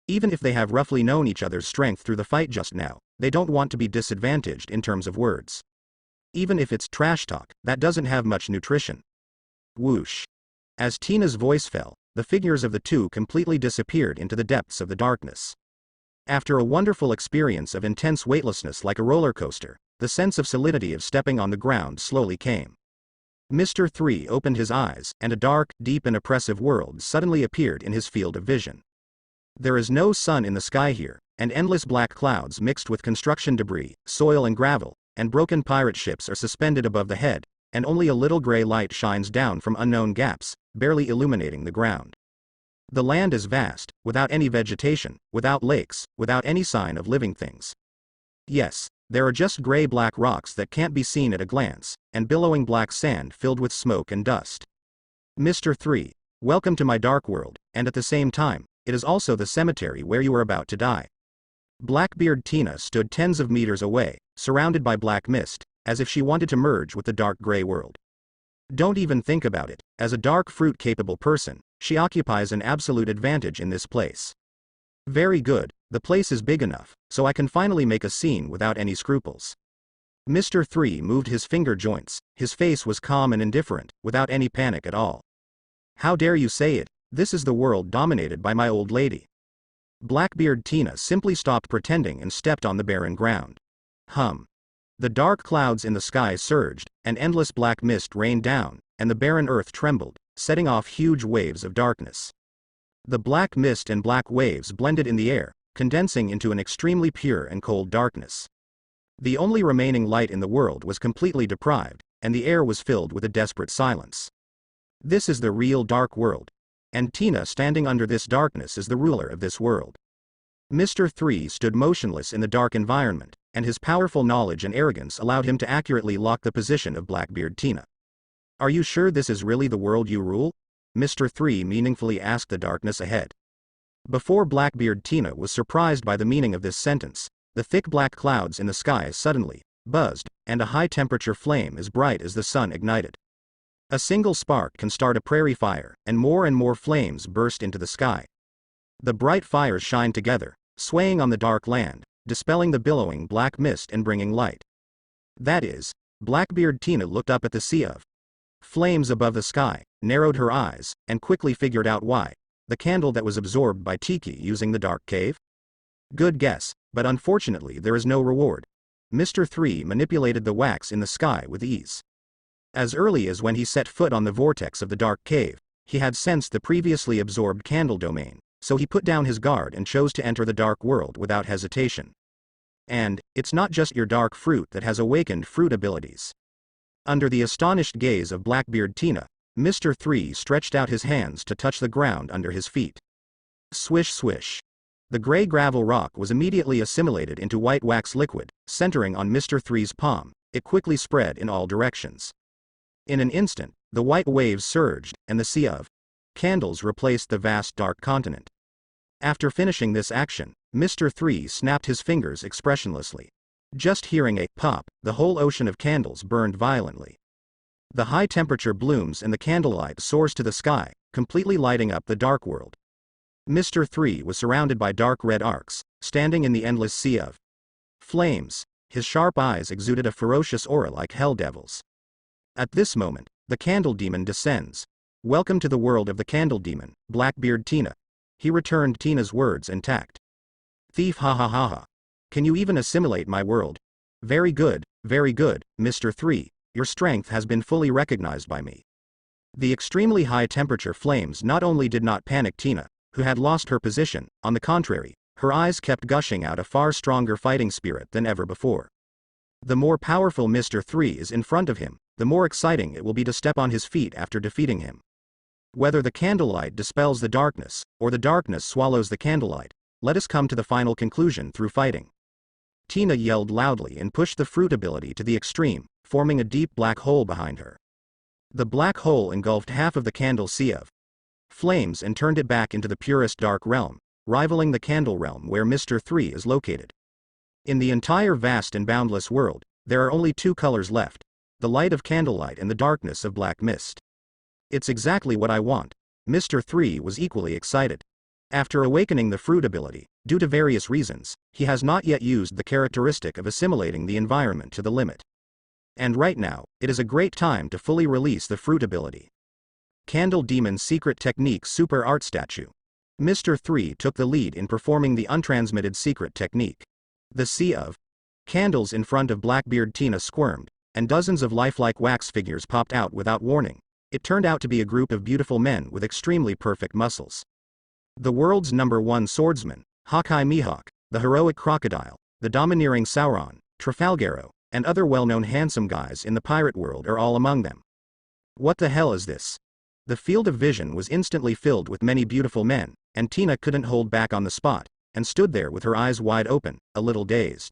Even if they have roughly known each other's strength through the fight just now, they don't want to be disadvantaged in terms of words. Even if it's trash talk, that doesn't have much nutrition. Whoosh. As Tina's voice fell, the figures of the two completely disappeared into the depths of the darkness. After a wonderful experience of intense weightlessness like a roller coaster, the sense of solidity of stepping on the ground slowly came. Mr. 3 opened his eyes, and a dark, deep and oppressive world suddenly appeared in his field of vision. There is no sun in the sky here, and endless black clouds mixed with construction debris, soil and gravel, and broken pirate ships are suspended above the head, and only a little gray light shines down from unknown gaps, barely illuminating the ground. The land is vast, without any vegetation, without lakes, without any sign of living things. Yes, there are just gray-black rocks that can't be seen at a glance, and billowing black sand filled with smoke and dust. Mr. 3, welcome to my dark world, and at the same time, it is also the cemetery where you are about to die. Blackbeard Tina stood tens of meters away, surrounded by black mist, as if she wanted to merge with the dark gray world. Don't even think about it, as a dark fruit-capable person, she occupies an absolute advantage in this place. Very good, the place is big enough, so I can finally make a scene without any scruples. Mr. 3 moved his finger joints, his face was calm and indifferent, without any panic at all. How dare you say it, this is the world dominated by my old lady. Blackbeard Tina simply stopped pretending and stepped on the barren ground. The dark clouds in the sky surged, and endless black mist rained down, and the barren earth trembled, setting off huge waves of darkness. The black mist and black waves blended in the air, condensing into an extremely pure and cold darkness. The only remaining light in the world was completely deprived, and the air was filled with a desperate silence. This is the real dark world. And Tina standing under this darkness is the ruler of this world. Mr. 3 stood motionless in the dark environment, and his powerful knowledge and arrogance allowed him to accurately lock the position of Blackbeard Tina. Are you sure this is really the world you rule? Mr. 3 meaningfully asked the darkness ahead. Before Blackbeard Tina was surprised by the meaning of this sentence, the thick black clouds in the sky suddenly buzzed, and a high-temperature flame as bright as the sun ignited. A single spark can start a prairie fire, and more flames burst into the sky. The bright fires shine together, swaying on the dark land, dispelling the billowing black mist and bringing light. That is, Blackbeard Tina looked up at the sea of flames above the sky, narrowed her eyes, and quickly figured out why. The candle that was absorbed by Tiki using the dark cave? Good guess, but unfortunately there is no reward. Mr. 3 manipulated the wax in the sky with ease. As early as when he set foot on the vortex of the dark cave, he had sensed the previously absorbed candle domain, so he put down his guard and chose to enter the dark world without hesitation. And, it's not just your dark fruit that has awakened fruit abilities. Under the astonished gaze of Blackbeard Tina, Mr. 3 stretched out his hands to touch the ground under his feet. Swish swish. The gray gravel rock was immediately assimilated into white wax liquid, centering on Mr. 3's palm. It quickly spread in all directions. In an instant, the white waves surged, and the sea of candles replaced the vast dark continent. After finishing this action, Mr. 3 snapped his fingers expressionlessly. Just hearing a pop, the whole ocean of candles burned violently. The high-temperature blooms and the candlelight soars to the sky, completely lighting up the dark world. Mr. 3 was surrounded by dark red arcs, standing in the endless sea of flames. His sharp eyes exuded a ferocious aura like hell devils. At this moment, the Candle Demon descends. Welcome to the world of the Candle Demon, Blackbeard Tina. He returned Tina's words intact. Thief, ha ha ha ha. Can you even assimilate my world? Very good, Mr. 3, your strength has been fully recognized by me. The extremely high temperature flames not only did not panic Tina, who had lost her position, on the contrary, her eyes kept gushing out a far stronger fighting spirit than ever before. The more powerful Mr. 3 is in front of him, the more exciting it will be to step on his feet after defeating him. Whether the candlelight dispels the darkness, or the darkness swallows the candlelight, let us come to the final conclusion through fighting. Tina yelled loudly and pushed the fruit ability to the extreme, forming a deep black hole behind her. The black hole engulfed half of the candle sea of flames and turned it back into the purest dark realm, rivaling the candle realm where Mr. 3 is located. In the entire vast and boundless world, There are only two colors left: the light of candlelight and the darkness of black mist. It's exactly what I want. Mr. 3 was equally excited. After awakening the fruit ability, due to various reasons, he has not yet used the characteristic of assimilating the environment to the limit. And right now, it is a great time to fully release the fruit ability. Candle Demon Secret Technique Super Art Statue. Mr. 3 took the lead in performing the untransmitted secret technique. The sea of candles in front of Blackbeard Tina squirmed, and dozens of lifelike wax figures popped out without warning. It turned out to be a group of beautiful men with extremely perfect muscles. The world's #1 swordsman, Hawkeye Mihawk, the heroic crocodile, the domineering Sauron, Trafalgaro, and other well-known handsome guys in the pirate world are all among them. What the hell is this? The field of vision was instantly filled with many beautiful men, and Tina couldn't hold back on the spot, and stood there with her eyes wide open, a little dazed.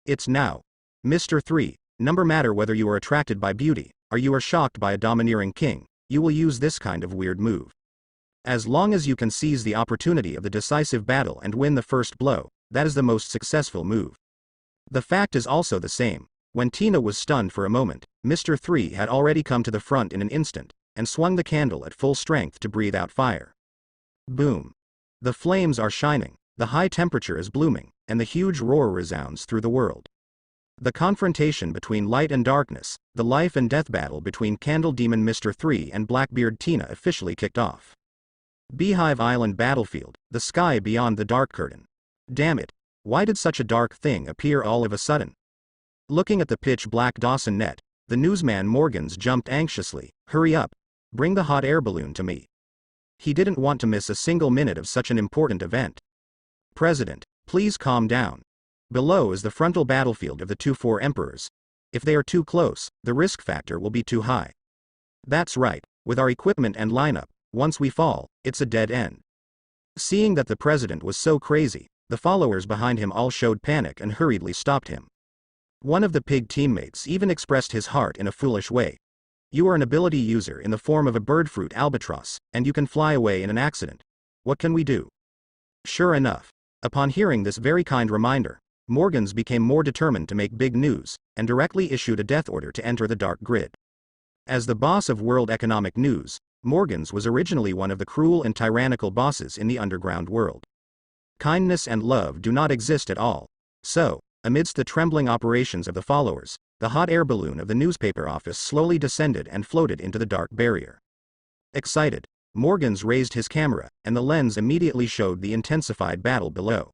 It's now. Mr. 3, no matter whether you are attracted by beauty, or you are shocked by a domineering king, you will use this kind of weird move. As long as you can seize the opportunity of the decisive battle and win the first blow, that is the most successful move. The fact is also the same. When Tina was stunned for a moment, Mr. 3 had already come to the front in an instant, and swung the candle at full strength to breathe out fire. Boom. The flames are shining, the high temperature is blooming, and the huge roar resounds through the world. The confrontation between light and darkness, the life and death battle between Candle Demon Mr. 3 and Blackbeard Tina officially kicked off. Beehive Island Battlefield, the sky beyond the dark curtain. Damn it, why did such a dark thing appear all of a sudden? Looking at the pitch-black Dawson net, the newsman Morgans jumped anxiously. Hurry up, bring the hot air balloon to me. He didn't want to miss a single minute of such an important event. President, please calm down. Below is the frontal battlefield of the 2-4 emperors. If they are too close, the risk factor will be too high. That's right, with our equipment and lineup, once we fall, it's a dead end. Seeing that the president was so crazy, the followers behind him all showed panic and hurriedly stopped him. One of the pig teammates even expressed his heart in a foolish way. You are an ability user in the form of a birdfruit albatross, and you can fly away in an accident. What can we do? Sure enough, upon hearing this very kind reminder, Morgans became more determined to make big news, and directly issued a death order to enter the dark grid. As the boss of World Economic News, Morgans was originally one of the cruel and tyrannical bosses in the underground world. Kindness and love do not exist at all. So, amidst the trembling operations of the followers, the hot air balloon of the newspaper office slowly descended and floated into the dark barrier. Excited, Morgans raised his camera, and the lens immediately showed the intensified battle below.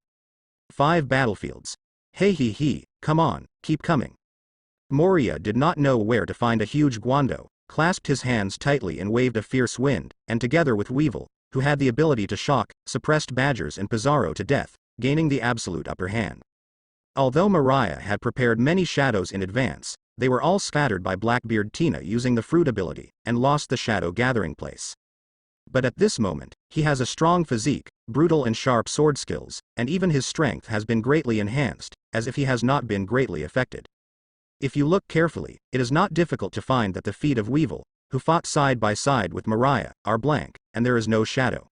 5 battlefields. Hey hee hee, come on, keep coming. Moria did not know where to find a huge guando, clasped his hands tightly and waved a fierce wind, and together with Weevil, who had the ability to shock, suppressed Badgers and Pizarro to death, gaining the absolute upper hand. Although Mariah had prepared many shadows in advance, they were all scattered by Blackbeard Tina using the fruit ability, and lost the shadow gathering place. But at this moment, he has a strong physique, brutal and sharp sword skills, and even his strength has been greatly enhanced, as if he has not been greatly affected. If you look carefully, it is not difficult to find that the feet of Weevil, who fought side by side with Mariah, are blank, and there is no shadow.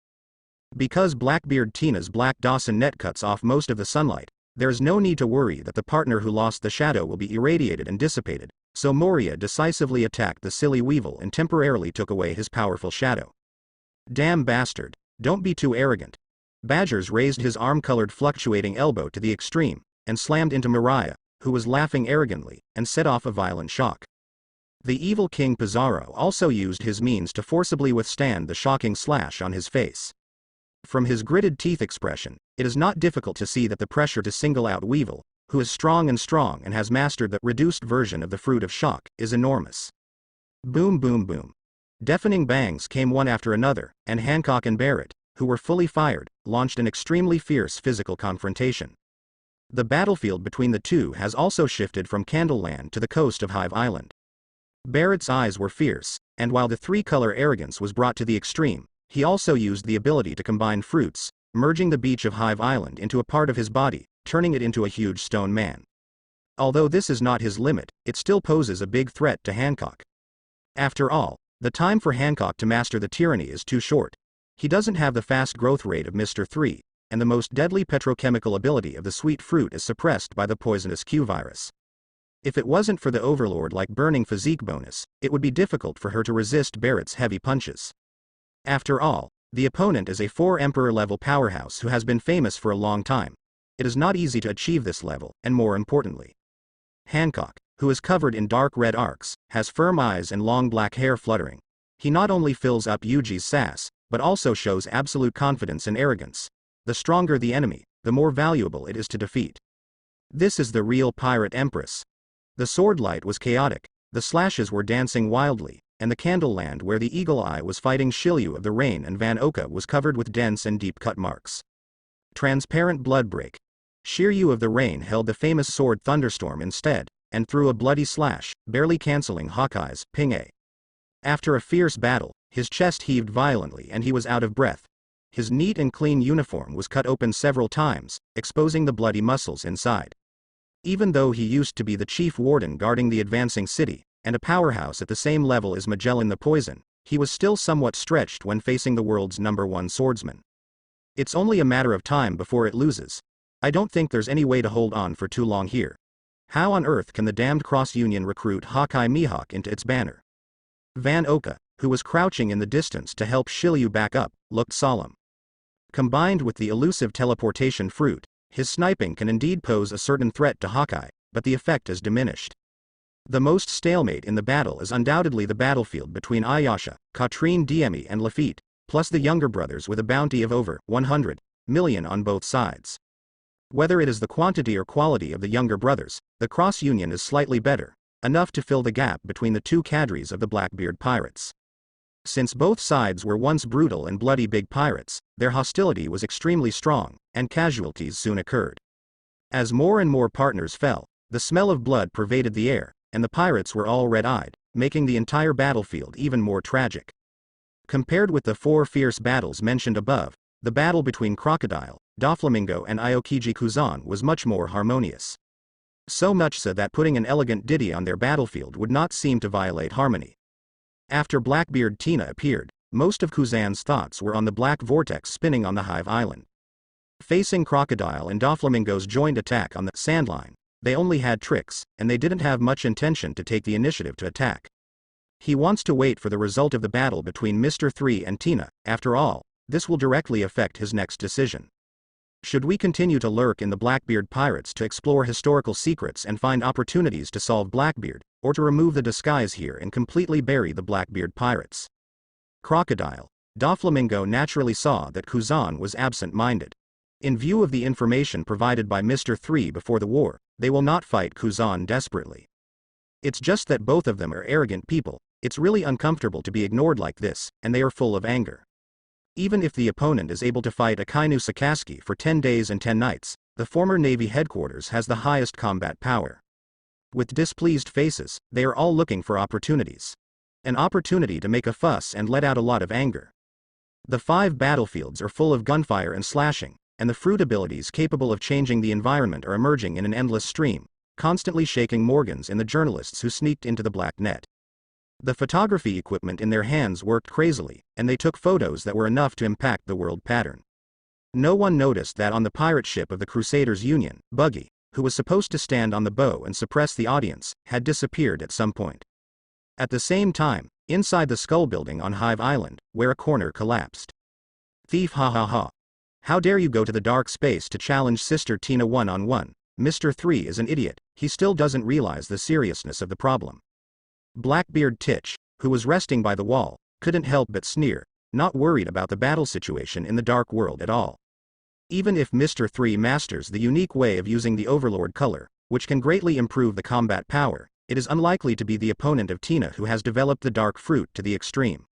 Because Blackbeard Tina's black Dawson net cuts off most of the sunlight, there is no need to worry that the partner who lost the shadow will be irradiated and dissipated, so Moria decisively attacked the silly Weevil and temporarily took away his powerful shadow. Damn bastard, don't be too arrogant. Badgers raised his arm-colored fluctuating elbow to the extreme, and slammed into Mariah, who was laughing arrogantly, and set off a violent shock. The evil King Pizarro also used his means to forcibly withstand the shocking slash on his face. From his gritted teeth expression, it is not difficult to see that the pressure to single out Weevil, who is strong and has mastered the reduced version of the fruit of shock, is enormous. Boom boom boom. Deafening bangs came one after another, and Hancock and Barrett, who were fully fired, launched an extremely fierce physical confrontation. The battlefield between the two has also shifted from Candleland to the coast of Hive Island. Barrett's eyes were fierce, and while the 3-color arrogance was brought to the extreme, he also used the ability to combine fruits, merging the beach of Hive Island into a part of his body, turning it into a huge stone man. Although this is not his limit, it still poses a big threat to Hancock. After all, the time for Hancock to master the tyranny is too short. He doesn't have the fast growth rate of Mr. 3, and the most deadly petrochemical ability of the sweet fruit is suppressed by the poisonous Q virus. If it wasn't for the Overlord-like burning physique bonus, it would be difficult for her to resist Barrett's heavy punches. After all, the opponent is a 4 Emperor level powerhouse who has been famous for a long time. It is not easy to achieve this level, and more importantly, Hancock, who is covered in dark red arcs, has firm eyes and long black hair fluttering. He not only fills up Yuji's sass, but also shows absolute confidence and arrogance. The stronger the enemy, the more valuable it is to defeat. This is the real pirate empress. The sword light was chaotic, the slashes were dancing wildly, and the candle land where the Eagle Eye was fighting Shiryu of the Rain and Van Oka was covered with dense and deep cut marks. Transparent blood break. Shiryu of the Rain held the famous sword Thunderstorm instead, and threw a bloody slash, barely cancelling Hawkeye's ping-a. After a fierce battle, his chest heaved violently and he was out of breath. His neat and clean uniform was cut open several times, exposing the bloody muscles inside. Even though he used to be the chief warden guarding the advancing city, and a powerhouse at the same level as Magellan the Poison, he was still somewhat stretched when facing the world's #1 swordsman. It's only a matter of time before it loses. I don't think there's any way to hold on for too long here. How on earth can the damned Cross Union recruit Hawkeye Mihawk into its banner? Van Oka, who was crouching in the distance to help Shiryu back up, looked solemn. Combined with the elusive teleportation fruit, his sniping can indeed pose a certain threat to Hawkeye, but the effect is diminished. The most stalemate in the battle is undoubtedly the battlefield between Ayasha, Katrine Demi and Lafitte, plus the younger brothers with a bounty of over 100 million on both sides. Whether it is the quantity or quality of the younger brothers, the Cross Union is slightly better, enough to fill the gap between the two cadres of the Blackbeard pirates. Since both sides were once brutal and bloody big pirates, their hostility was extremely strong, and casualties soon occurred. As more and more partners fell, the smell of blood pervaded the air, and the pirates were all red-eyed, making the entire battlefield even more tragic. Compared with the 4 fierce battles mentioned above, the battle between Crocodile, Doflamingo and Aokiji Kuzan was much more harmonious. So much so that putting an elegant ditty on their battlefield would not seem to violate harmony. After Blackbeard Tina appeared, most of Kuzan's thoughts were on the black vortex spinning on the Hive Island. Facing Crocodile and Doflamingo's joint attack on the sandline, they only had tricks, and they didn't have much intention to take the initiative to attack. He wants to wait for the result of the battle between Mr. 3 and Tina. After all, this will directly affect his next decision. Should we continue to lurk in the Blackbeard pirates to explore historical secrets and find opportunities to solve Blackbeard, or to remove the disguise here and completely bury the Blackbeard pirates? Crocodile, Doflamingo naturally saw that Kuzan was absent-minded. In view of the information provided by Mr. 3 before the war, they will not fight Kuzan desperately. It's just that both of them are arrogant people. It's really uncomfortable to be ignored like this, and they are full of anger. Even if the opponent is able to fight Akainu Sakaski for 10 days and 10 nights, the former Navy headquarters has the highest combat power. With displeased faces, they are all looking for opportunities. An opportunity to make a fuss and let out a lot of anger. The 5 battlefields are full of gunfire and slashing, and the fruit abilities capable of changing the environment are emerging in an endless stream, constantly shaking Morgans and the journalists who sneaked into the black net. The photography equipment in their hands worked crazily, and they took photos that were enough to impact the world pattern. No one noticed that on the pirate ship of the Crusaders Union, Buggy, who was supposed to stand on the bow and suppress the audience, had disappeared at some point. At the same time, inside the Skull Building on Hive Island, where a corner collapsed. Thief, ha ha ha. How dare you go to the dark space to challenge Sister Tina one-on-one? Mr. 3 is an idiot, he still doesn't realize the seriousness of the problem. Blackbeard Titch, who was resting by the wall, couldn't help but sneer, not worried about the battle situation in the dark world at all. Even if Mr. 3 masters the unique way of using the Overlord color, which can greatly improve the combat power, it is unlikely to be the opponent of Tina who has developed the dark fruit to the extreme.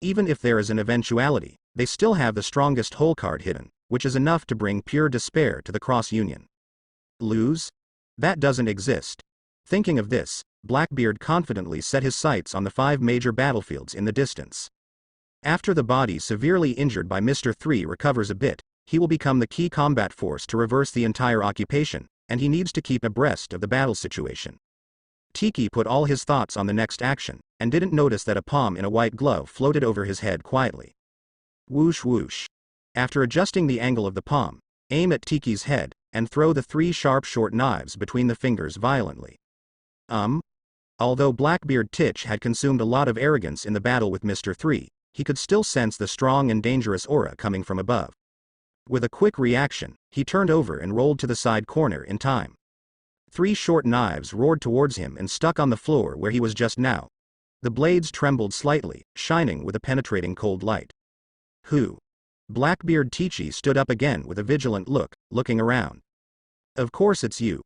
Even if there is an eventuality, they still have the strongest hole card hidden, which is enough to bring pure despair to the Cross Union. Lose? That doesn't exist. Thinking of this, Blackbeard confidently set his sights on the 5 major battlefields in the distance. After the body severely injured by Mr. 3 recovers a bit, he will become the key combat force to reverse the entire occupation, and he needs to keep abreast of the battle situation. Tiki put all his thoughts on the next action, and didn't notice that a palm in a white glove floated over his head quietly. Whoosh whoosh. After adjusting the angle of the palm, aim at Tiki's head, and throw the 3 sharp short knives between the fingers violently. Although Blackbeard Titch had consumed a lot of arrogance in the battle with Mr. 3, he could still sense the strong and dangerous aura coming from above. With a quick reaction, he turned over and rolled to the side corner in time. 3 short knives roared towards him and stuck on the floor where he was just now. The blades trembled slightly, shining with a penetrating cold light. Who? Blackbeard Titch stood up again with a vigilant look, looking around. Of course it's you.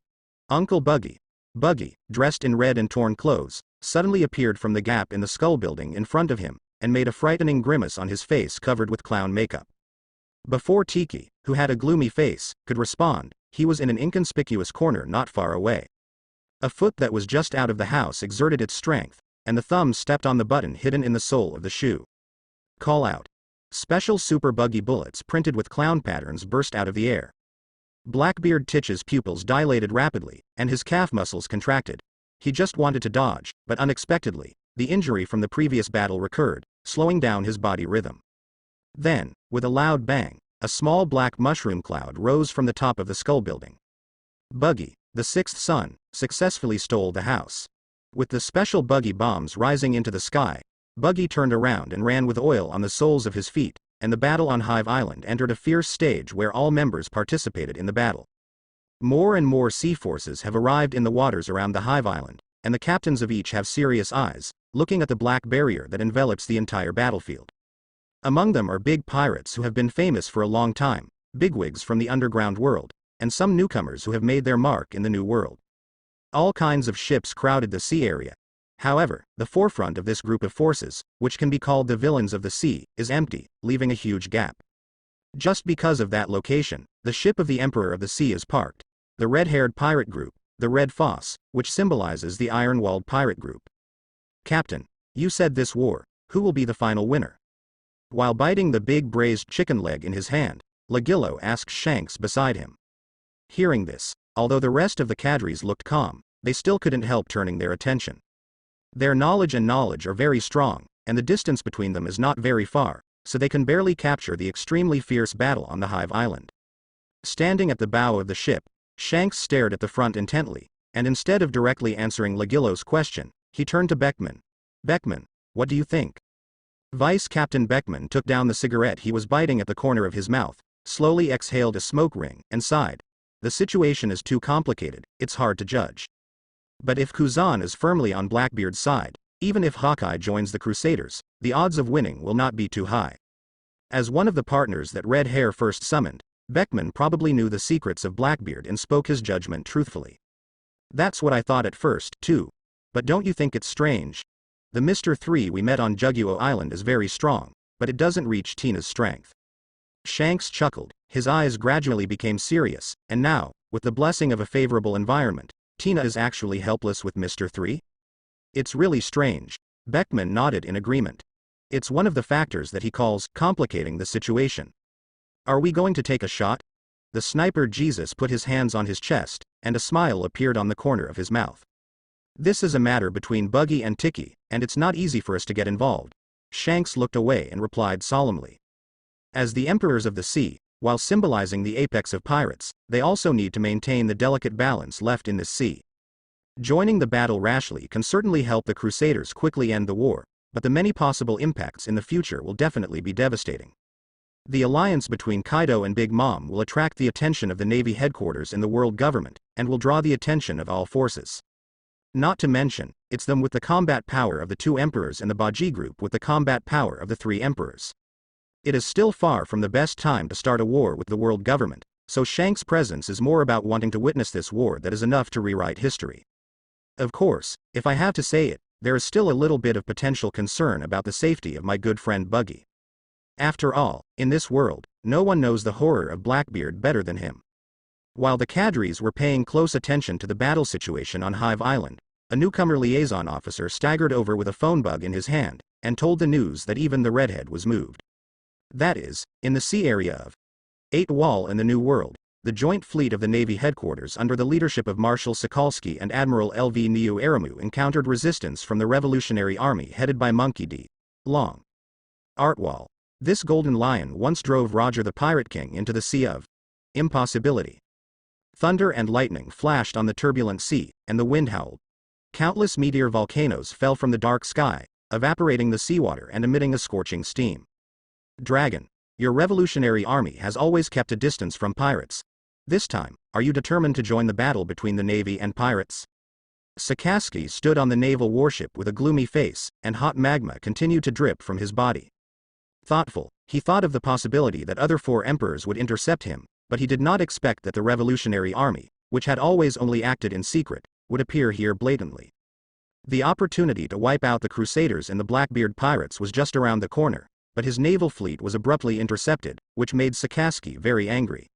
Uncle Buggy. Buggy, dressed in red and torn clothes, suddenly appeared from the gap in the skull building in front of him, and made a frightening grimace on his face covered with clown makeup. Before Tiki, who had a gloomy face, could respond, he was in an inconspicuous corner not far away. A foot that was just out of the house exerted its strength, and the thumb stepped on the button hidden in the sole of the shoe. Call out. Special Super Buggy bullets printed with clown patterns burst out of the air. Blackbeard Titch's pupils dilated rapidly, and his calf muscles contracted. He just wanted to dodge, but unexpectedly, the injury from the previous battle recurred, slowing down his body rhythm. Then, with a loud bang, a small black mushroom cloud rose from the top of the skull building. Buggy, the 6th son, successfully stole the house. With the special Buggy bombs rising into the sky, Buggy turned around and ran with oil on the soles of his feet, and the battle on Hive Island entered a fierce stage where all members participated in the battle. More and more sea forces have arrived in the waters around the Hive Island, and the captains of each have serious eyes, looking at the black barrier that envelops the entire battlefield. Among them are big pirates who have been famous for a long time, bigwigs from the underground world, and some newcomers who have made their mark in the new world. All kinds of ships crowded the sea area. However, the forefront of this group of forces, which can be called the villains of the sea, is empty, leaving a huge gap. Just because of that location, the ship of the Emperor of the Sea is parked, the red-haired pirate group, the Red Foss, which symbolizes the Iron-Walled pirate group. Captain, you said this war, who will be the final winner? While biting the big braised chicken leg in his hand, Lagillo asked Shanks beside him. Hearing this, although the rest of the cadres looked calm, they still couldn't help turning their attention. Their knowledge are very strong, and the distance between them is not very far, so they can barely capture the extremely fierce battle on the Hive Island. Standing at the bow of the ship, Shanks stared at the front intently, and instead of directly answering Lagillo's question, he turned to Beckman. Beckman, what do you think? Vice Captain Beckman took down the cigarette he was biting at the corner of his mouth, slowly exhaled a smoke ring, and sighed. The situation is too complicated, it's hard to judge. But if Kuzan is firmly on Blackbeard's side, even if Hawkeye joins the Crusaders, the odds of winning will not be too high. As one of the partners that Red Hair first summoned, Beckman probably knew the secrets of Blackbeard and spoke his judgment truthfully. That's what I thought at first, too. But don't you think it's strange? The Mr. 3 we met on Juguo Island is very strong, but it doesn't reach Tina's strength. Shanks chuckled, his eyes gradually became serious, and now, with the blessing of a favorable environment, Tina is actually helpless with Mr. 3? It's really strange. Beckman nodded in agreement. It's one of the factors that he calls complicating the situation. Are we going to take a shot? The sniper Jesus put his hands on his chest, and a smile appeared on the corner of his mouth. This is a matter between Buggy and Tiki, and it's not easy for us to get involved. Shanks looked away and replied solemnly. As the Emperors of the Sea, while symbolizing the apex of pirates, they also need to maintain the delicate balance left in this sea. Joining the battle rashly can certainly help the Crusaders quickly end the war, but the many possible impacts in the future will definitely be devastating. The alliance between Kaido and Big Mom will attract the attention of the Navy headquarters in the world government, and will draw the attention of all forces. Not to mention, it's them with the combat power of the 2 emperors and the Baji group with the combat power of the 3 emperors. It is still far from the best time to start a war with the world government, so Shanks' presence is more about wanting to witness this war that is enough to rewrite history. Of course, if I have to say it, there is still a little bit of potential concern about the safety of my good friend Buggy. After all, in this world, no one knows the horror of Blackbeard better than him. While the cadres were paying close attention to the battle situation on Hive Island, a newcomer liaison officer staggered over with a phone bug in his hand, and told the news that even the redhead was moved. That is, in the sea area of 8 Wall in the New World, the joint fleet of the Navy headquarters under the leadership of Marshal Sokolsky and Admiral L.V. Niu Aramu encountered resistance from the Revolutionary Army headed by Monkey D. Long. Artwall. This golden lion once drove Roger the Pirate King into the sea of impossibility. Thunder and lightning flashed on the turbulent sea, and the wind howled. Countless meteor volcanoes fell from the dark sky, evaporating the seawater and emitting a scorching steam. Dragon, your revolutionary army has always kept a distance from pirates. This time, are you determined to join the battle between the Navy and pirates? Sakaski stood on the naval warship with a gloomy face, and hot magma continued to drip from his body. Thoughtful, he thought of the possibility that other 4 emperors would intercept him, but he did not expect that the revolutionary army, which had always only acted in secret, would appear here blatantly. The opportunity to wipe out the Crusaders and the Blackbeard pirates was just around the corner, but his naval fleet was abruptly intercepted, which made Sakaski very angry.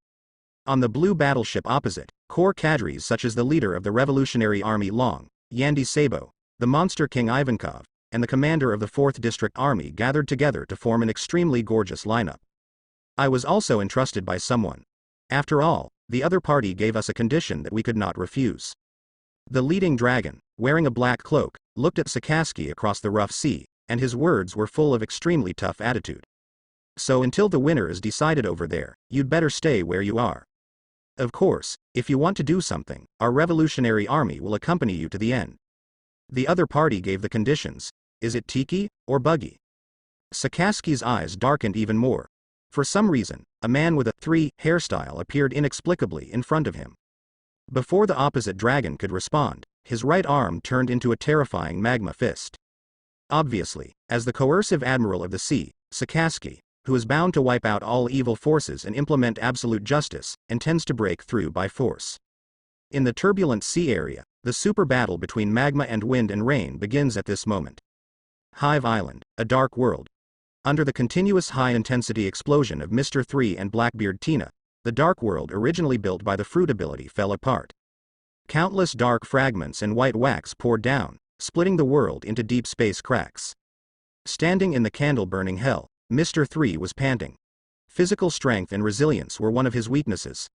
On the blue battleship opposite, corps cadres such as the leader of the Revolutionary Army Long, Yandy Sabo, the monster King Ivankov, and the commander of the 4th District Army gathered together to form an extremely gorgeous lineup. I was also entrusted by someone. After all, the other party gave us a condition that we could not refuse. The leading dragon, wearing a black cloak, looked at Sakaski across the rough sea, and his words were full of extremely tough attitude. So until the winner is decided over there, you'd better stay where you are. Of course, if you want to do something, our revolutionary army will accompany you to the end. The other party gave the conditions. Is it Tiki, or Buggy? Sakaski's eyes darkened even more. For some reason, a man with a 3 hairstyle appeared inexplicably in front of him. Before the opposite dragon could respond, his right arm turned into a terrifying magma fist. Obviously, as the coercive admiral of the sea, Sakaski, who is bound to wipe out all evil forces and implement absolute justice, intends to break through by force. In the turbulent sea area, the super battle between magma and wind and rain begins at this moment. Hive Island, a dark world. Under the continuous high-intensity explosion of Mr. 3 and Blackbeard Tina, the dark world originally built by the fruit ability fell apart. Countless dark fragments and white wax poured down, splitting the world into deep space cracks. Standing in the candle-burning hell, Mr. 3 was panting. Physical strength and resilience were one of his weaknesses.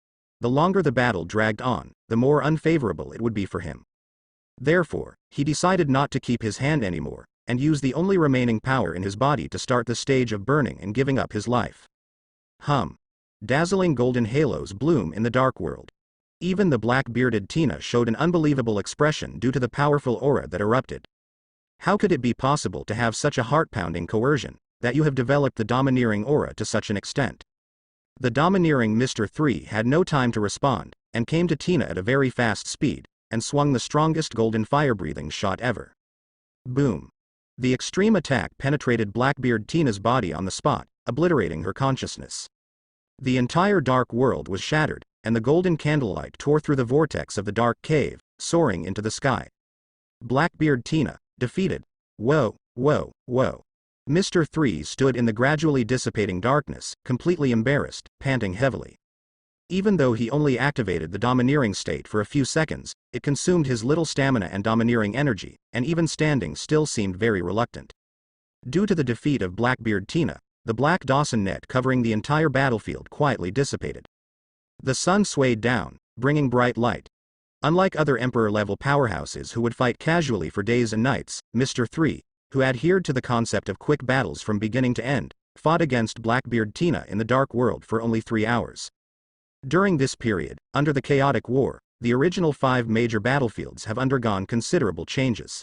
The longer the battle dragged on, the more unfavorable it would be for him. Therefore, he decided not to keep his hand anymore, and use the only remaining power in his body to start the stage of burning and giving up his life. Dazzling golden halos bloom in the dark world. Even the black-bearded Tina showed an unbelievable expression due to the powerful aura that erupted. How could it be possible to have such a heart-pounding coercion, that you have developed the domineering aura to such an extent? The domineering Mr. 3 had no time to respond, and came to Tina at a very fast speed, and swung the strongest golden fire-breathing shot ever. Boom. The extreme attack penetrated Blackbeard Tina's body on the spot, obliterating her consciousness. The entire dark world was shattered, and the golden candlelight tore through the vortex of the dark cave, soaring into the sky. Blackbeard Tina, defeated. Whoa, whoa, whoa. Mr. 3 stood in the gradually dissipating darkness, completely embarrassed, panting heavily. Even though he only activated the domineering state for a few seconds, it consumed his little stamina and domineering energy, and even standing still seemed very reluctant. Due to the defeat of Blackbeard Tina, the black Dawson net covering the entire battlefield quietly dissipated. The sun swayed down, bringing bright light. Unlike other Emperor-level powerhouses who would fight casually for days and nights, Mr. 3, who adhered to the concept of quick battles from beginning to end, fought against Blackbeard Tina in the Dark World for only 3 hours. During this period, under the Chaotic War, the original 5 major battlefields have undergone considerable changes.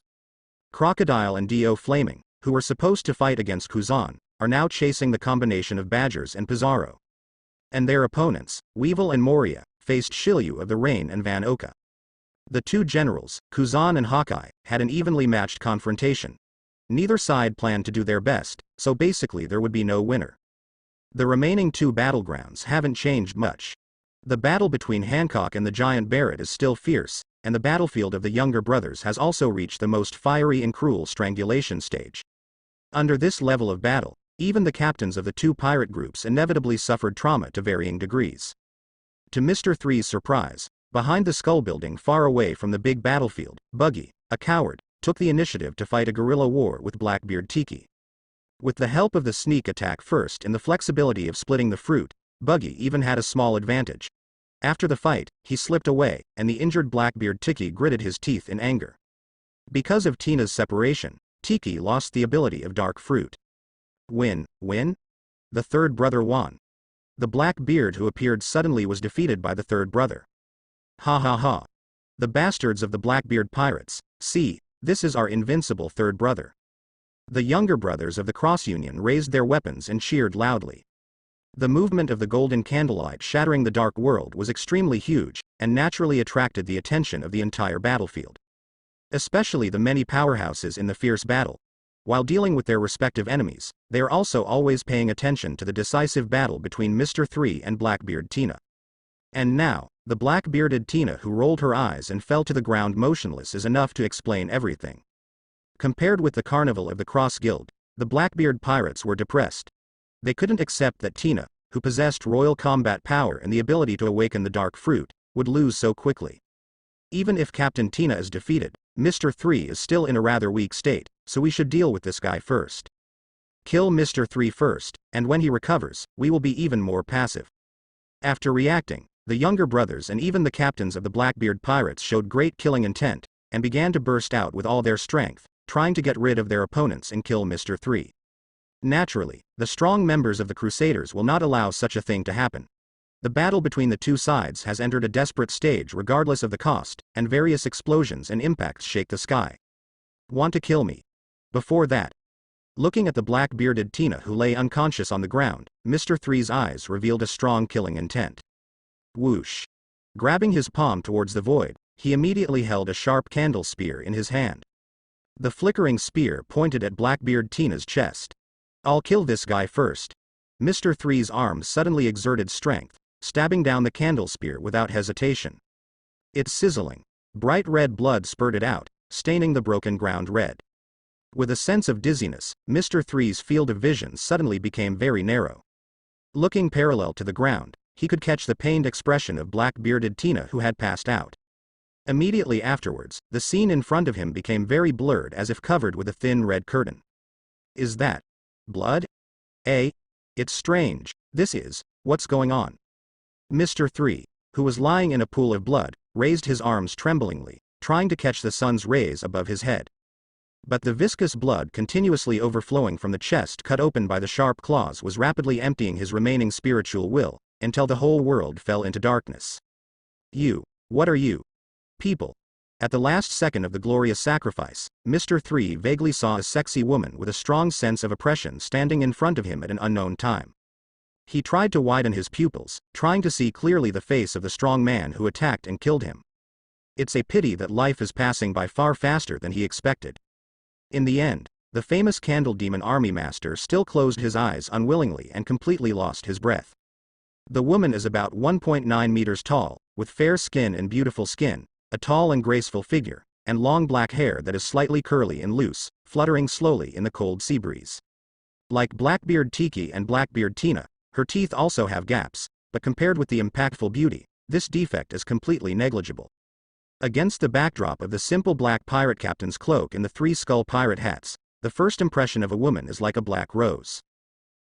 Crocodile and Dio Flaming, who were supposed to fight against Kuzan, are now chasing the combination of Badgers and Pizarro. And their opponents, Weevil and Moria, faced Shiryu of the Rain and Van Oka. The 2 generals, Kuzan and Hawkeye, had an evenly matched confrontation. Neither side planned to do their best, so basically there would be no winner. The remaining 2 battlegrounds haven't changed much. The battle between Hancock and the Giant Barrett is still fierce, and the battlefield of the younger brothers has also reached the most fiery and cruel strangulation stage. Under this level of battle, even the captains of the 2 pirate groups inevitably suffered trauma to varying degrees. To Mr. 3's surprise, behind the skull building far away from the big battlefield, Buggy, a coward, took the initiative to fight a guerrilla war with Blackbeard Tiki. With the help of the sneak attack first and the flexibility of splitting the fruit, Buggy even had a small advantage. After the fight, he slipped away, and the injured Blackbeard Tiki gritted his teeth in anger. Because of Tina's separation, Tiki lost the ability of Dark Fruit. Win? The third brother won. The black beard who appeared suddenly was defeated by the third brother. Ha ha ha. The bastards of the Blackbeard pirates, see, this is our invincible third brother. The younger brothers of the Cross Union raised their weapons and cheered loudly. The movement of the golden candlelight shattering the dark world was extremely huge, and naturally attracted the attention of the entire battlefield. Especially the many powerhouses in the fierce battle. While dealing with their respective enemies, they are also always paying attention to the decisive battle between Mr. 3 and Blackbeard Tina. And now, the black-bearded Tina who rolled her eyes and fell to the ground motionless is enough to explain everything. Compared with the carnival of the Cross Guild, the Blackbeard pirates were depressed. They couldn't accept that Tina, who possessed royal combat power and the ability to awaken the dark fruit, would lose so quickly. Even if Captain Tina is defeated, Mr. 3 is still in a rather weak state, so we should deal with this guy first. Kill Mr. 3 first, and when he recovers, we will be even more passive. After reacting, the younger brothers and even the captains of the Blackbeard pirates showed great killing intent, and began to burst out with all their strength, trying to get rid of their opponents and kill Mr. 3. Naturally, the strong members of the Crusaders will not allow such a thing to happen. The battle between the two sides has entered a desperate stage regardless of the cost, and various explosions and impacts shake the sky. Want to kill me? Before that. Looking at the black-bearded Tina who lay unconscious on the ground, Mr. 3's eyes revealed a strong killing intent. Whoosh. Grabbing his palm towards the void, he immediately held a sharp candle spear in his hand. The flickering spear pointed at Blackbeard Tina's chest. I'll kill this guy first. Mr. 3's arm suddenly exerted strength, stabbing down the candle spear without hesitation. It's sizzling. Bright red blood spurted out, staining the broken ground red. With a sense of dizziness, Mr. 3's field of vision suddenly became very narrow. Looking parallel to the ground, he could catch the pained expression of black-bearded Tina who had passed out. Immediately afterwards, the scene in front of him became very blurred as if covered with a thin red curtain. Is that blood? It's strange, what's going on? Mr. 3, who was lying in a pool of blood, raised his arms tremblingly, trying to catch the sun's rays above his head. But the viscous blood continuously overflowing from the chest cut open by the sharp claws was rapidly emptying his remaining spiritual will, until the whole world fell into darkness. What are you? People. At the last second of the glorious sacrifice, Mr. 3 vaguely saw a sexy woman with a strong sense of oppression standing in front of him at an unknown time. He tried to widen his pupils, trying to see clearly the face of the strong man who attacked and killed him. It's a pity that life is passing by far faster than he expected. In the end, the famous Candle Demon Army Master still closed his eyes unwillingly and completely lost his breath. The woman is about 1.9 meters tall, with fair skin and beautiful skin, a tall and graceful figure, and long black hair that is slightly curly and loose, fluttering slowly in the cold sea breeze. Like Blackbeard Tiki and Blackbeard Tina, her teeth also have gaps, but compared with the impactful beauty, this defect is completely negligible. Against the backdrop of the simple black pirate captain's cloak and the three skull pirate hats, the first impression of a woman is like a black rose.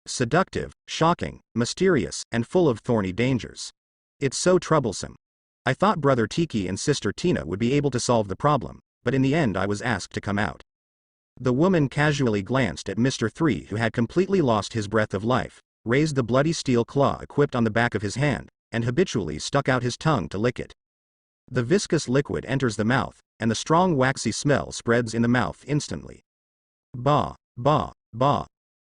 Seductive, shocking, mysterious, and full of thorny dangers. It's so troublesome. I thought Brother Tiki and Sister Tina would be able to solve the problem, but in the end I was asked to come out. The woman casually glanced at Mr. 3 who had completely lost his breath of life, raised the bloody steel claw equipped on the back of his hand, and habitually stuck out his tongue to lick it. The viscous liquid enters the mouth, and the strong waxy smell spreads in the mouth instantly. Bah, bah, bah.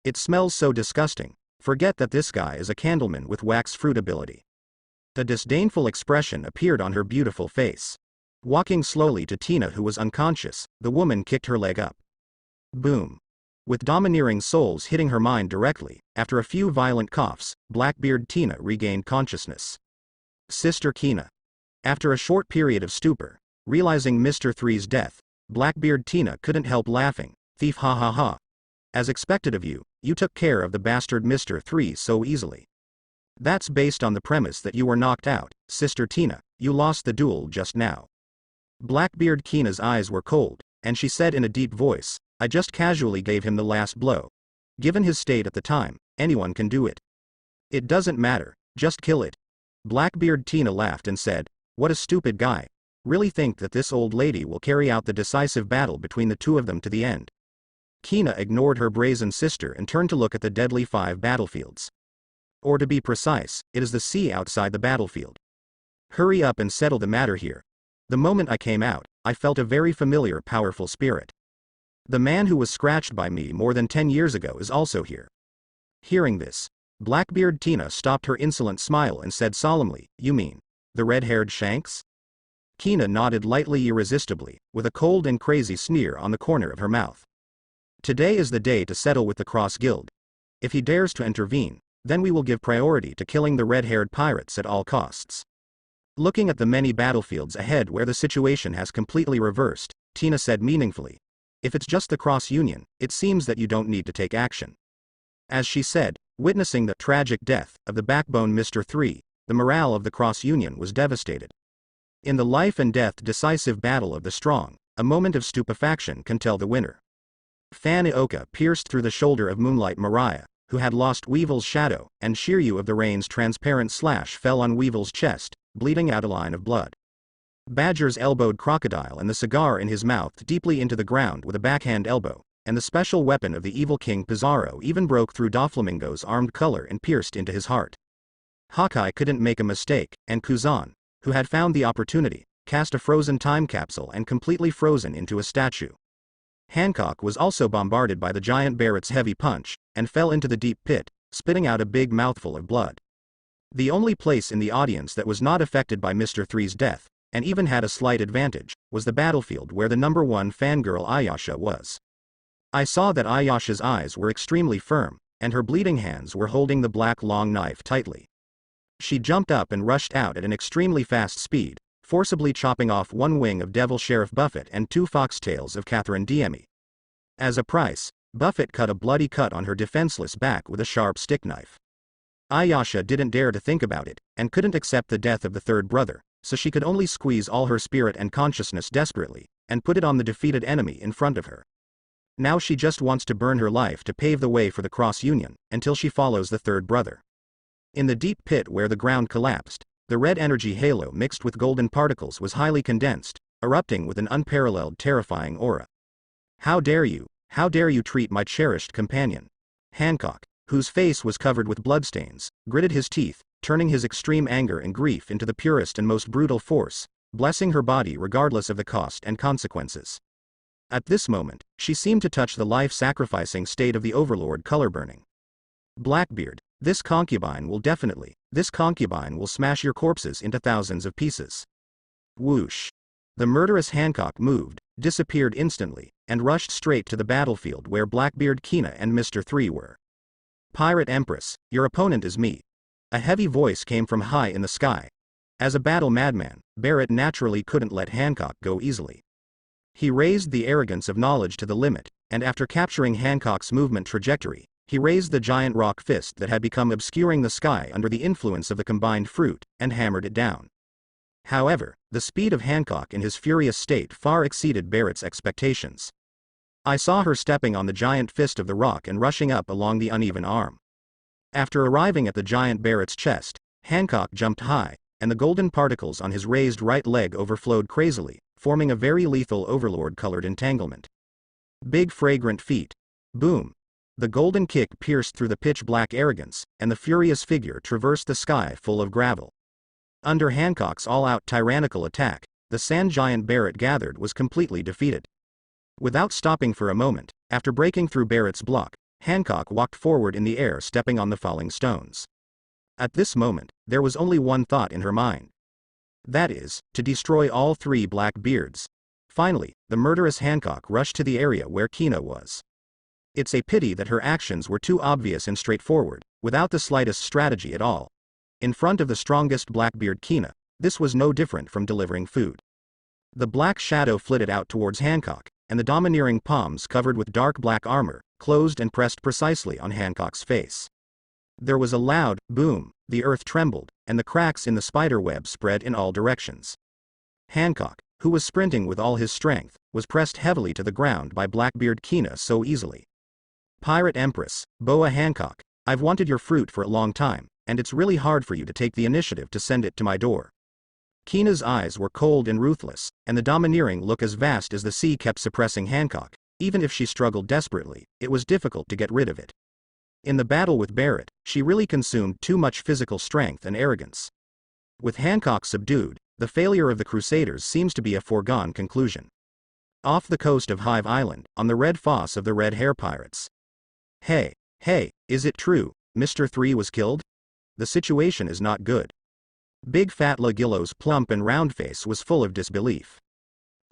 It smells so disgusting. Forget that this guy is a candleman with wax fruit ability. A disdainful expression appeared on her beautiful face. Walking slowly to Tina who was unconscious, the woman kicked her leg up. Boom. With domineering souls hitting her mind directly, after a few violent coughs, Blackbeard Tina regained consciousness. Sister Tina. After a short period of stupor, realizing Mr. 3's death, Blackbeard Tina couldn't help laughing. Thief, ha ha ha. As expected of you, you took care of the bastard Mr. 3 so easily. That's based on the premise that you were knocked out, Sister Tina, you lost the duel just now. Blackbeard Tina's eyes were cold, and she said in a deep voice, I just casually gave him the last blow. Given his state at the time, anyone can do it. It doesn't matter, just kill it. Blackbeard Tina laughed and said, what a stupid guy. Really think that this old lady will carry out the decisive battle between the two of them to the end. Tina ignored her brazen sister and turned to look at the deadly 5 battlefields. Or to be precise, it is the sea outside the battlefield. Hurry up and settle the matter here. The moment I came out, I felt a very familiar powerful spirit. The man who was scratched by me more than 10 years ago is also here. Hearing this, Blackbeard Tina stopped her insolent smile and said solemnly, "You mean, the red-haired Shanks?" Kina nodded lightly irresistibly, with a cold and crazy sneer on the corner of her mouth. "Today is the day to settle with the Cross Guild. If he dares to intervene, then we will give priority to killing the red-haired pirates at all costs." Looking at the many battlefields ahead where the situation has completely reversed, Tina said meaningfully, "If it's just the Cross Union, it seems that you don't need to take action." As she said, witnessing the tragic death of the backbone Mr. 3, the morale of the Cross Union was devastated. In the life and death decisive battle of the strong, a moment of stupefaction can tell the winner. Fan Ioka pierced through the shoulder of Moonlight Mariah, who had lost Weevil's shadow, and Shiryu of the Rain's transparent slash fell on Weevil's chest, bleeding out a line of blood. Badger's elbowed Crocodile and the cigar in his mouth deeply into the ground with a backhand elbow, and the special weapon of the evil King Pizarro even broke through Doflamingo's armed color and pierced into his heart. Hawkeye couldn't make a mistake, and Kuzan, who had found the opportunity, cast a frozen time capsule and completely frozen into a statue. Hancock was also bombarded by the giant Barrett's heavy punch, and fell into the deep pit, spitting out a big mouthful of blood. The only place in the audience that was not affected by Mr. 3's death, and even had a slight advantage, was the battlefield where the #1 fangirl Ayasha was. I saw that Ayasha's eyes were extremely firm, and her bleeding hands were holding the black long knife tightly. She jumped up and rushed out at an extremely fast speed, forcibly chopping off one wing of Devil Sheriff Buffett and 2 foxtails of Catherine Demi. As a price, Buffett cut a bloody cut on her defenseless back with a sharp stick knife. Ayasha didn't dare to think about it, and couldn't accept the death of the third brother, so she could only squeeze all her spirit and consciousness desperately, and put it on the defeated enemy in front of her. Now she just wants to burn her life to pave the way for the Cross Union, until she follows the third brother. In the deep pit where the ground collapsed, the red energy halo mixed with golden particles was highly condensed, erupting with an unparalleled terrifying aura. How dare you treat my cherished companion?" Hancock, whose face was covered with bloodstains, gritted his teeth, turning his extreme anger and grief into the purest and most brutal force, blessing her body regardless of the cost and consequences. At this moment, she seemed to touch the life-sacrificing state of the Overlord color-burning. "Blackbeard, this concubine will smash your corpses into thousands of pieces." Whoosh. The murderous Hancock moved, disappeared instantly, and rushed straight to the battlefield where Blackbeard Kina and Mr. 3 were. "Pirate Empress, your opponent is me." A heavy voice came from high in the sky. As a battle madman, Barrett naturally couldn't let Hancock go easily. He raised the arrogance of knowledge to the limit, and after capturing Hancock's movement trajectory, he raised the giant rock fist that had become obscuring the sky under the influence of the combined fruit, and hammered it down. However, the speed of Hancock in his furious state far exceeded Barrett's expectations. I saw her stepping on the giant fist of the rock and rushing up along the uneven arm. After arriving at the giant Barrett's chest, Hancock jumped high, and the golden particles on his raised right leg overflowed crazily, forming a very lethal Overlord-colored entanglement. Big fragrant feet. Boom. The golden kick pierced through the pitch-black arrogance, and the furious figure traversed the sky full of gravel. Under Hancock's all-out tyrannical attack, the sand giant Barrett gathered was completely defeated. Without stopping for a moment, after breaking through Barrett's block, Hancock walked forward in the air stepping on the falling stones. At this moment, there was only one thought in her mind. That is, to destroy all 3 Blackbeards. Finally, the murderous Hancock rushed to the area where Kina was. It's a pity that her actions were too obvious and straightforward, without the slightest strategy at all. In front of the strongest Blackbeard Kina, this was no different from delivering food. The black shadow flitted out towards Hancock, and the domineering palms covered with dark black armor, closed and pressed precisely on Hancock's face. There was a loud boom, the earth trembled, and the cracks in the spider web spread in all directions. Hancock, who was sprinting with all his strength, was pressed heavily to the ground by Blackbeard Kina so easily. "Pirate Empress, Boa Hancock, I've wanted your fruit for a long time, and it's really hard for you to take the initiative to send it to my door." Kina's eyes were cold and ruthless, and the domineering look as vast as the sea kept suppressing Hancock. Even if she struggled desperately, it was difficult to get rid of it. In the battle with Barrett, she really consumed too much physical strength and arrogance. With Hancock subdued, the failure of the Crusaders seems to be a foregone conclusion. Off the coast of Hive Island, on the red foss of the Red Hair Pirates. Hey, is it true, Mr. 3 was killed? The situation is not good. Big Fat Lagillo's plump and round face was full of disbelief.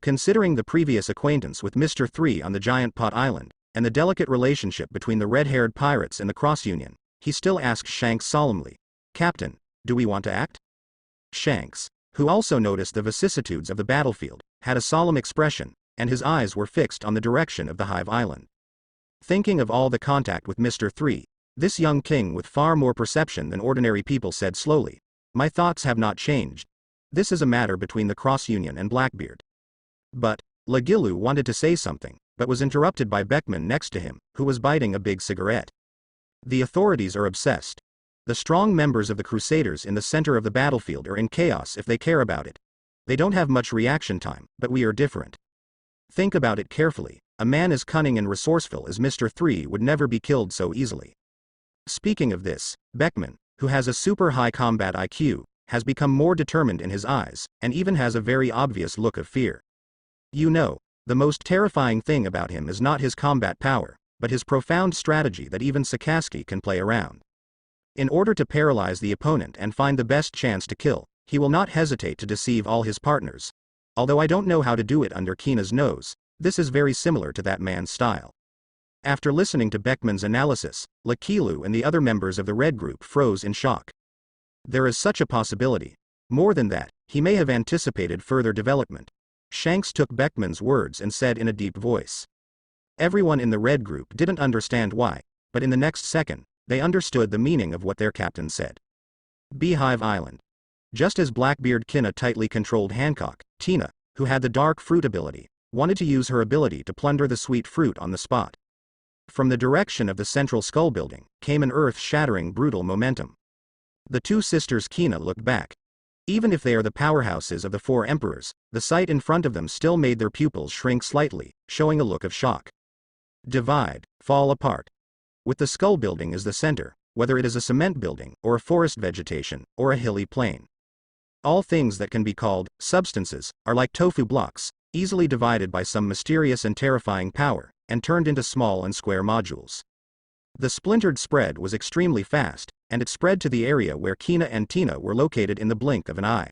Considering the previous acquaintance with Mr. 3 on the Giant Pot Island, and the delicate relationship between the red-haired pirates and the Cross Union, he still asked Shanks solemnly, "Captain, do we want to act?" Shanks, who also noticed the vicissitudes of the battlefield, had a solemn expression, and his eyes were fixed on the direction of the Hive Island. Thinking of all the contact with Mr. 3, this young king with far more perception than ordinary people said slowly, "My thoughts have not changed. This is a matter between the Cross Union and Blackbeard." But, Lagillu wanted to say something, but was interrupted by Beckman next to him, who was biting a big cigarette. "The authorities are obsessed. The strong members of the Crusaders in the center of the battlefield are in chaos if they care about it. They don't have much reaction time, but we are different. Think about it carefully. A man as cunning and resourceful as Mr. 3 would never be killed so easily." Speaking of this, Beckman, who has a super high combat IQ, has become more determined in his eyes, and even has a very obvious look of fear. You know, the most terrifying thing about him is not his combat power, but his profound strategy that even Sakaski can play around. In order to paralyze the opponent and find the best chance to kill, he will not hesitate to deceive all his partners. Although I don't know how to do it under Kina's nose, this is very similar to that man's style. After listening to Beckman's analysis, Lakilu and the other members of the Red Group froze in shock. There is such a possibility. More than that, he may have anticipated further development. Shanks took Beckman's words and said in a deep voice. Everyone in the Red Group didn't understand why, but in the next second, they understood the meaning of what their captain said. Beehive Island. Just as Blackbeard Kina tightly controlled Hancock, Tina, who had the dark fruit ability, wanted to use her ability to plunder the sweet fruit on the spot. From the direction of the central skull building, came an earth-shattering brutal momentum. The two sisters Kina looked back. Even if they are the powerhouses of the four emperors, the sight in front of them still made their pupils shrink slightly, showing a look of shock. Divide, fall apart. With the skull building as the center, whether it is a cement building, or a forest vegetation, or a hilly plain. All things that can be called substances are like tofu blocks, easily divided by some mysterious and terrifying power, and turned into small and square modules. The splintered spread was extremely fast, and it spread to the area where Kina and Tina were located in the blink of an eye.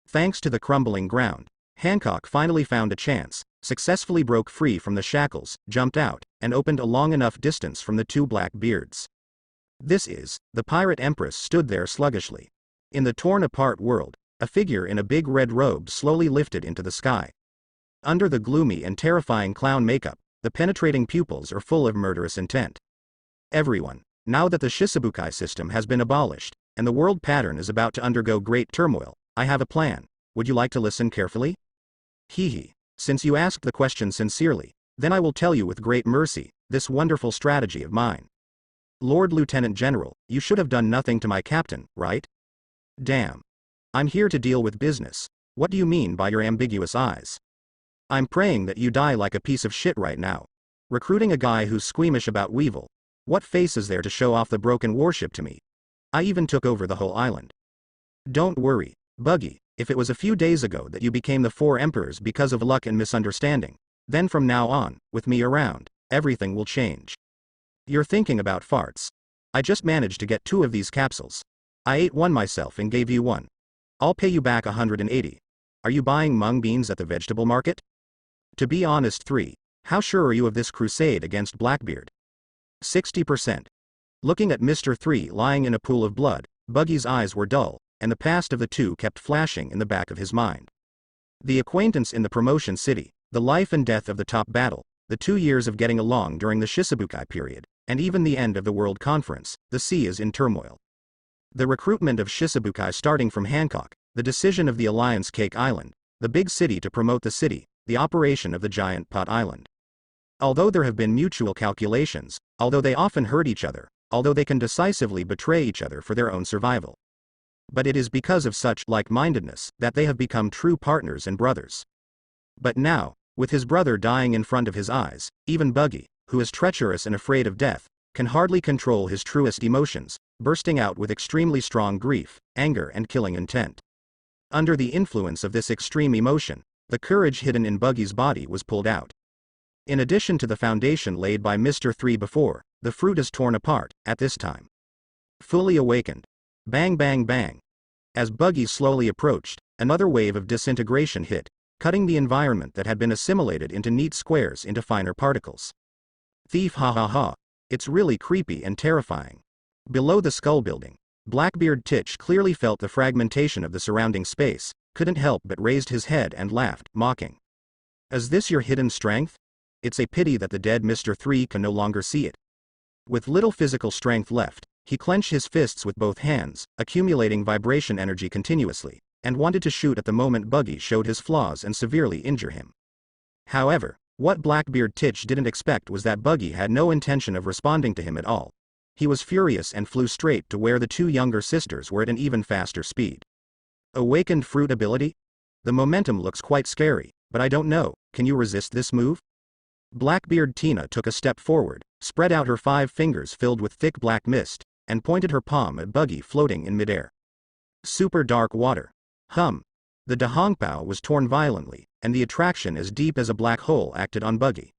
Thanks to the crumbling ground, Hancock finally found a chance, successfully broke free from the shackles, jumped out, and opened a long enough distance from the two black beards. The pirate empress stood there sluggishly. In the torn-apart world, a figure in a big red robe slowly lifted into the sky. Under the gloomy and terrifying clown makeup, the penetrating pupils are full of murderous intent. Everyone, now that the Shisabukai system has been abolished, and the world pattern is about to undergo great turmoil, I have a plan. Would you like to listen carefully? Hee. Since you asked the question sincerely, then I will tell you with great mercy, this wonderful strategy of mine. Lord Lieutenant General, you should have done nothing to my captain, right? Damn. I'm here to deal with business. What do you mean by your ambiguous eyes? I'm praying that you die like a piece of shit right now. Recruiting a guy who's squeamish about Weevil. What face is there to show off the broken warship to me? I even took over the whole island. Don't worry, Buggy, if it was a few days ago that you became the four emperors because of luck and misunderstanding, then from now on, with me around, everything will change. You're thinking about farts. I just managed to get 2 of these capsules. I ate one myself and gave you one. I'll pay you back 180. Are you buying mung beans at the vegetable market? To be honest 3, how sure are you of this crusade against Blackbeard? 60%. Looking at Mr. 3 lying in a pool of blood, Buggy's eyes were dull, and the past of the two kept flashing in the back of his mind. The acquaintance in the promotion city, the life and death of the top battle, the 2 years of getting along during the Shisabukai period, and even the end of the World Conference, the sea is in turmoil. The recruitment of Shisabukai starting from Hancock, the decision of the Alliance Cake Island, the big city to promote the city, the operation of the Giant Pot Island. Although there have been mutual calculations, although they often hurt each other, although they can decisively betray each other for their own survival. But it is because of such like-mindedness that they have become true partners and brothers. But now, with his brother dying in front of his eyes, even Buggy, who is treacherous and afraid of death, can hardly control his truest emotions, bursting out with extremely strong grief, anger and killing intent. Under the influence of this extreme emotion, the courage hidden in Buggy's body was pulled out. In addition to the foundation laid by Mr. 3 before, the fruit is torn apart, at this time. Fully awakened. Bang bang bang. As Buggy slowly approached, another wave of disintegration hit, cutting the environment that had been assimilated into neat squares into finer particles. Thief, ha ha ha. It's really creepy and terrifying. Below the skull building, Blackbeard Titch clearly felt the fragmentation of the surrounding space, couldn't help but raised his head and laughed, mocking. Is this your hidden strength? It's a pity that the dead Mr. 3 can no longer see it. With little physical strength left, he clenched his fists with both hands, accumulating vibration energy continuously, and wanted to shoot at the moment Buggy showed his flaws and severely injure him. However, what Blackbeard Titch didn't expect was that Buggy had no intention of responding to him at all. He was furious and flew straight to where the two younger sisters were at an even faster speed. Awakened fruit ability? The momentum looks quite scary, but I don't know, can you resist this move? Blackbeard Tina took a step forward, spread out her 5 fingers filled with thick black mist, and pointed her palm at Buggy floating in midair. Super dark water. Hum. The Dahongpao was torn violently, and the attraction as deep as a black hole acted on Buggy.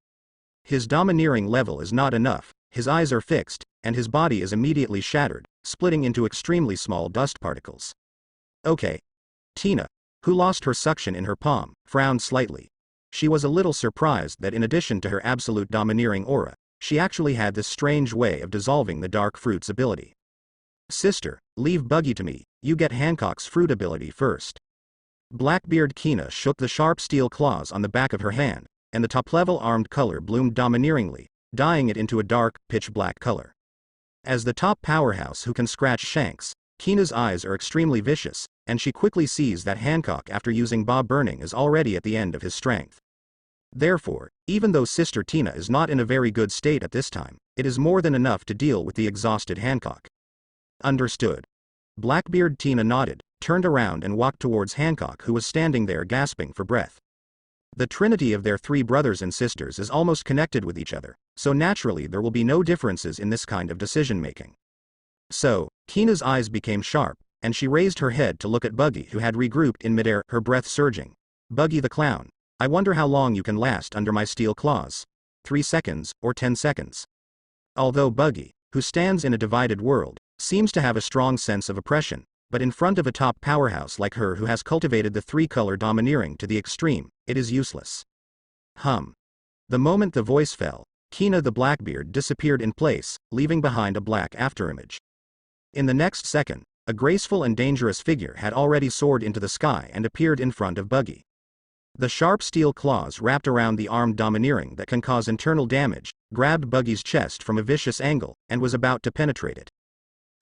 His domineering level is not enough, his eyes are fixed, and his body is immediately shattered, splitting into extremely small dust particles. Okay. Tina, who lost her suction in her palm, frowned slightly. She was a little surprised that in addition to her absolute domineering aura, she actually had this strange way of dissolving the dark fruit's ability. Sister, leave Buggy to me, you get Hancock's fruit ability first. Blackbeard Kina shook the sharp steel claws on the back of her hand, and the top-level armed color bloomed domineeringly, dyeing it into a dark, pitch-black color. As the top powerhouse who can scratch shanks, Kina's eyes are extremely vicious, and she quickly sees that Hancock after using Bob Burning is already at the end of his strength. Therefore, even though Sister Tina is not in a very good state at this time, it is more than enough to deal with the exhausted Hancock. Understood. Blackbeard Tina nodded, turned around and walked towards Hancock who was standing there gasping for breath. The trinity of their 3 brothers and sisters is almost connected with each other, so naturally there will be no differences in this kind of decision-making. So, Kina's eyes became sharp, and she raised her head to look at Buggy who had regrouped in midair, her breath surging. Buggy the clown, I wonder how long you can last under my steel claws. 3 seconds, or 10 seconds. Although Buggy, who stands in a divided world, seems to have a strong sense of oppression, but in front of a top powerhouse like her who has cultivated the 3-color domineering to the extreme, it is useless. Hum. The moment the voice fell, Kina the Blackbeard disappeared in place, leaving behind a black afterimage. In the next second, a graceful and dangerous figure had already soared into the sky and appeared in front of Buggy. The sharp steel claws wrapped around the armed domineering that can cause internal damage, grabbed Buggy's chest from a vicious angle, and was about to penetrate it.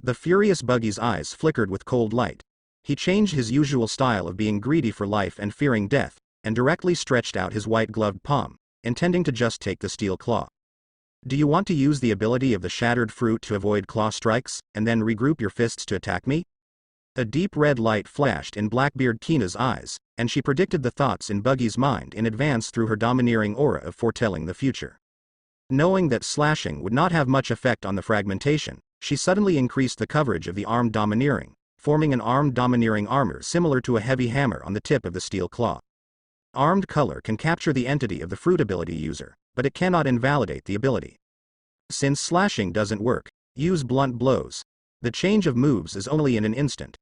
The furious Buggy's eyes flickered with cold light. He changed his usual style of being greedy for life and fearing death, and directly stretched out his white-gloved palm, intending to just take the steel claw. Do you want to use the ability of the shattered fruit to avoid claw strikes, and then regroup your fists to attack me? A deep red light flashed in Blackbeard Kina's eyes, and she predicted the thoughts in Buggy's mind in advance through her domineering aura of foretelling the future. Knowing that slashing would not have much effect on the fragmentation, she suddenly increased the coverage of the armed domineering, forming an armed domineering armor similar to a heavy hammer on the tip of the steel claw. Armed color can capture the entity of the fruit ability user, but it cannot invalidate the ability. Since slashing doesn't work, use blunt blows. The change of moves is only in an instant.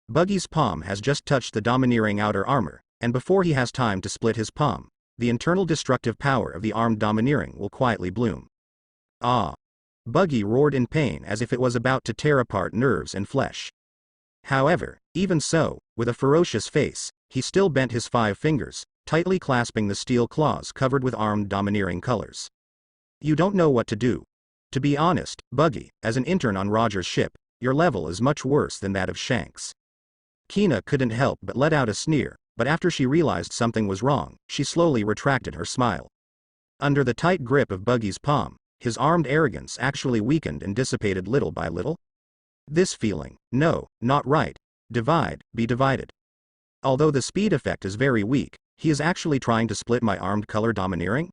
Buggy's palm has just touched the domineering outer armor, and before he has time to split his palm, the internal destructive power of the armed domineering will quietly bloom. Ah! Buggy roared in pain as if it was about to tear apart nerves and flesh. However, even so, with a ferocious face, he still bent his 5 fingers, tightly clasping the steel claws covered with armed domineering colors. You don't know what to do. To be honest, Buggy, as an intern on Roger's ship, your level is much worse than that of Shanks. Kina couldn't help but let out a sneer, but after she realized something was wrong, she slowly retracted her smile. Under the tight grip of Buggy's palm, his armed arrogance actually weakened and dissipated little by little. This feeling, no, not right, divide, be divided. Although the speed effect is very weak, he is actually trying to split my armed color domineering?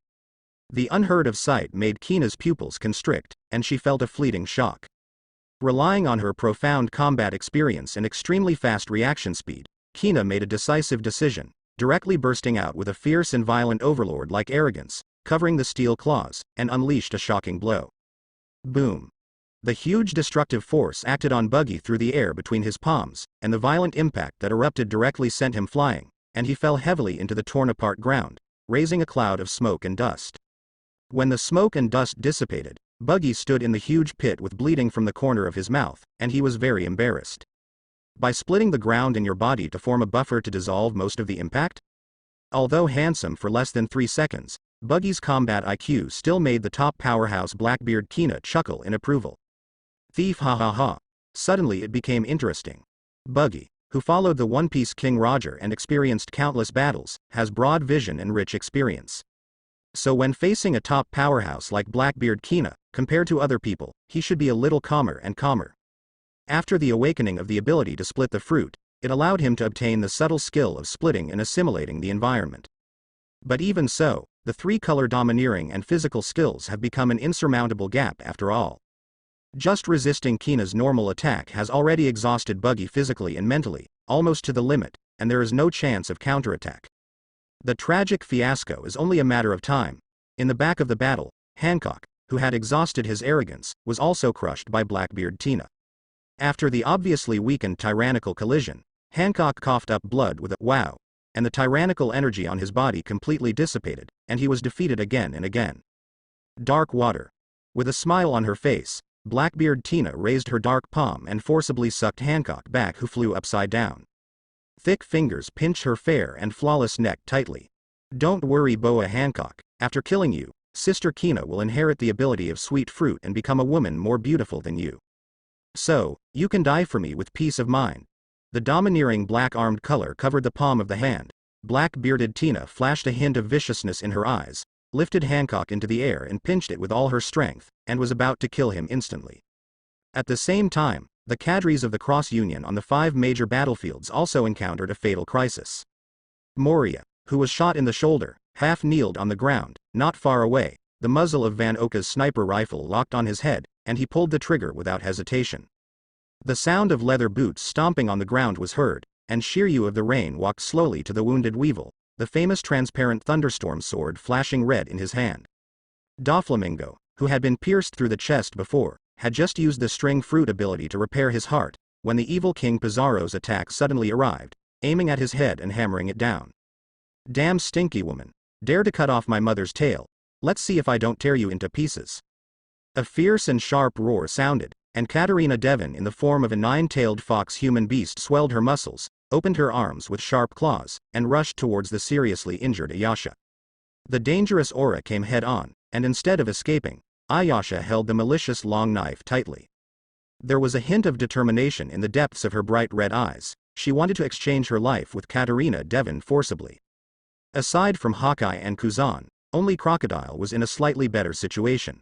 The unheard of sight made Kina's pupils constrict, and she felt a fleeting shock. Relying on her profound combat experience and extremely fast reaction speed, Kina made a decisive decision, directly bursting out with a fierce and violent overlord-like arrogance, covering the steel claws, and unleashed a shocking blow. Boom. The huge destructive force acted on Buggy through the air between his palms, and the violent impact that erupted directly sent him flying, and he fell heavily into the torn-apart ground, raising a cloud of smoke and dust. When the smoke and dust dissipated, Buggy stood in the huge pit with bleeding from the corner of his mouth, and he was very embarrassed. By splitting the ground in your body to form a buffer to dissolve most of the impact? Although handsome for less than 3 seconds, Buggy's combat IQ still made the top powerhouse Blackbeard Kina chuckle in approval. Thief, ha ha ha. Suddenly it became interesting. Buggy, who followed the One Piece King Roger and experienced countless battles, has broad vision and rich experience. So when facing a top powerhouse like Blackbeard Kina, compared to other people, he should be a little calmer and calmer. After the awakening of the ability to split the fruit, it allowed him to obtain the subtle skill of splitting and assimilating the environment. But even so, the 3-color domineering and physical skills have become an insurmountable gap after all. Just resisting Kina's normal attack has already exhausted Buggy physically and mentally, almost to the limit, and there is no chance of counterattack. The tragic fiasco is only a matter of time. In the back of the battle, Hancock, who had exhausted his arrogance, was also crushed by Blackbeard Kina. After the obviously weakened tyrannical collision, Hancock coughed up blood with a wow, and the tyrannical energy on his body completely dissipated, and he was defeated again and again. Dark water. With a smile on her face, Blackbeard Tina raised her dark palm and forcibly sucked Hancock back, who flew upside down. Thick fingers pinched her fair and flawless neck tightly. Don't worry, Boa Hancock, after killing you, Sister Kina will inherit the ability of sweet fruit and become a woman more beautiful than you. So, you can die for me with peace of mind. The domineering black-armed color covered the palm of the hand. Black-bearded Tina flashed a hint of viciousness in her eyes, lifted Hancock into the air and pinched it with all her strength, and was about to kill him instantly. At the same time, the cadres of the Cross Union on the 5 major battlefields also encountered a fatal crisis. Moria, who was shot in the shoulder, half-kneeled on the ground, not far away, the muzzle of Van Oka's sniper rifle locked on his head, and he pulled the trigger without hesitation. The sound of leather boots stomping on the ground was heard, and Shiryu of the Rain walked slowly to the wounded Weevil, the famous transparent thunderstorm sword flashing red in his hand. Doflamingo, who had been pierced through the chest before, had just used the string fruit ability to repair his heart, when the evil King Pizarro's attack suddenly arrived, aiming at his head and hammering it down. Damn stinky woman, dare to cut off my mother's tail, let's see if I don't tear you into pieces. A fierce and sharp roar sounded, and Katerina Devon in the form of a 9-tailed fox human beast swelled her muscles, opened her arms with sharp claws, and rushed towards the seriously injured Ayasha. The dangerous aura came head-on, and instead of escaping, Ayasha held the malicious long knife tightly. There was a hint of determination in the depths of her bright red eyes. She wanted to exchange her life with Katerina Devon forcibly. Aside from Hawkeye and Kuzan, only Crocodile was in a slightly better situation.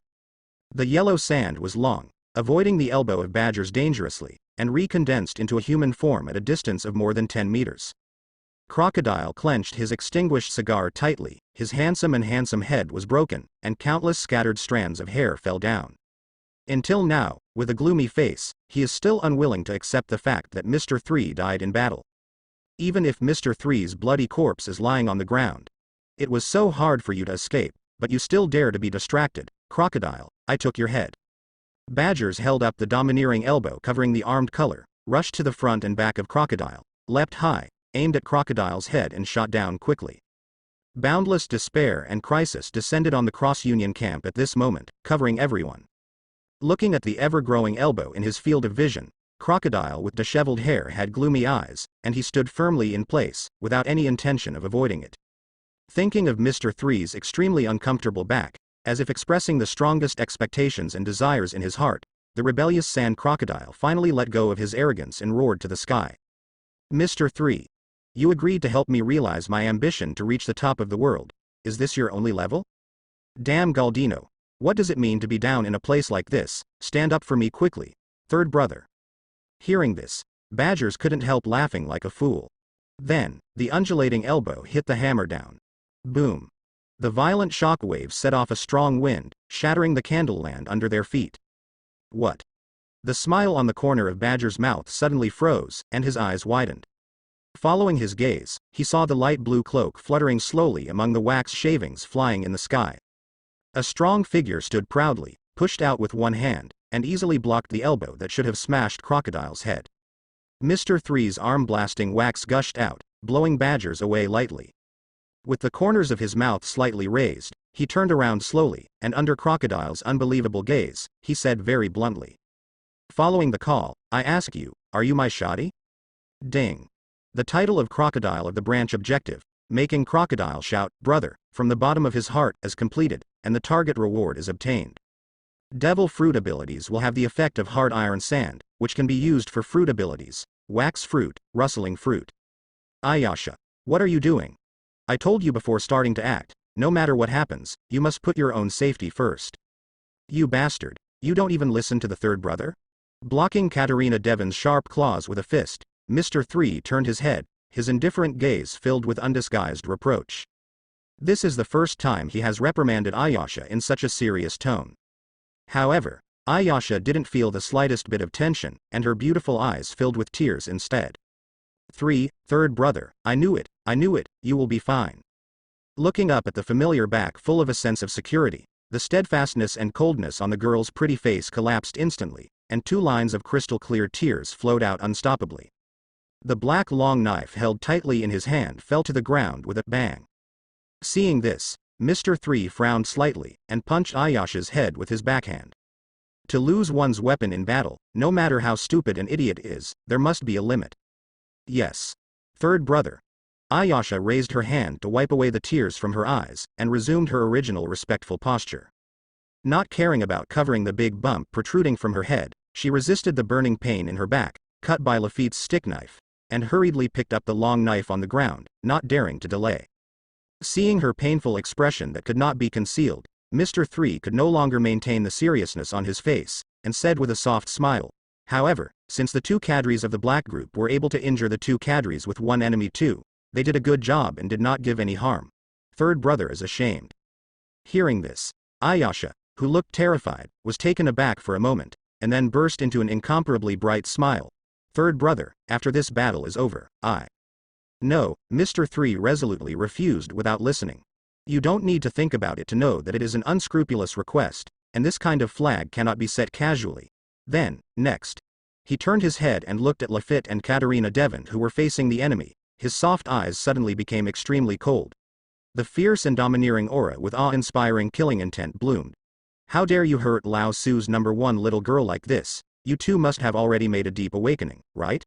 The yellow sand was long, avoiding the elbow of Badgers dangerously, and recondensed into a human form at a distance of more than 10 meters. Crocodile clenched his extinguished cigar tightly, his handsome head was broken, and countless scattered strands of hair fell down. Until now, with a gloomy face, he is still unwilling to accept the fact that Mr. 3 died in battle. Even if Mr. 3's bloody corpse is lying on the ground. It was so hard for you to escape, but you still dare to be distracted. Crocodile, I took your head. Badgers held up the domineering elbow covering the armed color, rushed to the front and back of Crocodile, leapt high, aimed at Crocodile's head and shot down quickly. Boundless despair and crisis descended on the Cross Union camp at this moment, covering everyone. Looking at the ever-growing elbow in his field of vision, Crocodile with disheveled hair had gloomy eyes, and he stood firmly in place, without any intention of avoiding it. Thinking of Mr. 3's extremely uncomfortable back, as if expressing the strongest expectations and desires in his heart, the rebellious sand crocodile finally let go of his arrogance and roared to the sky. Mr. 3. You agreed to help me realize my ambition to reach the top of the world. Is this your only level? Damn Galdino. What does it mean to be down in a place like this? Stand up for me quickly, third brother. Hearing this, Badgers couldn't help laughing like a fool. Then, the undulating elbow hit the hammer down. Boom. The violent shock waves set off a strong wind, shattering the candleland under their feet. What? The smile on the corner of Badger's mouth suddenly froze, and his eyes widened. Following his gaze, he saw the light blue cloak fluttering slowly among the wax shavings flying in the sky. A strong figure stood proudly, pushed out with one hand, and easily blocked the elbow that should have smashed Crocodile's head. Mr. Three's arm-blasting wax gushed out, blowing Badger's away lightly. With the corners of his mouth slightly raised, he turned around slowly, and under Crocodile's unbelievable gaze, he said very bluntly. Following the call, I ask you, are you my shoddy? Ding. The title of Crocodile of the branch objective, making Crocodile shout, brother, from the bottom of his heart, is completed, and the target reward is obtained. Devil fruit abilities will have the effect of hard iron sand, which can be used for fruit abilities, wax fruit, rustling fruit. Ayasha. What are you doing? I told you before starting to act, no matter what happens, you must put your own safety first. You bastard, you don't even listen to the third brother? Blocking Katarina Devon's sharp claws with a fist, Mr. Three turned his head, his indifferent gaze filled with undisguised reproach. This is the first time he has reprimanded Ayasha in such a serious tone. However, Ayasha didn't feel the slightest bit of tension, and her beautiful eyes filled with tears instead. Third brother, I knew it, you will be fine. Looking up at the familiar back full of a sense of security, the steadfastness and coldness on the girl's pretty face collapsed instantly, and 2 lines of crystal-clear tears flowed out unstoppably. The black long knife held tightly in his hand fell to the ground with a bang. Seeing this, Mr. Three frowned slightly, and punched Ayasha's head with his backhand. To lose one's weapon in battle, no matter how stupid an idiot is, there must be a limit. Yes. Third brother. Ayasha raised her hand to wipe away the tears from her eyes, and resumed her original respectful posture. Not caring about covering the big bump protruding from her head, she resisted the burning pain in her back, cut by Lafitte's stick knife, and hurriedly picked up the long knife on the ground, not daring to delay. Seeing her painful expression that could not be concealed, Mr. Three could no longer maintain the seriousness on his face, and said with a soft smile, however, since the 2 cadres of the black group were able to injure the 2 cadres with 1 enemy too, they did a good job and did not give any harm. Third brother is ashamed. Hearing this, Ayasha, who looked terrified, was taken aback for a moment, and then burst into an incomparably bright smile. Third brother, after this battle is over, No, Mr. Three resolutely refused without listening. You don't need to think about it to know that it is an unscrupulous request, and this kind of flag cannot be set casually. Then, next. He turned his head and looked at Lafitte and Katarina Devon who were facing the enemy, his soft eyes suddenly became extremely cold. The fierce and domineering aura with awe-inspiring killing intent bloomed. How dare you hurt Lao Su's #1 little girl like this? You two must have already made a deep awakening, right?